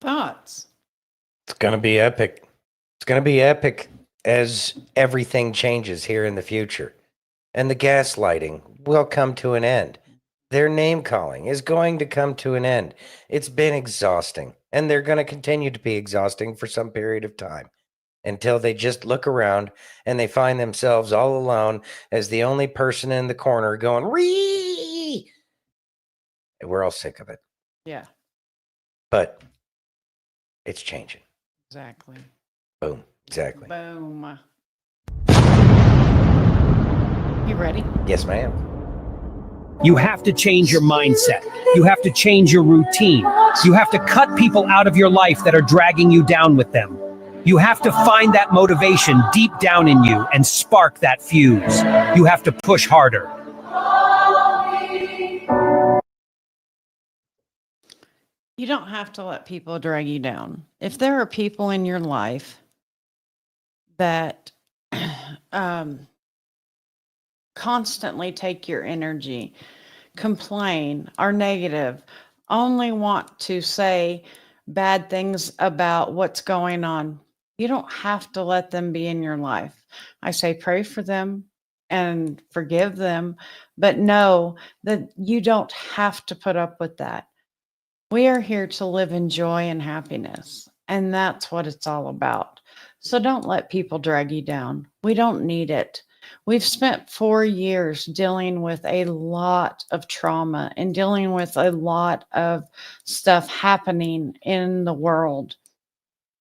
Thoughts? It's going to be epic. It's going to be epic as everything changes here in the future. And the gaslighting will come to an end. Their name calling is going to come to an end. It's been exhausting, and they're going to continue to be exhausting for some period of time until they just look around and they find themselves all alone as the only person in the corner going, "Ree!" We're all sick of it. Yeah, But it's changing. exactly. Boom. Exactly. Boom. You ready? Yes, ma'am. You have to change your mindset. You have to change your routine. You have to cut people out of your life that are dragging you down with them. You have to find that motivation deep down in you and spark that fuse. You have to push harder. You don't have to let people drag you down. If there are people in your life that constantly take your energy, complain, are negative, only want to say bad things about what's going on, you don't have to let them be in your life. I say pray for them and forgive them, but know that you don't have to put up with that. We are here to live in joy and happiness, and that's what it's all about. So don't let people drag you down. We don't need it. We've spent 4 years dealing with a lot of trauma and dealing with a lot of stuff happening in the world.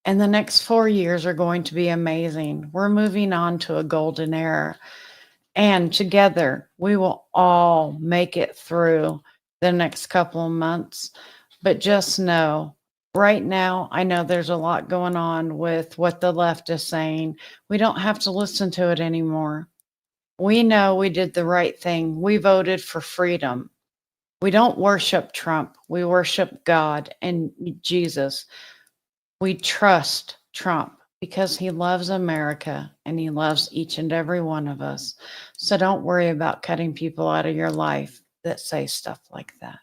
And the next 4 years are going to be amazing. We're moving on to a golden era. And together, we will all make it through the next couple of months. But just know, right now, I know there's a lot going on with what the left is saying. We don't have to listen to it anymore. We know we did the right thing. We voted for freedom. We don't worship Trump. We worship God and Jesus. We trust Trump because he loves America and he loves each and every one of us. So don't worry about cutting people out of your life that say stuff like that.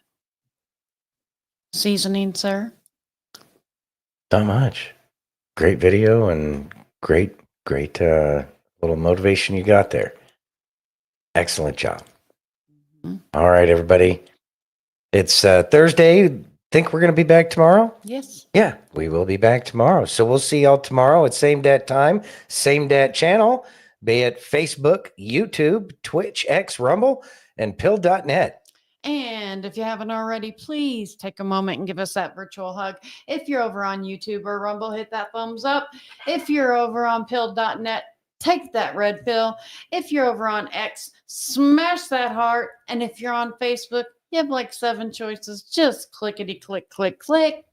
Seasoning, sir? Not much. Great video and great little motivation you got there. Excellent job. All right, everybody. It's Thursday. Think we're going to be back tomorrow? Yes. Yeah, we will be back tomorrow. So we'll see y'all tomorrow at same dat time, same dat channel, be it Facebook, YouTube, Twitch, X, Rumble, and pill.net. And if you haven't already, please take a moment and give us that virtual hug. If you're over on YouTube or Rumble, hit that thumbs up. If you're over on pill.net, take that red pill. If you're over on X, smash that heart. And if you're on Facebook, you have like 7 choices. Just clickety click, click, click,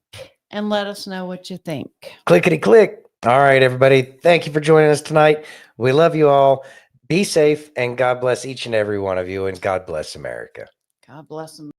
and let us know what you think. Clickety click. All right, everybody. Thank you for joining us tonight. We love you all. Be safe, and God bless each and every one of you, and God bless America. God bless America.